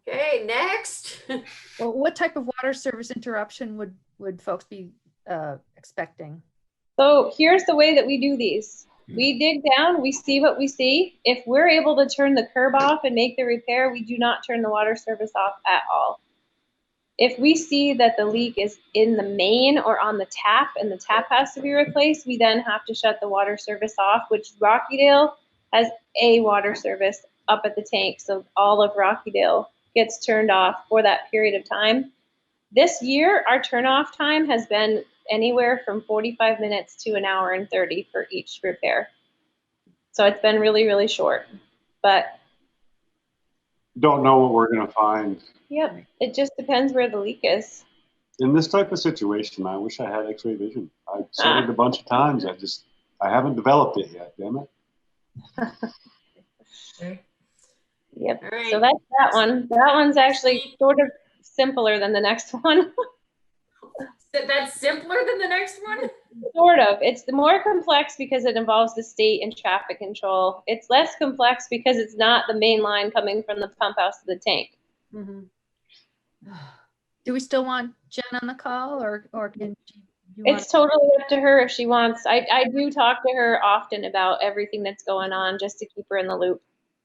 Okay, next. Well, what type of water service interruption would folks be expecting? so here's the way that we do these. We dig down, we see what we see. If we're able to turn the curb off and make the repair, we do not turn the water service off at all. If we see that the leak is in the main or on the tap and the tap has to be replaced, we then have to shut the water service off, which Rockydale has a water service up at the tank. So all of Rockydale gets turned off for that period of time. This year, our turn-off time has been anywhere from 45 minutes to 1 hour and 30 for each repair. So it's been really, really short. But Don't know what we're gonna find. yep, it just depends where the leak is. In this type of situation, I wish I had X-ray vision. I've said it a bunch of times. I haven't developed it yet, damn it. Okay. Yep. All right. So that's that one. That one's actually sort of simpler than the next one. That's simpler than the next one? Sort of. It's the more complex because it involves the state and traffic control. It's less complex because it's not the main line coming from the pump house to the tank. Do we still want Jen on the call, or can you It's totally up to her if she wants. I do talk to her often about everything that's going on just to keep her in the loop.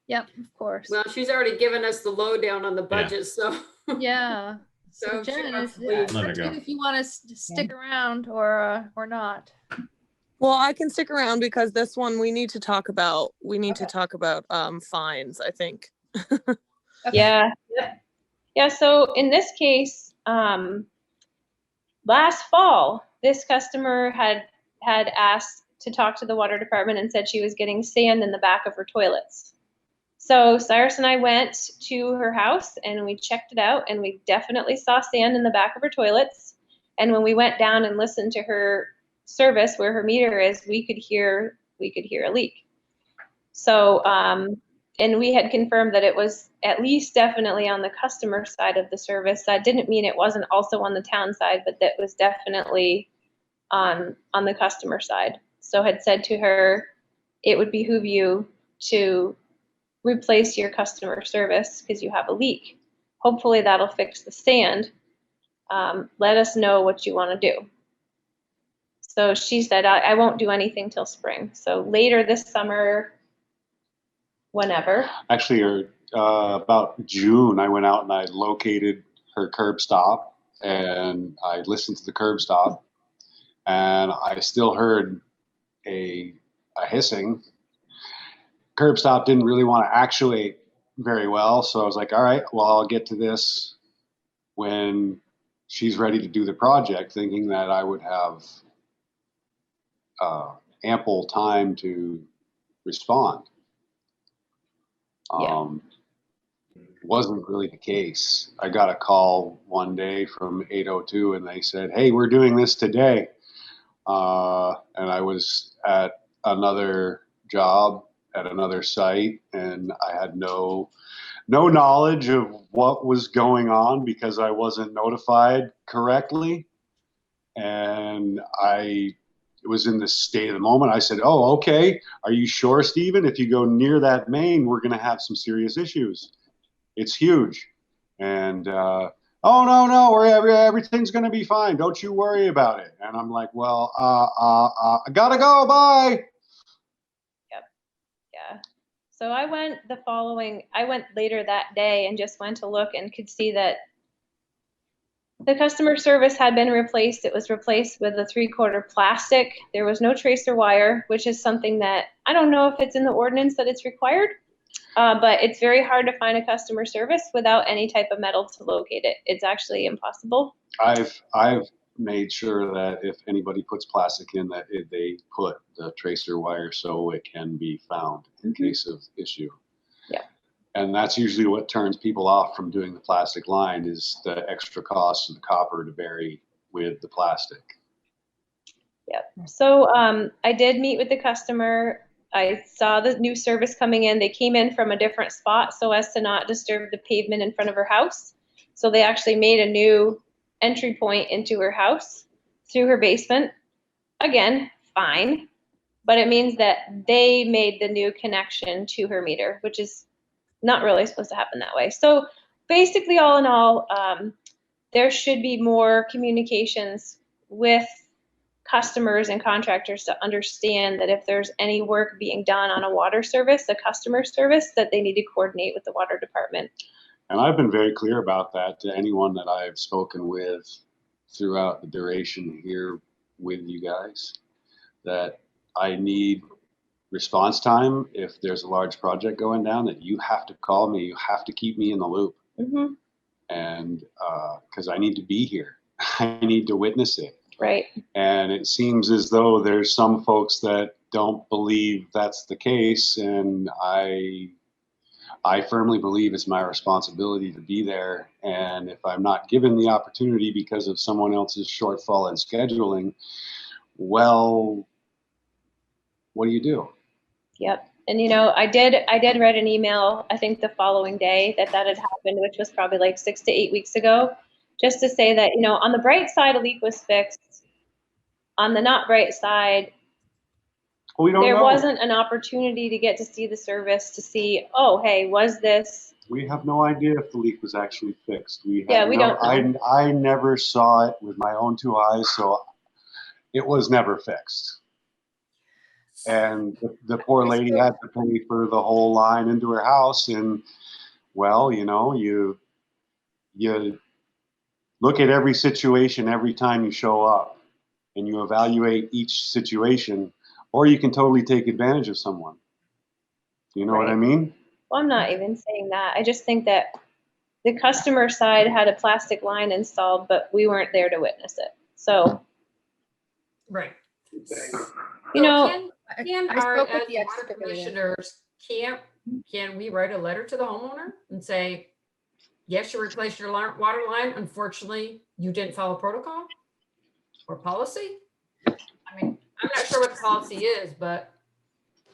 Yep, of course. Well, she's already given us the lowdown on the budget, so. Yeah. So So if she Jen, wants it's to leave. it's up to you if you want to stick around or not. Well, I can stick around because this one we need to talk about. We need to talk about fines, I think. Yeah. Yeah. So in this case, last fall, this customer had asked to talk to the water department and said she was getting sand in the back of her toilets. So Cyrus and I went to her house and we checked it out, and we definitely saw sand in the back of her toilets. And when we went down and listened to her service where her meter is, we could hear a leak. So and we had confirmed that it was at least definitely on the customer side of the service. That didn't mean it wasn't also on the town side, but that was definitely on the customer side. So had said to her, it would behoove you to replace your customer service because you have a leak. Hopefully that'll fix the sand. Let us know what you want to do. So she said, I won't do anything till spring. So later this summer, whenever. Actually, about June, I went out and I located her curb stop, and I listened to the curb stop, and I still heard a hissing. Curb stop didn't really want to actuate very well, so I was like, all right, well, I'll get to this when she's ready to do the project, thinking that I would have ample time to respond. Wasn't really the case. I got a call one day from 802 and they said, hey, we're doing this today. And I was at another job at another site, and I had no knowledge of what was going on because I wasn't notified correctly. And it was in the state of the moment. I said, oh, okay. Are you sure, Stephen? If you go near that main, we're going to have some serious issues. It's huge. And, oh, no, everything's going to be fine. Don't you worry about it. And I'm like, well, I got to go. Bye. Yep. Yeah. So I went later that day and just went to look and could see that the customer service had been replaced. It was replaced with a 3/4 plastic. There was no tracer wire, which is something that I don't know if it's in the ordinance that it's required, but it's very hard to find a customer service without any type of metal to locate it. It's actually impossible. I've made sure that if anybody puts plastic in, that they put the tracer wire so it can be found in case of issue. Yeah. And that's usually what turns people off from doing the plastic line, is the extra cost of the copper to bury with the plastic. Yep. So I did meet with the customer. I saw the new service coming in. They came in from a different spot so as to not disturb the pavement in front of her house. So they actually made a new entry point into her house through her basement. Again, fine. But it means that they made the new connection to her meter, which is not really supposed to happen that way. So basically, all in all, there should be more communications with customers and contractors to understand that if there's any work being done on a water service, a customer service, that they need to coordinate with the water department. And I've been very clear about that to anyone that I've spoken with throughout the duration here with you guys, that I need response time. If there's a large project going down, that you have to call me, you have to keep me in the loop. Mm-hmm. And because I need to be here, I need to witness it. Right. And it seems as though there's some folks that don't believe that's the case. And I firmly believe it's my responsibility to be there. And if I'm not given the opportunity because of someone else's shortfall in scheduling, well, what do you do? Yep. And I did write an email, I think the following day that had happened, which was probably like 6 to 8 weeks ago, just to say that, on the bright side, a leak was fixed. On the not bright side, there wasn't an opportunity to get to see the service, to see, oh, hey, was this? We have no idea if the leak was actually fixed. We don't know. I never saw it with my own two eyes, so it was never fixed. And the poor lady had to pay for the whole line into her house. And well, you look at every situation every time you show up, and you evaluate each situation, or you can totally take advantage of someone. You know what I mean? Well, I'm not even saying that. I just think that the customer side had a plastic line installed, but we weren't there to witness it. So, Right. I our, spoke as with the water excavator. commissioners, can we write a letter to the homeowner and say, yes, you replaced your water line. Unfortunately, you didn't follow protocol or policy? I mean, I'm not sure what the policy is, but.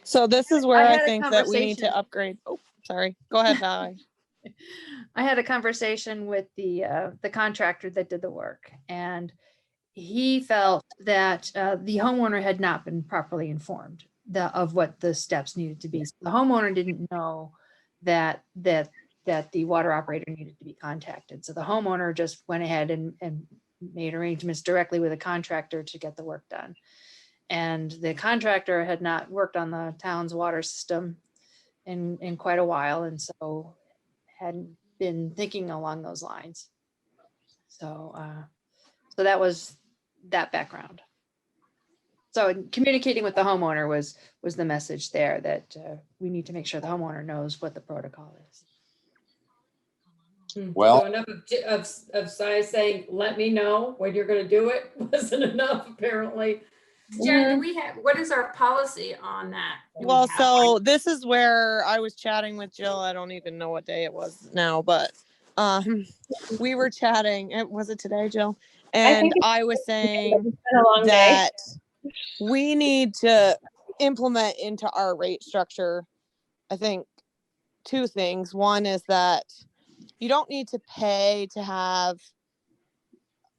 So this is where I I had a think that we need to conversation- upgrade. Oh, sorry. Go ahead, Valerie. I had a conversation with the contractor that did the work, and he felt that the homeowner had not been properly informed of what the steps needed to be. So the homeowner didn't know that the water operator needed to be contacted. So the homeowner just went ahead and made arrangements directly with a contractor to get the work done. And the contractor had not worked on the town's water system in quite a while, and so hadn't been thinking along those lines. So that was that background. So communicating with the homeowner was the message there, that we need to make sure the homeowner knows what the protocol is. Well, So enough of size saying, let me know when you're going to do it wasn't enough, apparently. Jen, what is our policy on that? Well, so this is where I was chatting with Jill. I don't even know what day it was now, but we were chatting. Was it today, Jill? And I was saying that we need to implement into our rate structure, I think, two things. One is that you don't need to pay to have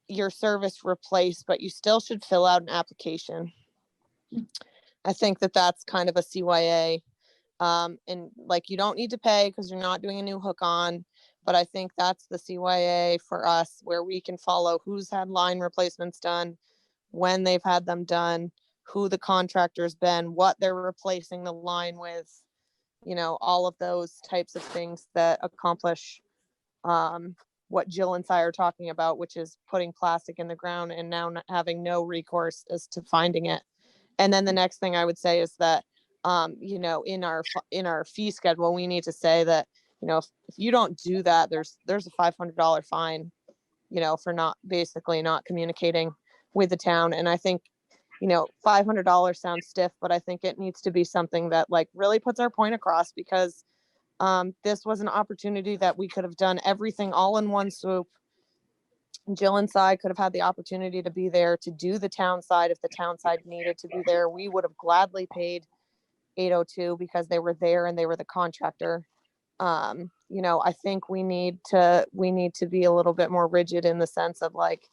your service replaced, but you still should fill out an application. I think that that's kind of a CYA. And like, you don't need to pay because you're not doing a new hook on, but I think that's the CYA for us, where we can follow who's had line replacements done, when they've had them done, who the contractor's been, what they're replacing the line with, all of those types of things that accomplish what Jill and I are talking about, which is putting plastic in the ground and now not having no recourse as to finding it. And then the next thing I would say is that, in our fee schedule, we need to say that, if you don't do that, there's a $500 fine, for not communicating with the town. And I think, $500 sounds stiff, but I think it needs to be something that like really puts our point across, because this was an opportunity that we could have done everything all in one swoop. Jill and I could have had the opportunity to be there to do the town side. If the town side needed to be there, we would have gladly paid $802 because they were there and they were the contractor. I think we need to be a little bit more rigid in the sense of like,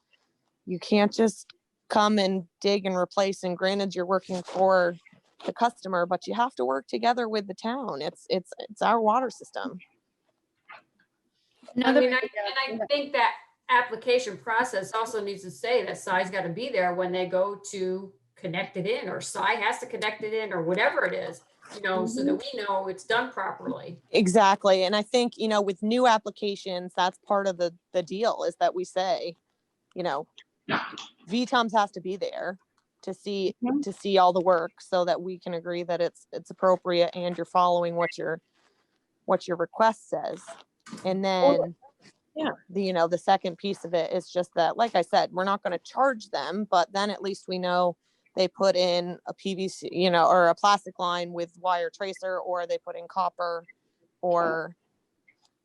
you can't just come and dig and replace. And granted, you're working for the customer, but you have to work together with the town. It's our water system. I mean, and I think that application process also needs to say that Si's got to be there when they go to connect it in, or Si has to connect it in, or whatever it is, you know, so that we know it's done properly. Exactly. And I think, you know, with new applications, that's part of the deal, is that we say, you know, VTOMs has to be there to see all the work, so that we can agree that it's appropriate and you're following what your request says. And then the second piece of it is just that, like I said, we're not going to charge them, but then at least we know they put in a PVC, you know, or a plastic line with wire tracer, or they put in copper, or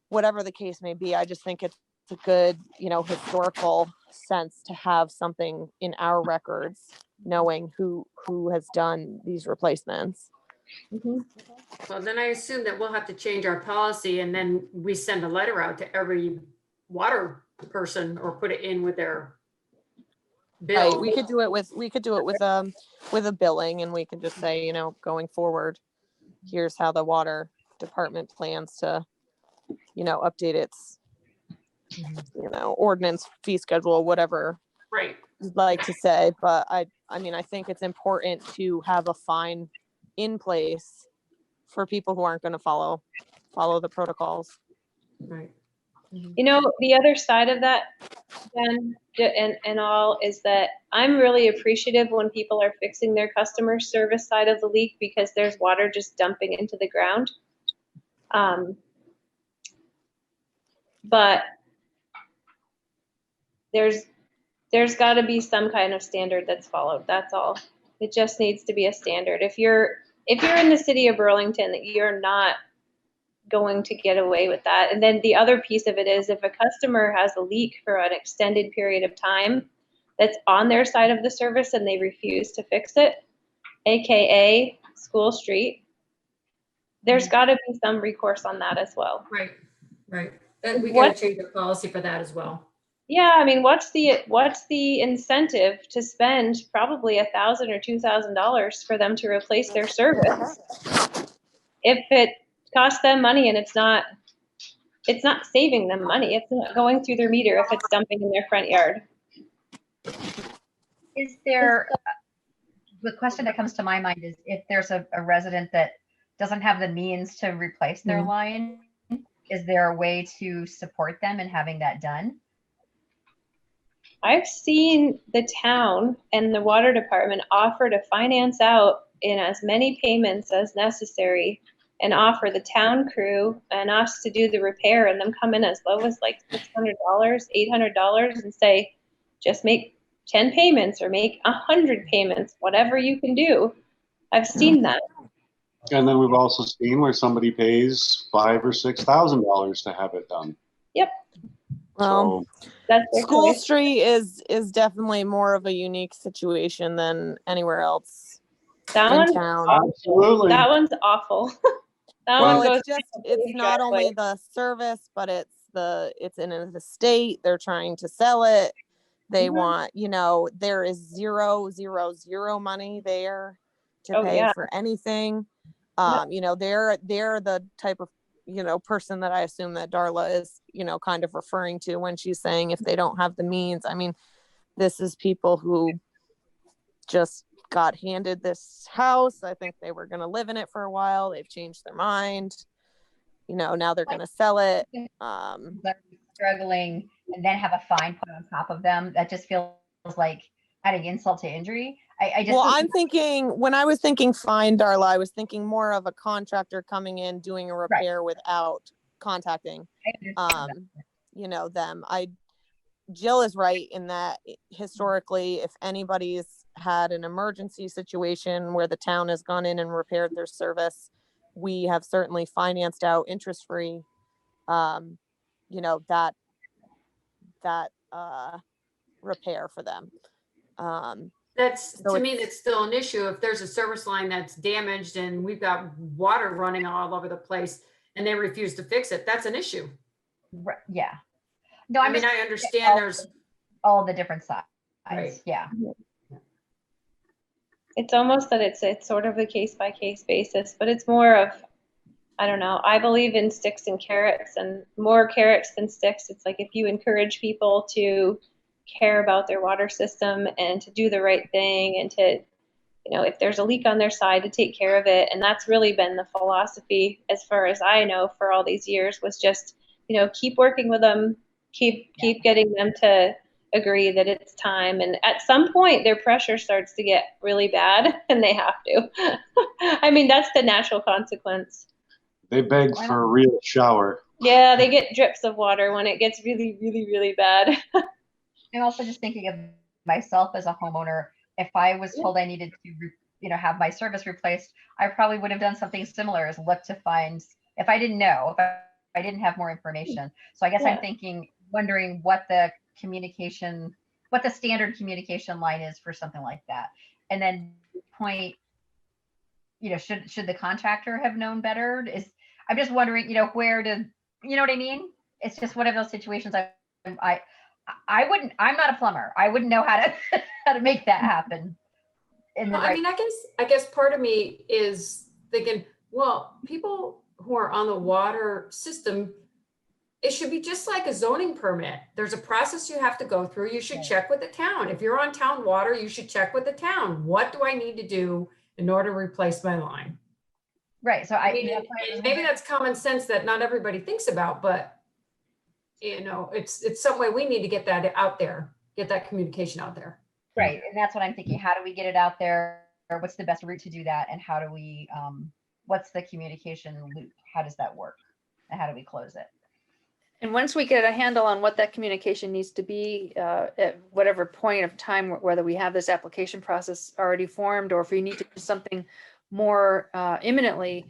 whatever the case may be. I just think it's a good, you know, historical sense to have something in our records, knowing who has done these replacements. Well, then I assume that we'll have to change our policy, and then we send a letter out to every water person, or put it in with their bill. Right. We could do it with a billing, and we can just say, you know, going forward, here's how the water department plans to, you know, update its, you know, ordinance, fee schedule, whatever right you'd like to say. But I mean, I think it's important to have a fine in place for people who aren't going to follow the protocols. Right. You know, the other side of that, Jen, and all, is that I'm really appreciative when people are fixing their customer service side of the leak, because there's water just dumping into the ground. But there's got to be some kind of standard that's followed. That's all. It just needs to be a standard. If you're in the city of Burlington, you're not going to get away with that. And then the other piece of it is, if a customer has a leak for an extended period of time that's on their side of the service and they refuse to fix it, AKA School Street, there's got to be some recourse on that as well. Right. And we got to change the policy for that as well. Yeah, I mean, what's the incentive to spend probably $1,000 or $2,000 for them to replace their service if it costs them money and it's not saving them money? It's not going through their meter if it's dumping in their front yard. Is there, the question that comes to my mind is, if there's a resident that doesn't have the means to replace their line, is there a way to support them in having that done? I've seen the town and the water department offer to finance out in as many payments as necessary, and offer the town crew and us to do the repair, and them come in as low as like $600, $800, and say, just make 10 payments or make 100 payments, whatever you can do. I've seen that. And then we've also seen where somebody pays $5,000 or $6,000 to have it done. Yep. Well, School Street is definitely more of a unique situation than anywhere else in town. Absolutely. That one's awful. It's not only the service, but it's in an estate. They're trying to sell it. They want, you know, there is zero money there to pay for anything. You know, they're the type of, you know, person that I assume that Darla is, you know, kind of referring to when she's saying if they don't have the means. I mean, this is people who just got handed this house. I think they were going to live in it for a while. They've changed their mind. You know, now they're going to sell it. Struggling, and then have a fine put on top of them. That just feels like adding insult to injury. I'm thinking, when I was thinking fine, Darla, I was thinking more of a contractor coming in, doing a repair without contacting, you know, them. Jill is right in that historically, if anybody's had an emergency situation where the town has gone in and repaired their service, we have certainly financed out interest-free, you know, that repair for them. To me, that's still an issue. If there's a service line that's damaged and we've got water running all over the place and they refuse to fix it, that's an issue. Yeah. No, I mean, I understand there's all the different sides. Right. Yeah. it's almost that it's sort of a case by case basis, but it's more of, I don't know. I believe in sticks and carrots, and more carrots than sticks. It's like if you encourage people to care about their water system and to do the right thing, and to, you know, if there's a leak on their side, to take care of it. And that's really been the philosophy, as far as I know, for all these years, was just, you know, keep working with them, keep getting them to agree that it's time. And at some point their pressure starts to get really bad and they have to. I mean, that's the natural consequence. They beg for a real shower. Yeah, they get drips of water when it gets really, really, really bad. I'm also just thinking of myself as a homeowner. If I was told I needed to, you know, have my service replaced, I probably would have done something similar, as look to find, if I didn't know, if I didn't have more information. So I guess I'm wondering what the communication, what the standard communication line is for something like that. And then point, you know, should the contractor have known better? I'm just wondering, you know, where to, you know what I mean? It's just one of those situations I wouldn't, I'm not a plumber. I wouldn't know how to how to make that happen. I mean, I guess part of me is thinking, well, people who are on the water system, it should be just like a zoning permit. There's a process you have to go through. You should check with the town. If you're on town water, you should check with the town. What do I need to do in order to replace my line? Right. So I mean, maybe that's common sense that not everybody thinks about, but you know, it's some way we need to get that out there, get that communication out there. Right. And that's what I'm thinking. How do we get it out there? Or what's the best route to do that? And how do we, what's the communication loop? How does that work? And how do we close it? And once we get a handle on what that communication needs to be, at whatever point of time, whether we have this application process already formed, or if we need to do something more imminently,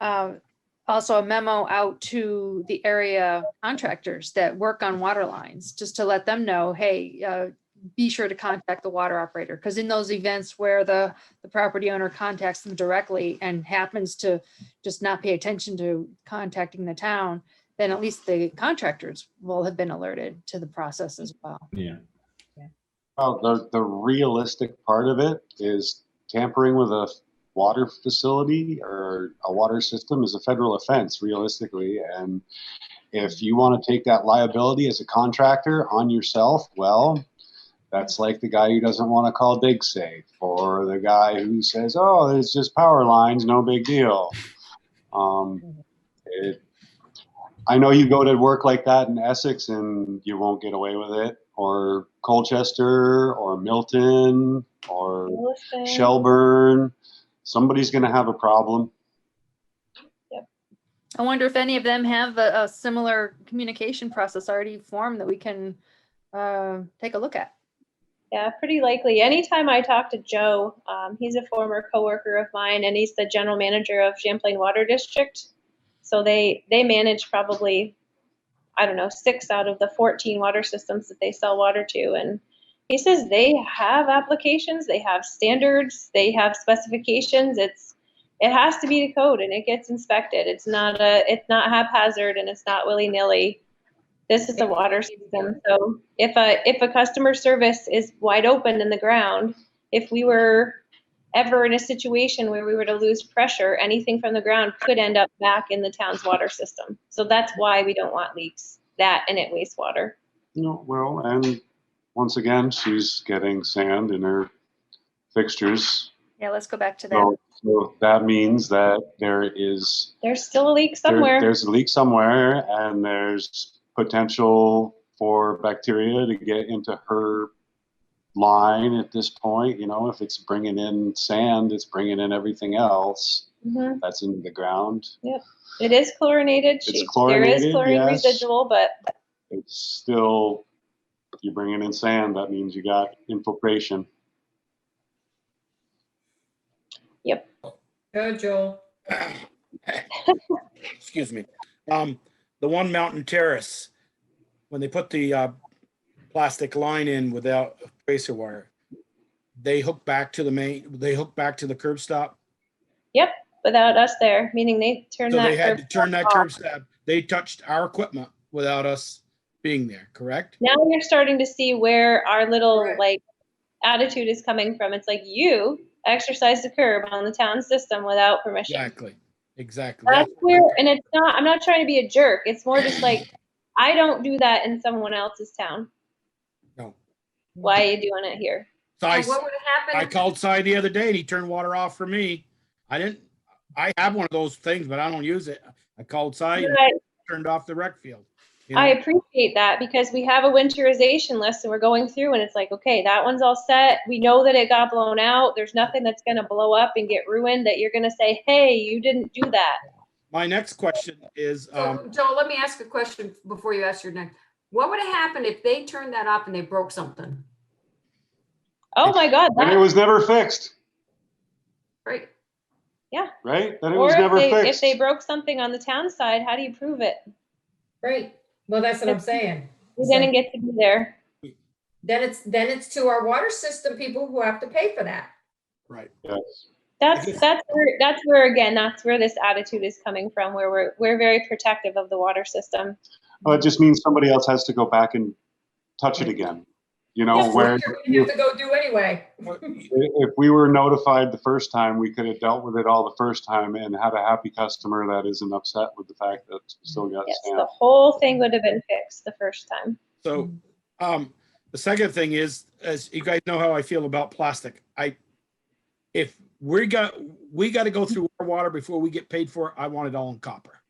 also a memo out to the area contractors that work on water lines, just to let them know, hey, be sure to contact the water operator. Because in those events where the property owner contacts them directly and happens to just not pay attention to contacting the town, then at least the contractors will have been alerted to the process as well. Yeah. Well, the realistic part of it is tampering with a water facility or a water system is a federal offense, realistically. And if you want to take that liability as a contractor on yourself, well, that's like the guy who doesn't want to call DigSafe, or the guy who says, oh, it's just power lines, no big deal. I know you go to work like that in Essex and you won't get away with it, or Colchester or Milton or Shelburne. Somebody's going to have a problem. I wonder if any of them have a similar communication process already formed that we can take a look at. Yeah, pretty likely. Anytime I talk to Joe, he's a former coworker of mine, and he's the general manager of Champlain Water District. So they manage probably, I don't know, 6 out of the 14 water systems that they sell water to. And he says they have applications, they have standards, they have specifications. It has to be to code, and it gets inspected. It's not haphazard, and it's not willy-nilly. This is a water system. So if a customer service is wide open in the ground, if we were ever in a situation where we were to lose pressure, anything from the ground could end up back in the town's water system. So that's why we don't want leaks, that and at wastewater. No, well, and once again, she's getting sand in her fixtures. Yeah, let's go back to that. So that means that there's still a leak somewhere. There's a leak somewhere, and there's potential for bacteria to get into her line at this point. You know, if it's bringing in sand, it's bringing in everything else that's into the ground. Yep, it is chlorinated. There is chlorine residual, but it's still, you're bringing in sand. That means you got infiltration. Yep. Good, Joel. Excuse me. The one Mountain Terrace, when they put the plastic line in without a tracer wire, they hook back to the curb stop. Yep, without us there, meaning they turned that. So they had to turn that curb stop. They touched our equipment without us being there, correct? Now you're starting to see where our little attitude is coming from. It's like, you exercise the curb on the town system without permission. Exactly. That's where, and it's not, I'm not trying to be a jerk. It's more just like, I don't do that in someone else's town. No. Why are you doing it here? So what would happen? I called Cy the other day and he turned water off for me. I have one of those things, but I don't use it. I called Cy and turned off the rec field. You know? I appreciate that because we have a winterization list and we're going through and it's like, okay, that one's all set. We know that it got blown out. There's nothing that's going to blow up and get ruined that you're going to say, hey, you didn't do that. My next question is, Joel, let me ask a question before you ask your next. What would have happened if they turned that off and they broke something? Oh my God. And it was never fixed. Right. Yeah. Right? Then it Or was never if fixed. they broke something on the town side, how do you prove it? Right. Well, that's what I'm saying. We didn't get to be there. Then it's to our water system people who have to pay for that. Right. Yes. That's where this attitude is coming from, where we're very protective of the water system. Well, it just means somebody else has to go back and touch it again. You know, Yes, where you have to go do anyway. if we were notified the first time, we could have dealt with it all the first time and had a happy customer that isn't upset with the fact that we still got Yes, sand. the whole thing would have been fixed the first time. so, the second thing is, as you guys know how I feel about plastic. If we got to go through our water before we get paid for it, I want it all in copper.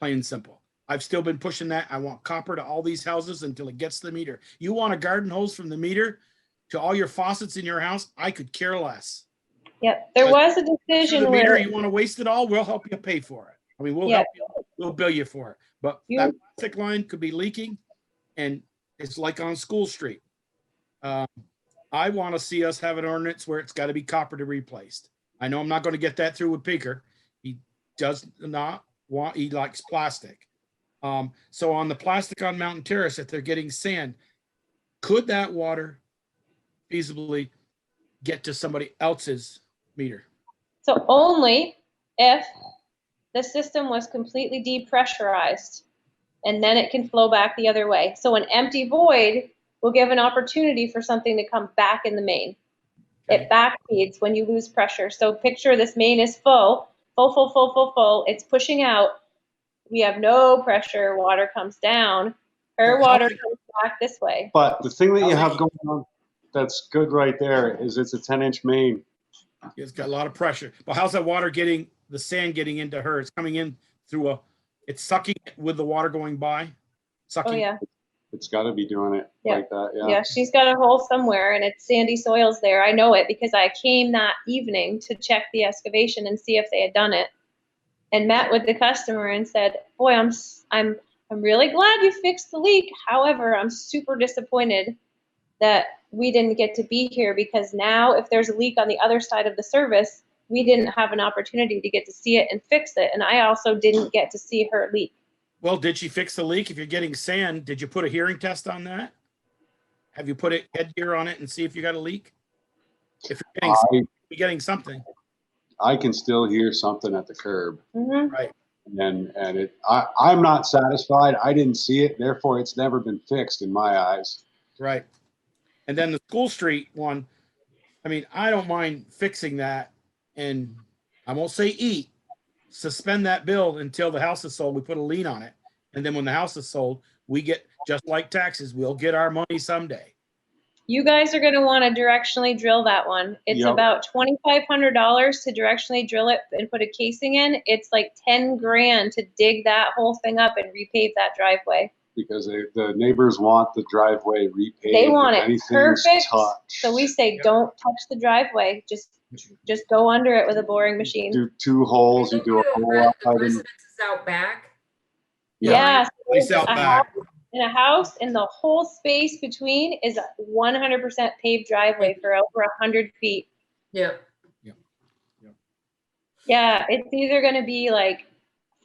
Plain and simple. I've still been pushing that. I want copper to all these houses until it gets to the meter. You want a garden hose from the meter to all your faucets in your house? I could care less. Yep, there was a decision The meter, where you want to waste it all? We'll help you pay for it. I mean, we'll Yeah. help you. We'll bill you for it. But that plastic line could be leaking, and it's like on School Street. I want to see us have an ordinance where it's got to be copper to replaced. I know I'm not going to get that through with Peaker. He does not want. He likes plastic. So on the plastic on Mountain Terrace, if they're getting sand, could that water feasibly get to somebody else's meter? So only if the system was completely depressurized, and then it can flow back the other way. So an empty void will give an opportunity for something to come back in the main. It backfeeds when you lose pressure. So picture this main is full. It's pushing out. We have no pressure. Water comes down. Her water comes back this way. But the thing that you have going on that's good right there is it's a 10-inch main. It's got a lot of pressure. But how's that water getting, the sand getting into her? It's coming in through it's sucking with the water going by. Sucking. Oh yeah. It's got to be doing it like that. Yeah. Yeah, she's got a hole somewhere and it's sandy soils there. I know it because I came that evening to check the excavation and see if they had done it, and met with the customer and said, boy, I'm really glad you fixed the leak. However, I'm super disappointed that we didn't get to be here, because now if there's a leak on the other side of the service, we didn't have an opportunity to get to see it and fix it. And I also didn't get to see her leak. Well, did she fix the leak? If you're getting sand, did you put a hearing test on that? Have you put a headgear on it and see if you got a leak? If you're getting sand, you're getting something. I can still hear something at the curb. Mm-hmm. Right. And I'm not satisfied. I didn't see it. Therefore, it's never been fixed in my eyes. Right. And then the School Street one, I mean, I don't mind fixing that. And I won't say suspend that bill until the house is sold. We put a lien on it. And then when the house is sold, we get, just like taxes, we'll get our money someday. You guys are going to want to directionally drill that one. It's about $2,500 to directionally drill it and put a casing in. It's like 10 grand to dig that whole thing up and repave that driveway. Because the neighbors want the driveway repaved. They want it Anything's perfect. touched. So we say, don't touch the driveway. Just go under it with a boring machine. Do 2 holes. You do a hole out. The residences out back. Yeah. Place out back. In a house, and the whole space between is a 100% paved driveway for over 100 feet. Yep. Yeah, it's either going to be like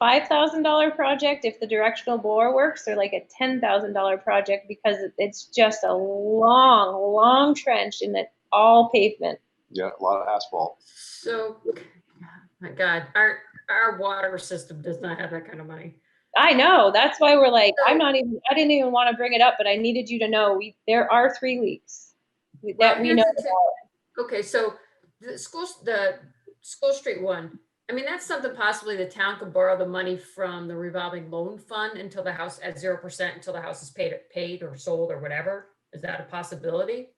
$5,000 project if the directional bore works, or like a $10,000 project because it's just a long trench and it's all pavement. Yeah, a lot of asphalt. So, my God, our water system does not have that kind of money. I know. That's why we're like, I didn't even want to bring it up, but I needed you to know there are 3 leaks that we know about. Okay, so the School Street one, I mean, that's something possibly the town could borrow the money from the revolving loan fund until the house at 0% until the house is paid or sold or whatever. Is that a possibility?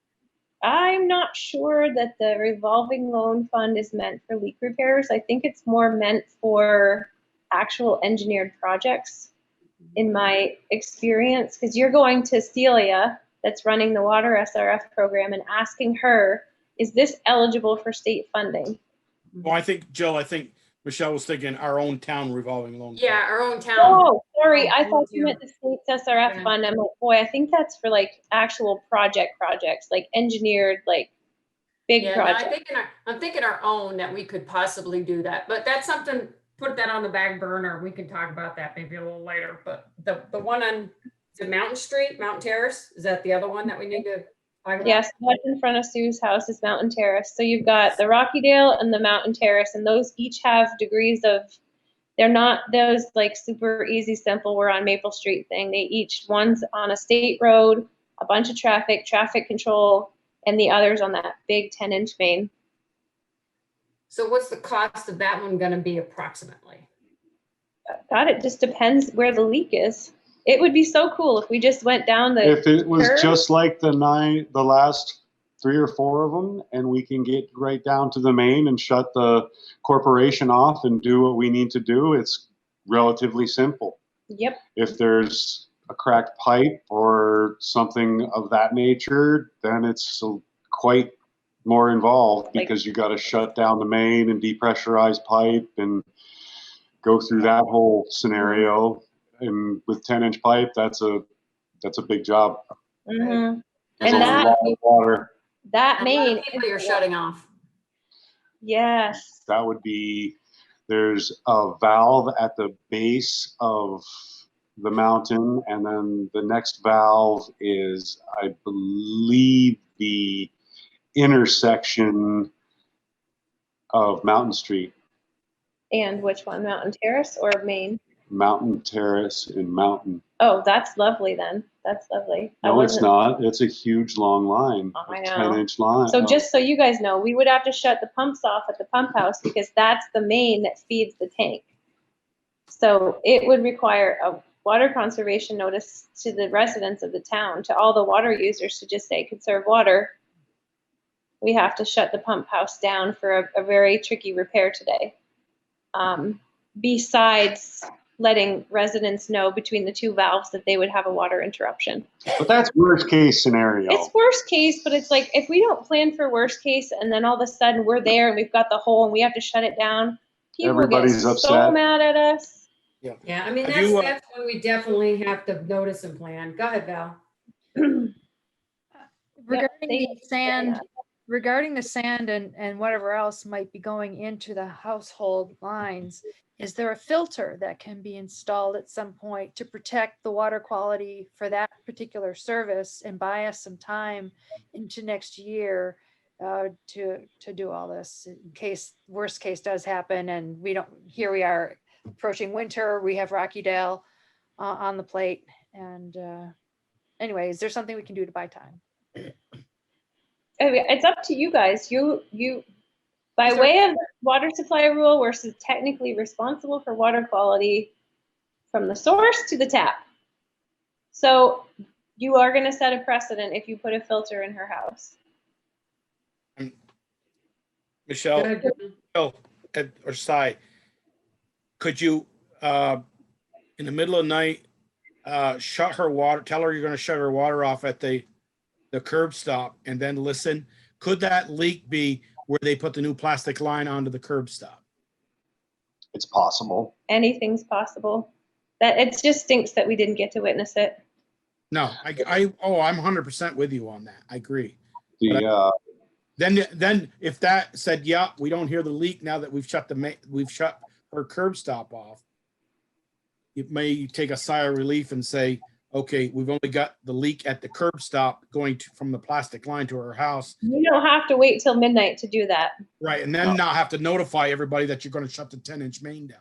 I'm not sure that the revolving loan fund is meant for leak repairs. I think it's more meant for actual engineered projects, in my experience, because you're going to Celia, that's running the water SRF program, and asking her, is this eligible for state funding? Well, I think, Jill, Michelle was thinking our own town revolving loan. Yeah, our own town. Oh, sorry, Oh, I thought thank you meant the state's SRF Yeah. fund. I'm like, boy, I think that's for like actual projects, like engineered, like big Yeah, no, projects. I'm thinking our own that we could possibly do that, but that's something, put that on the back burner. We can talk about that maybe a little later, but the one on the Mountain Street, Mountain Terrace, is that the other one that we need to talk about? Yes, what's in front of Sue's house is Mountain Terrace. So you've got the Rockydale and the Mountain Terrace, and those each have degrees of, they're not those like super easy, simple, we're on Maple Street thing. They each, one's on a state road, a bunch of traffic control, and the other's on that big 10-inch main. So what's the cost of that one gonna be approximately? God, it just depends where the leak is. It would be so cool if we just went down the If it was curve. just like the last 3 or 4 of them, and we can get right down to the main and shut the corporation off and do what we need to do, it's relatively simple. Yep. If there's a cracked pipe or something of that nature, then it's quite more involved, because you got to shut down the main and depressurize pipe and go through that whole scenario. And with 10-inch pipe, that's a big job. Mm-hmm. There's And a that lot of water. that And a lot of main, people you're shutting off. yes. That would be, there's a valve at the base of the mountain, and then the next valve is, I believe, the intersection of Mountain Street. And which one, Mountain Terrace or Main? Mountain Terrace and Mountain. Oh, that's lovely then. That's lovely. No, it's not. It's a huge long line. I a know. 10-inch line. So just so you guys know, we would have to shut the pumps off at the pump house because that's the main that feeds the tank. So it would require a water conservation notice to the residents of the town, to all the water users, to just say conserve water. We have to shut the pump house down for a very tricky repair today. Besides letting residents know between the two valves that they would have a water interruption. But that's worst case scenario. It's worst case, but it's like, if we don't plan for worst case and then all of a sudden we're there and we've got the hole and we have to shut it down, people Everybody's get so upset. mad at us. Yeah, I mean, Have you, that's when we definitely have to notice and plan. Go ahead, Val. Regarding the sand and whatever else might be going into the household lines, is there a filter that can be installed at some point to protect the water quality for that particular service and buy us some time into next year to do all this in case worst case does happen and here we are approaching winter, we have Rockydale on the plate, and anyway, is there something we can do to buy time? I mean, it's up to you guys. You by way of the water supply rule, we're technically responsible for water quality from the source to the tap. So you are going to set a precedent if you put a filter in her house. Michelle, or Cy, could you, in the middle of the night, shut her water, tell her you're going to shut her water off at the curb stop and then listen? Could that leak be where they put the new plastic line onto the curb stop? It's possible. Anything's possible. That it just stinks that we didn't get to witness it. No, I'm 100% with you on that. I agree. Then if that said, yeah, we don't hear the leak now that we've shut her curb stop off, it may take a sigh of relief and say, okay, we've only got the leak at the curb stop going from the plastic line to her house. You don't have to wait till midnight to do that. Right, and then not have to notify everybody that you're going to shut the 10-inch main down.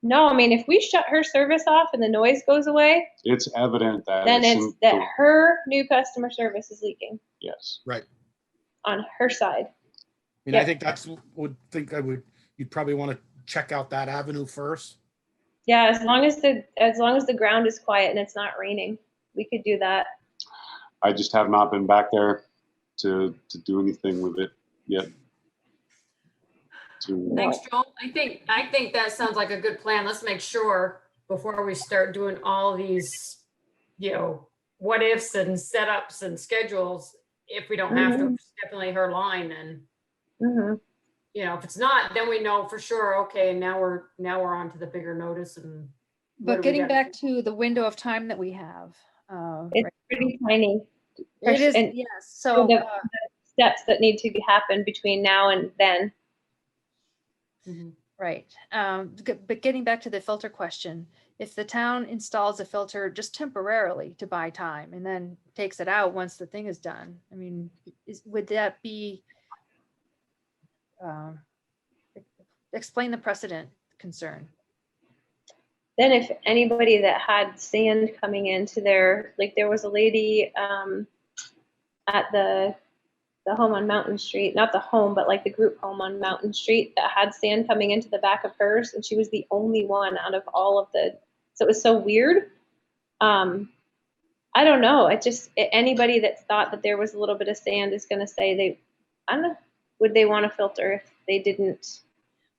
No, I mean, if we shut her service off and the noise goes away, It's evident that then it's that her new customer service is leaking Yes. Right. on her side. mean, I think you'd probably want to check out that avenue first. Yeah, as long as the ground is quiet and it's not raining, we could do that. I just have not been back there to do anything with it yet. Thanks, Joel. I think that sounds like a good plan. Let's make sure before we start doing all these, what ifs and setups and schedules, if we don't have to, it's definitely her line. And if it's not, then we know for sure. Okay, now we're on to the bigger notice. And but getting back to the window of time that we have, it's pretty tiny. It is, yes. So the steps that need to happen between now and then. Right. But getting back to the filter question, if the town installs a filter just temporarily to buy time and then takes it out once the thing is done, I mean, would that be, explain the precedent concern? Then if anybody that had sand coming into their, like there was a lady at the home on Mountain Street, not the home, but like the group home on Mountain Street that had sand coming into the back of hers. And she was the only one out of all of so it was so weird. I don't know. Anybody that thought that there was a little bit of sand is going to say I don't know, would they want to filter if they didn't?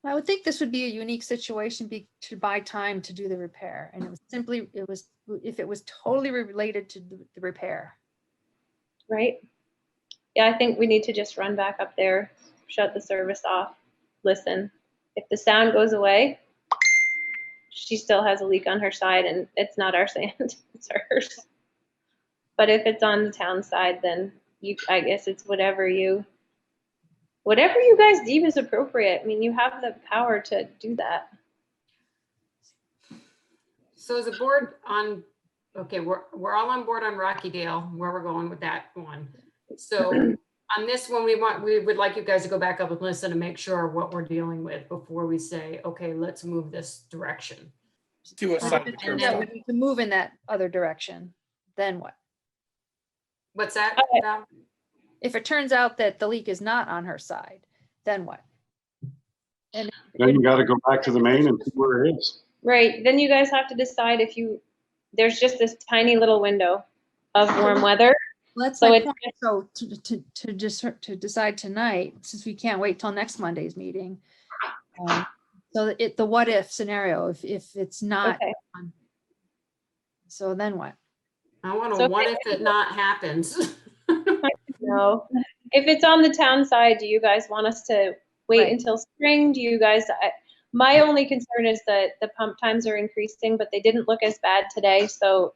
I would think this would be a unique situation to buy time to do the repair. And if it was totally related to the repair. Right. Yeah, I think we need to just run back up there, shut the service off, listen. If the sound goes away, she still has a leak on her side and it's not our sand, it's hers. But if it's on the town side, then I guess it's whatever you guys deem is appropriate. I mean, you have the power to do that. So is the board on, okay, we're all on board on Rocky Dale, where we're going with that one. So on this one, we would like you guys to go back up and listen and make sure what we're dealing with before we say, okay, let's move this direction. We need to move in that other direction. Then what? What's that? If it turns out that the leak is not on her side, then what? And then you got to go back to the main and see where it is. Right. Then you guys have to decide there's just this tiny little window of warm weather. Let's so to decide tonight, since we can't wait till next Monday's meeting. So the what if scenario, if it's not, okay. So then what? I want to what if it not happens? No. If it's on the town side, do you guys want us to wait until spring? Do you guys? My only concern is that the pump times are increasing, but they didn't look as bad today. So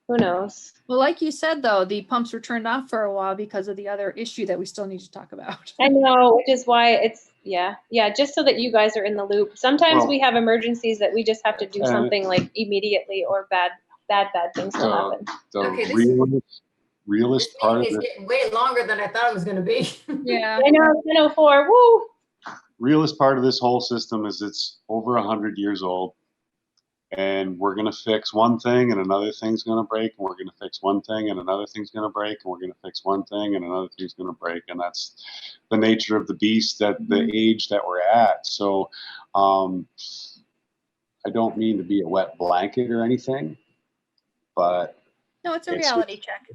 who knows? Well, like you said, though, the pumps were turned off for a while because of the other issue that we still need to talk about. I know, which is why it's, yeah, just so that you guys are in the loop. Sometimes we have emergencies that we just have to do something like immediately, or bad things will happen. The realist part of it is getting way longer than I thought it was going to be. Yeah. I know, 10:04, woo! Realist part of this whole system is it's over 100 years old. And we're going to fix one thing and another thing's going to break. And we're going to fix one thing and another thing's going to break. And we're going to fix one thing and another thing's going to break. And that's the nature of the beast at the age that we're at. So I don't mean to be a wet blanket or anything, but no, it's a reality check.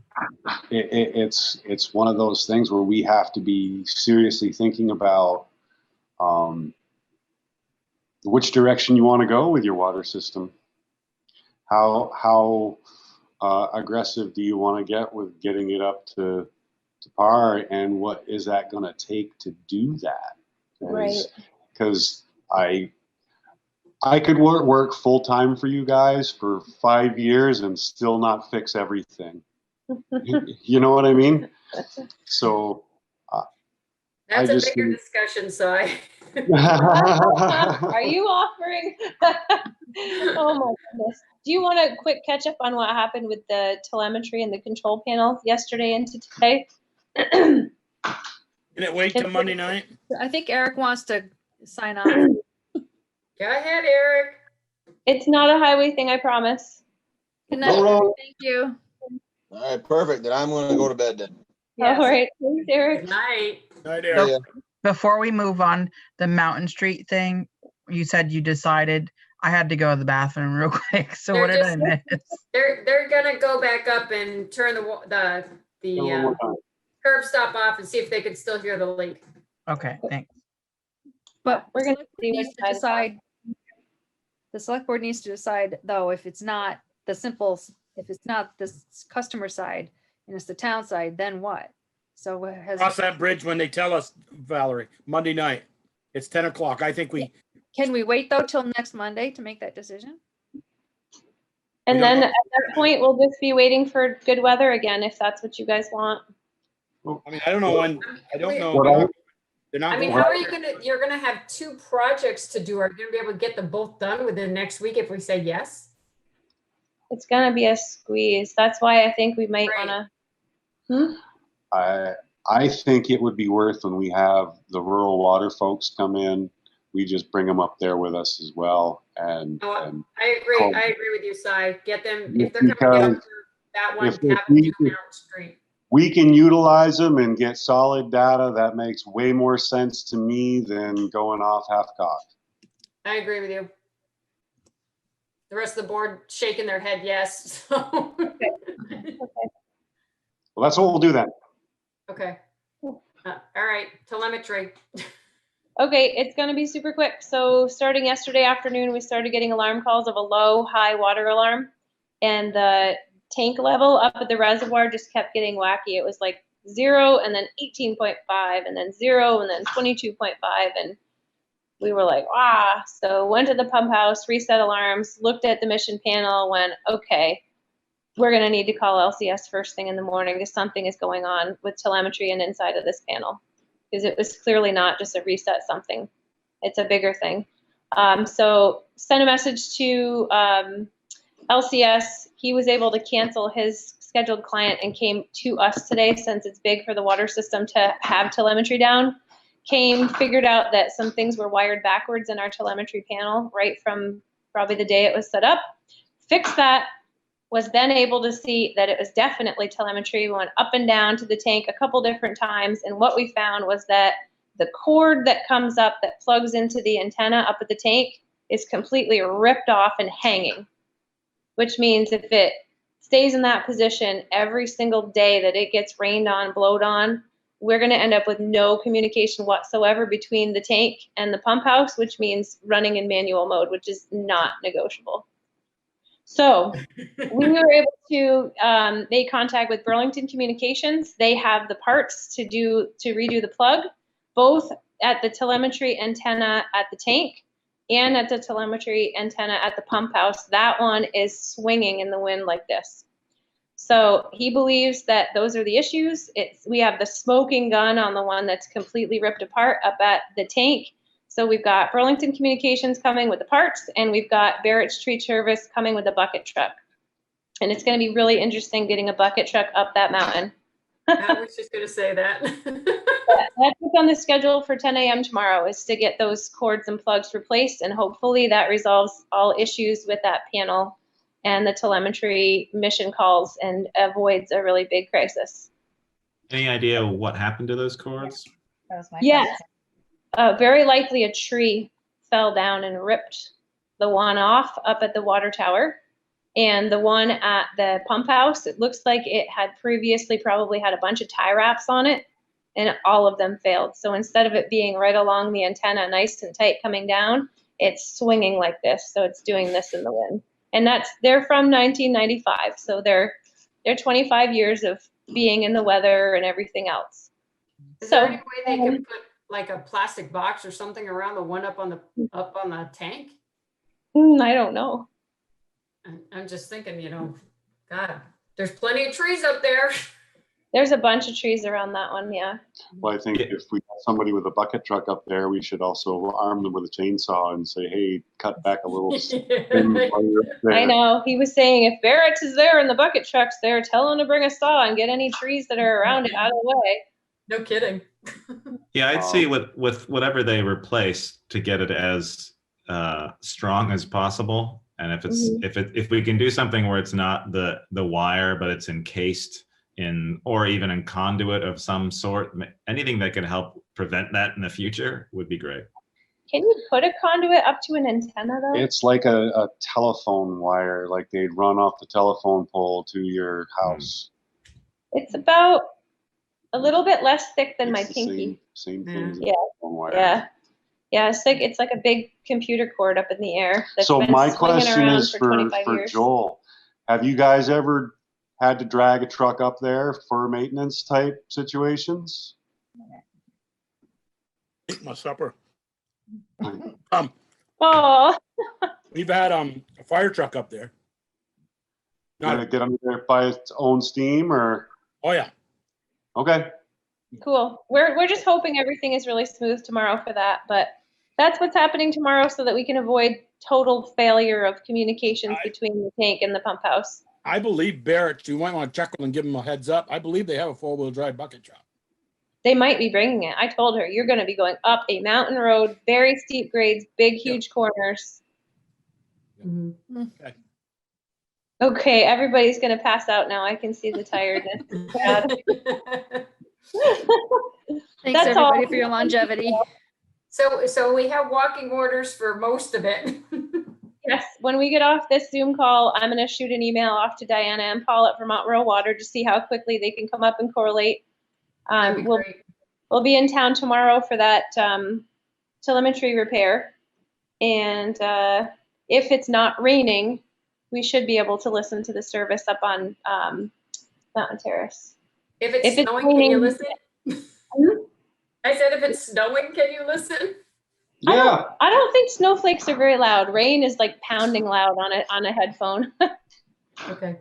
It's one of those things where we have to be seriously thinking about which direction you want to go with your water system. How aggressive do you want to get with getting it up to par, and what is that going to take to do that? Right. Because I could work full time for you guys for 5 years and still not fix everything. You know what I mean? So that's a bigger discussion. So Are you offering? Oh my goodness. Do you want a quick catch up on what happened with the telemetry and the control panel yesterday into today? Can it wait till Monday night? I think Eric wants to sign on. Go ahead, Eric. It's not a highway thing, I promise. Good night. No. Thank you. All right, perfect. Then I'm going to go to bed then. Yes. All right. Thanks, Eric. Good night. Night, So Eric. before we move on, the Mountain Street thing, you said you decided. I had to go to the bathroom real quick. So They're what did I just- miss? They're gonna go back up and turn the One more time. curb stop off and see if they could still hear the leak. Okay, thanks. But We're gonna select board see needs which to side it's on. decide. The select board needs to decide, though, if it's not the simple, if it's not the customer side and it's the town side, then what? So Cross that bridge when they tell us, Valerie, Monday night. It's 10 o'clock. I think we, can we wait though till next Monday to make that decision? And don't then know. at that point, we'll just be waiting for good weather again, if that's what you guys want. I mean, I don't know when, I don't know. What I- They're not I mean, going- how are you you're gonna have 2 projects to do. Are you gonna be able to get them both done within next week if we say yes? It's gonna be a squeeze. That's why I think we might Right. wanna. I think it would be worth when we have the rural water folks come in, we just bring them up there with us as well. And I agree. Cool. I agree with you, Si. Get them, Yeah, if they're coming down because for that one, if have them we- do Mountain Street. we can utilize them and get solid data. That makes way more sense to me than going off half-cocked. I agree with you. The rest of the board shaking their head yes, so. Well, that's what we'll do then. Okay. All right, telemetry. Okay, it's gonna be super quick. So starting yesterday afternoon, we started getting alarm calls of a low, high water alarm. And the tank level up at the reservoir just kept getting wacky. It was like 0 and then 18.5 and then 0 and then 22.5. And we were like, so went to the pump house, reset alarms, looked at the mission panel, went, okay, we're gonna need to call LCS first thing in the morning because something is going on with telemetry and inside of this panel. Because it was clearly not just a reset something. It's a bigger thing. So sent a message to LCS. He was able to cancel his scheduled client and came to us today since it's big for the water system to have telemetry down. Came, figured out that some things were wired backwards in our telemetry panel right from probably the day it was set up. Fixed that, was then able to see that it was definitely telemetry. We went up and down to the tank a couple different times. And what we found was that the cord that comes up that plugs into the antenna up at the tank is completely ripped off and hanging, which means if it stays in that position every single day that it gets rained on, blowed on, we're going to end up with no communication whatsoever between the tank and the pump house, which means running in manual mode, which is not negotiable. So we were able to make contact with Burlington Communications. They have the parts to redo the plug, both at the telemetry antenna at the tank and at the telemetry antenna at the pump house. That one is swinging in the wind like this. So he believes that those are the issues. We have the smoking gun on the one that's completely ripped apart up at the tank. So we've got Burlington Communications coming with the parts, and we've got Barrett's Tree Service coming with a bucket truck. And it's going to be really interesting getting a bucket truck up that mountain. I was just gonna say that. That's what's on the schedule for 10 a.m. tomorrow, is to get those cords and plugs replaced, and hopefully that resolves all issues with that panel and the telemetry mission calls and avoids a really big crisis. Any idea what happened to those cords? That was my Yes. question. Very likely a tree fell down and ripped the one off up at the water tower. And the one at the pump house, it looks like it had previously probably had a bunch of tie wraps on it, and all of them failed. So instead of it being right along the antenna, nice and tight coming down, it's swinging like this. So it's doing this in the wind. And they're from 1995. So they're 25 years of being in the weather and everything else. Is there any way they can put like a plastic box or something around the one up on the tank? I don't know. I'm just thinking, God, there's plenty of trees up there. There's a bunch of trees around that one, yeah. Well, I think if we have somebody with a bucket truck up there, we should also arm them with a chainsaw and say, hey, cut back a little. I know. He was saying if Barrett's is there in the bucket trucks there, tell him to bring a saw and get any trees that are around it out of the way. No kidding. Yeah, I'd see with whatever they replace to get it as strong as possible. And if it's if we can do something where it's not the wire, but it's encased or even in conduit of some sort. Anything that could help prevent that in the future would be great. Can you put a conduit up to an antenna though? It's like a telephone wire, like they'd run off the telephone pole to your house. It's about a little bit less thick than my It's the pinky. Same thing as a Yeah. telephone wire. Yeah. Yeah, it's like a big computer cord up in the air. That's So been my swinging question around is for for 25 years. Joel. Have you guys ever had to drag a truck up there for maintenance type situations? Eat my supper. Oh, We've had a fire truck up there. Got to get under there by its own steam, or? Oh yeah. Okay. cool. We're just hoping everything is really smooth tomorrow for that, but that's what's happening tomorrow so that we can avoid total failure of communications between the tank and the pump house. I believe Barrett, you might want to check with them and give them a heads up. I believe they have a 4-wheel drive bucket truck. They might be bringing it. I told her, you're going to be going up a mountain road, very steep grades, big, huge corners. Okay. Okay, everybody's going to pass out now. I can see the tiredness. Bad. Thanks That's everybody all. for your longevity. So we have walking orders for most of it. Yes, when we get off this Zoom call, I'm going to shoot an email off to Diana and Paul at Vermont Rural Water to see how quickly they can come up and correlate. That'd be great. We'll be in town tomorrow for that telemetry repair. And if it's not raining, we should be able to listen to the service up on Mountain Terrace. If it's snowing, can you listen? I said, if it's snowing, can you listen? Yeah. I don't think snowflakes are very loud. Rain is like pounding loud on a headphone. Okay.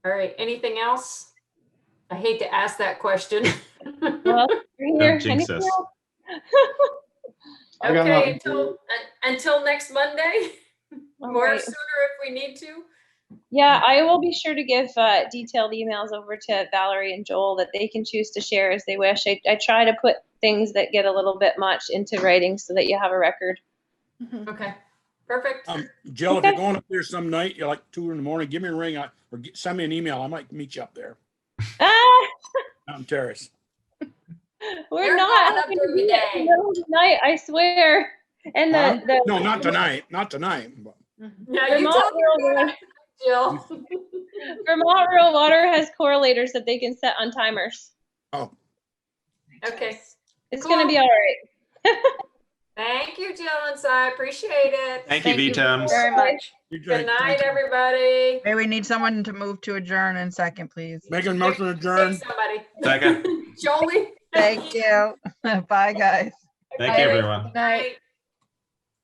All right. Anything else? I hate to ask that question. Well, Don't jinx us. I got Okay, nothing. until next Monday, All or right. sooner if we need to. Yeah, I will be sure to give detailed emails over to Valerie and Joel that they can choose to share as they wish. I try to put things that get a little bit much into writing so that you have a record. Okay, perfect. Jill, if Okay. you're going up there some night, you're like 2 a.m, give me a ring or send me an email. I might meet you up there. Ah, Mountain Terrace. we're You're not going up having during to the meet at the day. middle of the night, I swear. And Huh? the No, not tonight. Not tonight. But Now you Vermont tell me Rural about Water- Jill. Vermont Rural Water has correlators that they can set on timers. oh, Okay. It's Cool. gonna be all right. Thank you, Jill and Si. Appreciate it. Thank you, Thank you VTEMs. very much. Good night, everybody. Hey, we need someone to move to adjourn in second, please. make a motion to Pick adjourn. somebody. Second. Jolie. Thank you. Bye, guys. Thank you, everyone. Good night.